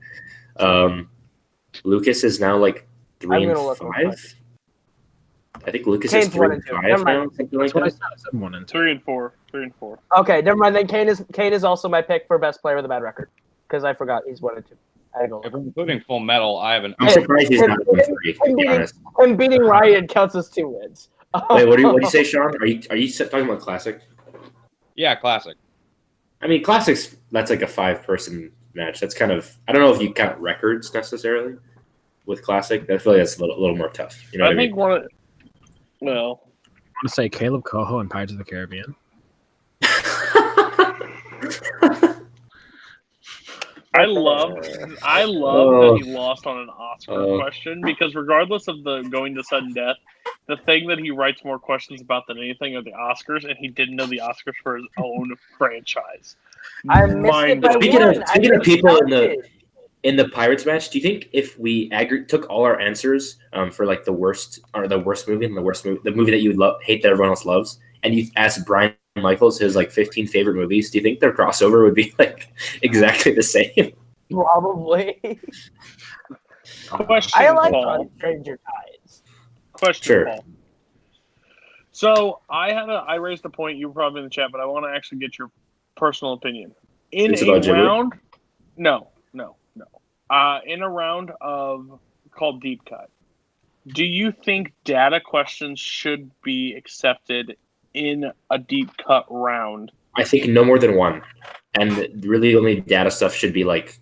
Lucas is now like 3 I'm and gonna look 5. I think Lucas Cain's is 3 1 and and 2. 5 Never now, mind. something like That's what I that. said. I said 1 and 2. 3 and 4. 3 and 4. Okay, never mind. Then Cain is also my pick for best player with a bad record because I forgot he's 1 and 2. I had to go If we're including Full Metal, I haven't. I'm surprised he's not 1 and 3. To be honest. Him beating Ryan counts as 2 wins. Wait, what do you say, Sean? Are you talking about Classic? Yeah, classic. I mean, Classics. That's like a 5-person match. That's kind of. I don't know if you count records necessarily with Classic. I feel like that's a little more tough. You know what I mean? think one of well, I want to say Kaleb Koho in Pirates of the Caribbean. I love that he lost on an Oscar question because regardless of the going to sudden death, the thing that he writes more questions about than anything are the Oscars, and he didn't know the Oscars for his own franchise. I missed it by Speaking one. of people counted. in the Pirates match, do you think if we took all our answers for like the worst movie and the movie that you would hate that everyone else loves, and you asked Brian Michaels his like 15 favorite movies, do you think their crossover would be like exactly the same? Probably. Question, I like Paul. Stranger Tides. Question, Sure. Paul. So I raised a point. You were probably in the chat, but I want to actually get your personal opinion. In It's a about Ghibli? round, no. In a round of called Deep Cut, do you think data questions should be accepted in a Deep Cut round? I think no more than 1, and really only data stuff should be like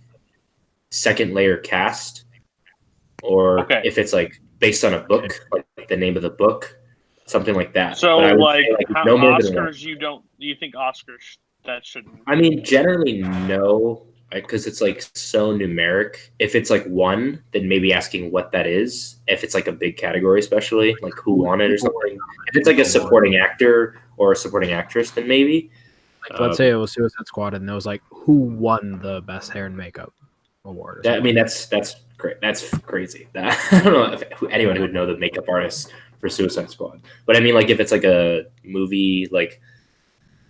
second layer cast, or if it's like based on a book, like the name of the book, something like that. So But I would like, say, how no more than 1. Oscars, do you think Oscars that shouldn't? I mean, generally no, because it's like so numeric. If it's like 1, then maybe asking what that is. If it's like a big category, especially like who won it or something. If it's like a supporting actor or a supporting actress, then maybe. Like, let's say it was Suicide Squad, and it was like, who won the best hair and makeup award? Or I something. mean, that's great. That's crazy. I don't know if anyone who would know the makeup artist for Suicide Squad. But I mean, like if it's like a movie, like,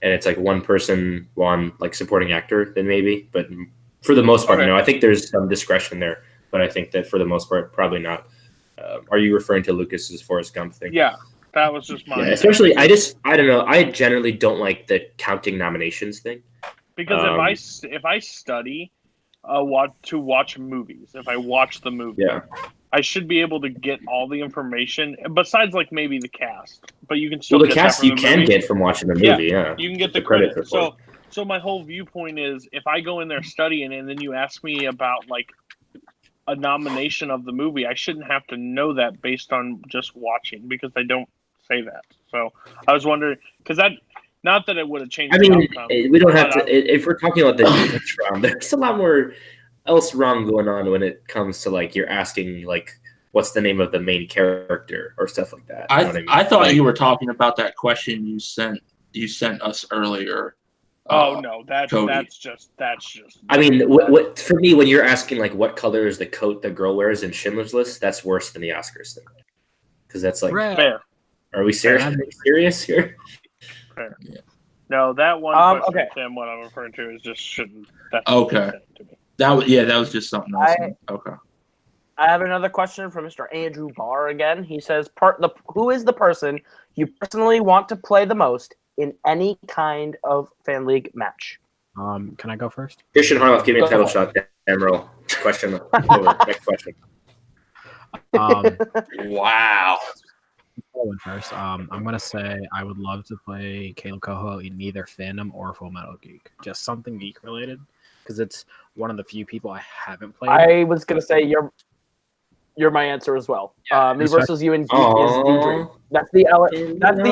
and it's like one person won like supporting actor, then maybe. But For the most part, Okay. no. I think there's some discretion there, but I think that for the most part, probably not. Are you referring to Lucas's Forrest Gump thing? Yeah, that was just Yeah, mine. especially, I don't know. I generally don't like the counting nominations thing. Because if I study to watch movies, if I watch the movie, Yeah. I should be able to get all the information besides like maybe the cast. But you can still Well, the get that cast from you the can movie. get from watching the movie, yeah. You can get the credit credit. for So my whole viewpoint is if I go in there studying and then you ask me about like a nomination of the movie, I shouldn't have to know that based on just watching because they don't say that. So I was wondering because that not that it would have changed. I the mean, outcome, we don't have but to. If we're talking about the defense round, there's a lot more else wrong going on when it comes to like you're asking like what's the name of the main character or stuff like that. You know what I mean? I thought Like, you were talking about that question you sent us earlier. Oh no, Cody. that's just. I mean, what for me when you're asking like what color is the coat the girl wears in Schindler's List, that's worse than the Oscars thing because that's like, Red. fair. are we serious? Are we serious here? Fair. Yeah. No, that one question, okay. Tim, what I'm referring to is just shouldn't. That's Okay. to me. That was just something else. Okay. I have another question from Mr. Andrew Barr again. He says, who is the person you personally want to play the most in any kind of fan league match? Can I go first? Christian Harloff, give me a Go title ahead. shot. Emerald. Question over. Next question. Wow. I went first. I'm gonna say I would love to play Kaleb Koho in either Fandom or Full Metal Geek, just something geek related, because it's one of the few people I haven't played. I was gonna say you're my answer as well. Yeah, Me versus you in geek is the dream. That's the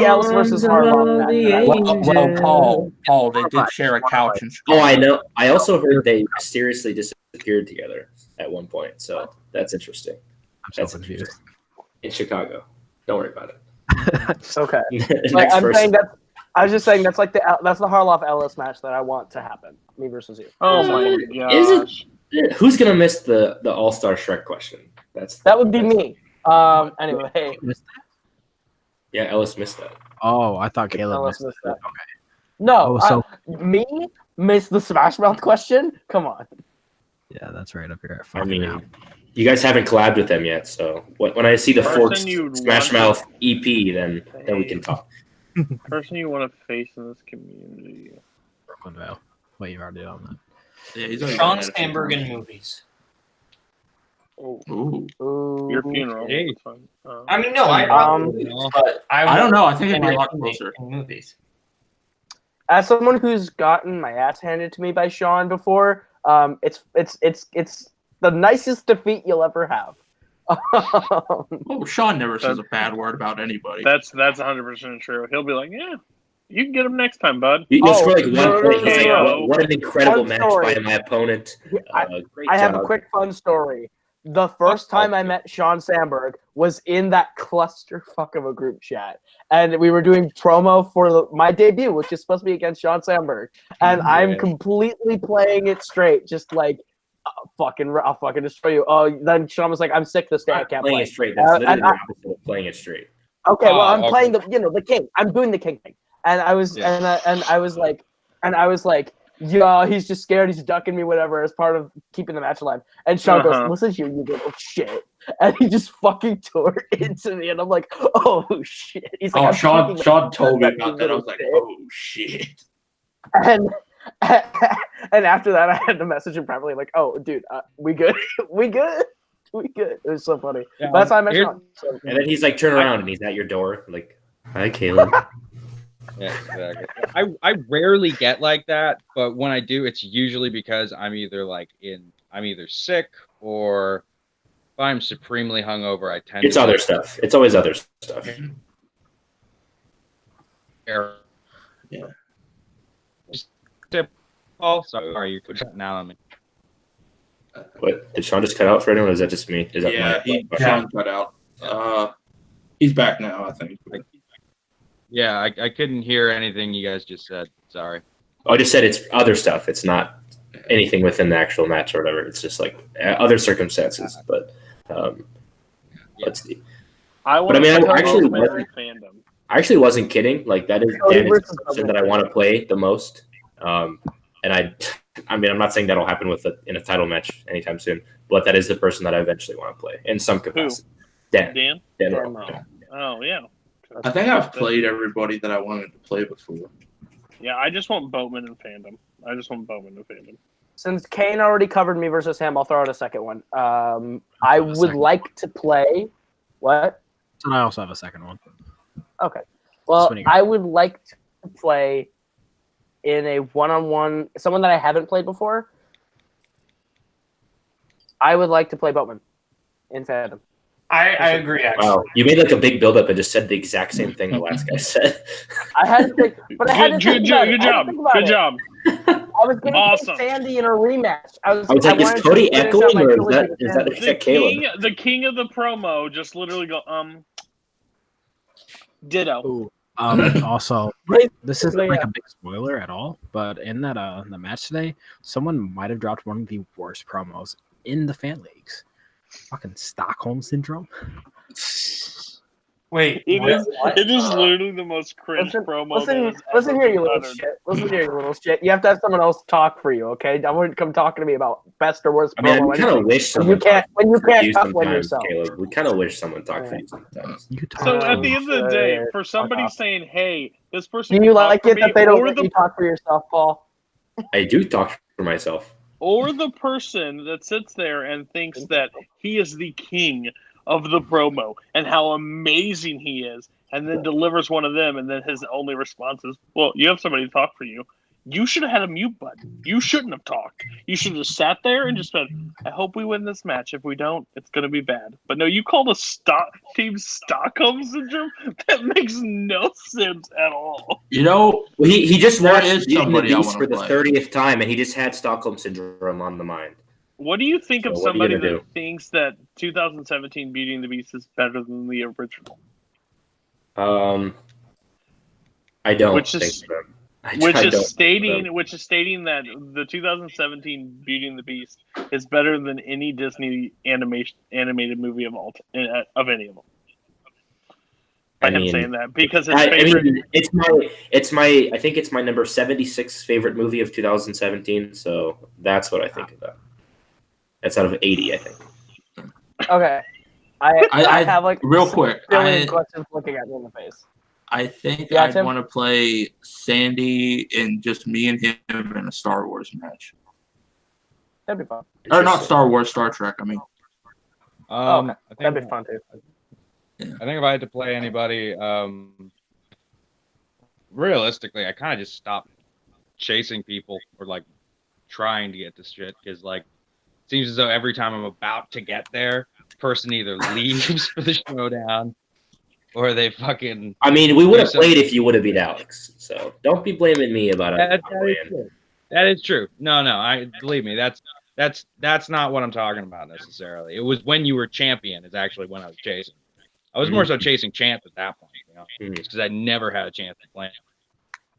Ellis versus Harloff match. Well, Paul, they did share a couch in Chicago. Oh, I know. I also heard they mysteriously disappeared together at one point, so that's interesting. I'm so That's confused. interesting. In Chicago. Don't worry about it. Okay. Next Like, I'm person. saying that. I was just saying that's the Harloff Ellis match that I want to happen. Me versus you. Oh So, my Is gosh. it? Who's gonna miss the All-Star Shrek question? that would be me. Anyway, Yeah, Ellis missed that. Oh, I thought Kaleb Ellis missed missed that. that. No, Oh, so- me miss the Smash Mouth question. Come on. Yeah, that's right up here. I mean, you guys haven't collabed with them yet, so when I see the Person Forks you'd Smash want Mouth EP, then we can talk. Person you want to face in this community. Brooklyn Vail. Wait, you already on that. Yeah, he's already Sean done that. Sandberg in movies. Ooh. Your funeral. Hey. That's fine. I mean, no, I probably would, but I don't know. I think it'd be a want lot to closer. in movies. As someone who's gotten my ass handed to me by Sean before, it's the nicest defeat you'll ever have. Oh, Sean never says a bad word about anybody. That's 100% true. He'll be like, yeah, you can get him next time, bud. You'll score like no, one no, point. no, He's like, no. what an incredible Fun match story. by my opponent. Great I have a job. quick fun story. The first time I met Sean Sandberg was in that clusterfuck of a group chat. And we were doing promo for my debut, which is supposed to be against Sean Sandberg. And I'm completely playing it straight, just like, I'll fucking destroy you. Oh, then Sean was like, I'm sick this day. I can't playing play. it straight. That's literally and the opposite of playing it straight. Okay, well, I'm okay. playing the king. I'm doing the king thing. And I was I was like, yeah, he's just scared. He's ducking me, whatever, as part of keeping the match alive. And Sean goes, listen to you little shit. And he just fucking tore into me. And I'm like, oh, shit. He's like, Sean told me about that. I was like, oh, shit. And after that, I had to message him privately, like, oh, dude, we good? we good? We good. It was so funny. Yeah, That's how I met Sean. So, And then he's like, turn around, and he's at your door, like, hi, Caleb. Yeah, exactly. I rarely get like that, but when I do, it's usually because I'm either sick or if I'm supremely hungover. I tend It's to other stuff. It's always other stuff. Yeah. Paul, sorry, you put now on me. What, did Sean just cut out for anyone, or is that just me? Is that Yeah, Sean cut out. He's back now, I think. Yeah, I couldn't hear anything you guys just said. Sorry. I just said it's other stuff. It's not anything within the actual match or whatever. It's just like other circumstances. But let's see. I actually wasn't kidding. Like that is Cody the versus person that I want to play the most. And I mean, I'm not saying that'll happen in a title match anytime soon, but that is the person that I eventually want to play in some capacity. Dan. Oh yeah. I think I've played everybody that I wanted to play before. Yeah, I just want Boatman and Fandom. Since Cain already covered me versus him, I'll throw out a second one. I would like to play. What? And I also have a second one. Okay. Well, I would like to play in a one-on-one, someone that I haven't played before. I would like to play Boatman in Fandom. I agree, actually. Wow, you made like a big build-up and just said the exact same thing the last guy said. I had to think, but I had to think about it. Good job. I was going to Awesome. play Sandy in a rematch. I was like, is Cody echoing or is that Caleb? The king of the promo just literally go, ditto. Ooh. Also, this isn't like a big spoiler at all, but in that the match today, someone might have dropped one of the worst promos in the fan leagues. Fucking Stockholm Syndrome. Wait, it is literally the most cringe promo. Listen here, you little shit. Listen here, you little shit. You have to have someone else talk for you, okay? I wouldn't come talking to me about best or worst promo. I mean, I kind of wish someone you can't talk for yourself. Caleb. We kind of wish someone talked for you sometimes. So at the end of the day, for somebody saying, "Hey, this person," do you like it that they don't let you talk for yourself, Paul? I do talk for myself. Or the person that sits there and thinks that he is the king of the promo and how amazing he is, and then delivers one of them, and then his only response is, well, you have somebody to talk for you. You should have had a mute button. You shouldn't have talked. You should have sat there and just said, I hope we win this match. If we don't, it's going to be bad. But no, you called a team Stockholm Syndrome? That makes no sense at all. You know, he just watched somebody for the 30th time, and he just had Stockholm Syndrome on the mind. What do you think of somebody that thinks that 2017 Beauty and the Beast is better than the original? I don't think so. Which is stating that the 2017 Beauty and the Beast is better than any Disney animated movie of any of them. I am saying that because I think it's my number 76 favorite movie of 2017. So that's what I think of that. That's out of 80, I think. Okay, I have like real quick questions looking at me in the face. I think I'd want to play Sandy and just me and him in a Star Wars match. That'd be fun. Or not Star Wars, Star Trek. I mean, I think that'd be fun too. Yeah. I think if I had to play anybody, realistically, I kind of just stopped chasing people or like trying to get this shit because like it seems as though every time I'm about to get there, the person either leaves for the showdown. Or they fucking. I mean, we would have played if you would have beat Alex. So don't be blaming me about it. That is true. No, believe me. That's not what I'm talking about necessarily. It was when you were champion. Is actually when I was chasing. I was more so chasing champ at that point. You know, because I never had a chance to play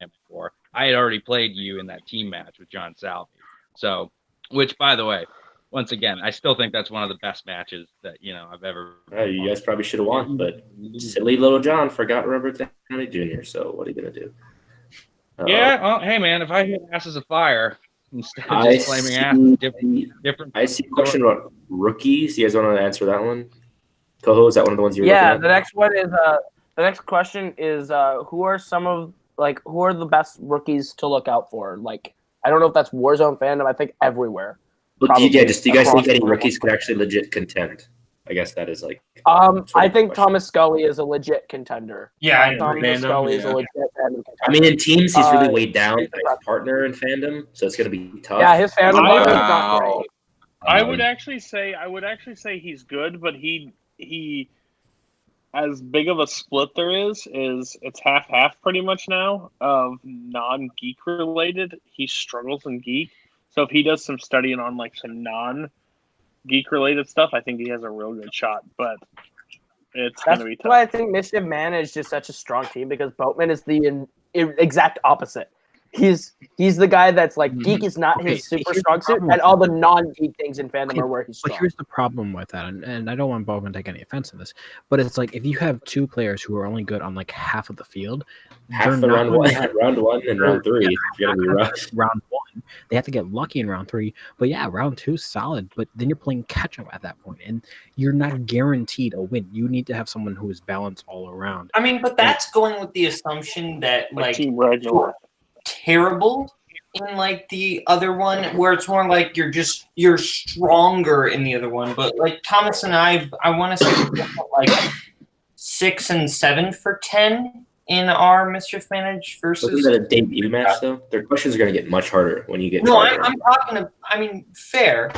him before. I had already played you in that team match with John Salvi. So, which by the way. Once again, I still think that's one of the best matches that I've ever. You guys probably should have won, but silly little John forgot Robert Downey Jr. So what are you gonna do? Yeah, well, hey man, if I hit asses of fire instead of just flaming ass, different. I see a question about rookies. You guys want to answer that one? Koho, is that one of the ones you're looking at? The next one is the next question is who are the best rookies to look out for? Like I don't know if that's Warzone fandom. I think everywhere. Do you guys think any rookies could actually legit contend? I guess that is like. I think Thomas Scully is a legit contender. Yeah, Thomas Scully is a legit contender. I mean, in teams, he's really weighed down by his partner in fandom, so it's going to be tough. Yeah, his fandom is not great. I would actually say he's good, but he as big of a split there is it's half pretty much now of non-geek related. He struggles in geek. So if he does some studying on like some non-geek related stuff, I think he has a real good shot. But it's going to be tough. That's why I think Mischief Man is just such a strong team because Boatman is the exact opposite. He's the guy that's like geek is not his super here's strong the suit, problem and with all that. the non-geek things in fandom are where he's But strong. here's the problem with that, and I don't want Boatman to take any offense in this, but it's like if you have two players who are only good on like half of the field, Half they're the not round going one, to have round 1 and round 3. If you're gonna be rough. round 1. They have to get lucky in round 3. But yeah, round 2 is solid, but then you're playing catch up at that point, and you're not guaranteed a win. You need to have someone who is balanced all around. I mean, but that's going with the assumption that like Team regular. terrible in like the other one, where it's more like you're stronger in the other one. But like Thomas and I want to say like 6 and 7 for 10 in our Mischief Manage versus. Wasn't that a debut match though? Their questions are gonna get much harder when you get. No, farther. I'm talking. I mean, fair,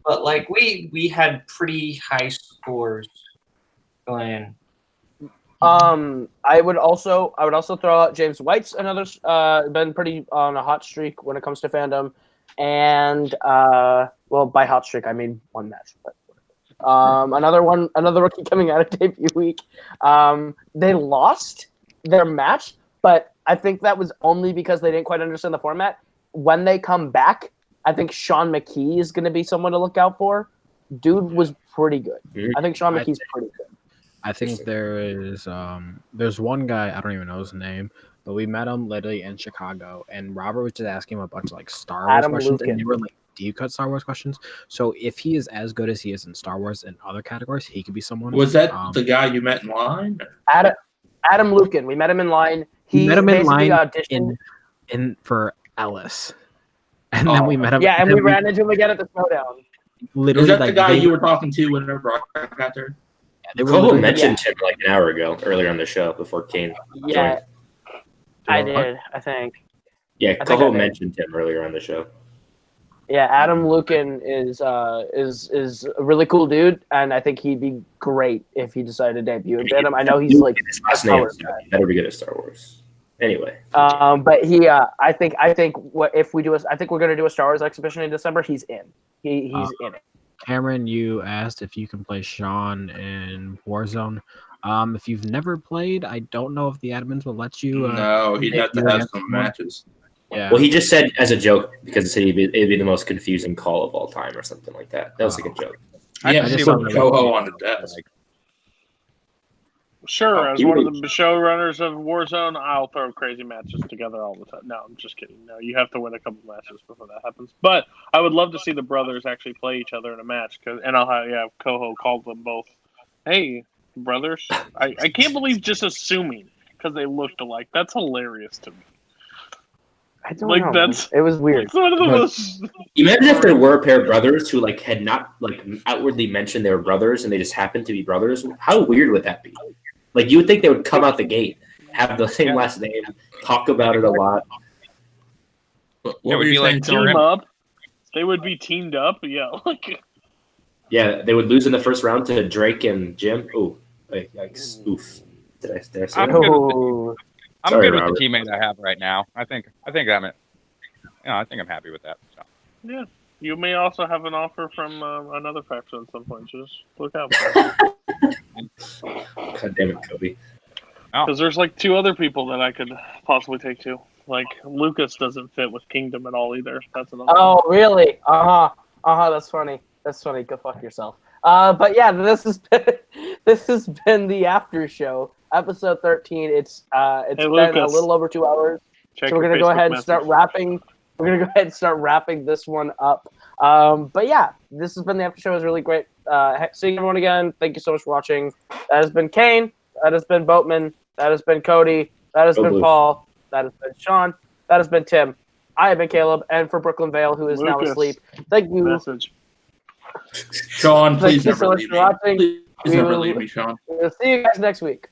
but like we had pretty high scores going. I would also throw out James White's another been pretty on a hot streak when it comes to fandom, and well, by hot streak I mean one match, but another rookie coming out of debut week. They lost their match, but I think that was only because they didn't quite understand the format. When they come back, I think Sean McKee is going to be someone to look out for. Dude was pretty good. I think Sean McKee's pretty good. I think there's one guy, I don't even know his name, but we met him literally in Chicago, and Robert was just asking him a bunch of like Star Wars questions, and they were like deep cut Star Wars questions. So if he is as good as he is in Star Wars and other categories, he could be someone. Was that the guy you met in line? Adam Lukin. We met him in line. He met him in line auditioned in for Ellis, and then we met him. Yeah, and we ran into him again at the Throwdown. Literally, is that the guy you were talking to whenever I got there? Koho mentioned him like an hour ago, earlier on the show before Cain joined. Yeah, I did. I think. Yeah, Koho mentioned him earlier on the show. Yeah, Adam Lukin is a really cool dude, and I think he'd be great if he decided to debut in fandom. I know he's like his last name. Better be good at Star Wars. Anyway. But he, I think what if we do I think we're gonna do a Star Wars exhibition in December. He's in. He's in it. Cameron, you asked if you can play Sean in Warzone. If you've never played, I don't know if the admins will let you. No, he'd have to have some matches. Yeah. Well, he just said as a joke because he said it'd be the most confusing call of all time or something like that. That was like a joke. Yeah, I just put Koho on the desk. Sure, as one of the showrunners of Warzone, I'll throw crazy matches together all the time. No, I'm just kidding. No, you have to win a couple matches before that happens. But I would love to see the brothers actually play each other in a match, and I'll have Koho call them both. Hey, brothers! I can't believe just assuming because they looked alike. That's hilarious to me. I don't know. It was weird. It's one of the most. Imagine if there were a pair of brothers who like had not like outwardly mentioned they were brothers and they just happened to be brothers. How weird would that be? Like you would think they would come out the gate, have the same last name, talk about it a lot. What were you saying? Team up. They would be teamed up. Yeah, yeah, they would lose in the first round to Drake and Jim. Oh, yikes! Oof. Did I say that? I'm good with the teammate I have right now. I think I'm happy with that. So. Yeah. You may also have an offer from another faction at some point. Just look out. God damn it, Kobe. Because there's like 2 other people that I could possibly take to. Like Lucas doesn't fit with Kingdom at all either. That's another. Oh, really? That's funny. That's funny. Go fuck yourself. But yeah, this has been the after show, episode 13. It's been a little over 2 hours. So we're gonna go ahead and start wrapping. We're going to go ahead and start wrapping this one up. But yeah, this has been the after show. It was really great seeing everyone again. Thank you so much for watching. That has been Cain. That has been Boatman. That has been Cody. That has been Paul. That has been Sean. That has been Tim. I have been Kaleb. And for Brooklyn Vail, who is now asleep. Thank you. Sean, please never leave me. Please never leave me, Sean. We'll see you guys next week.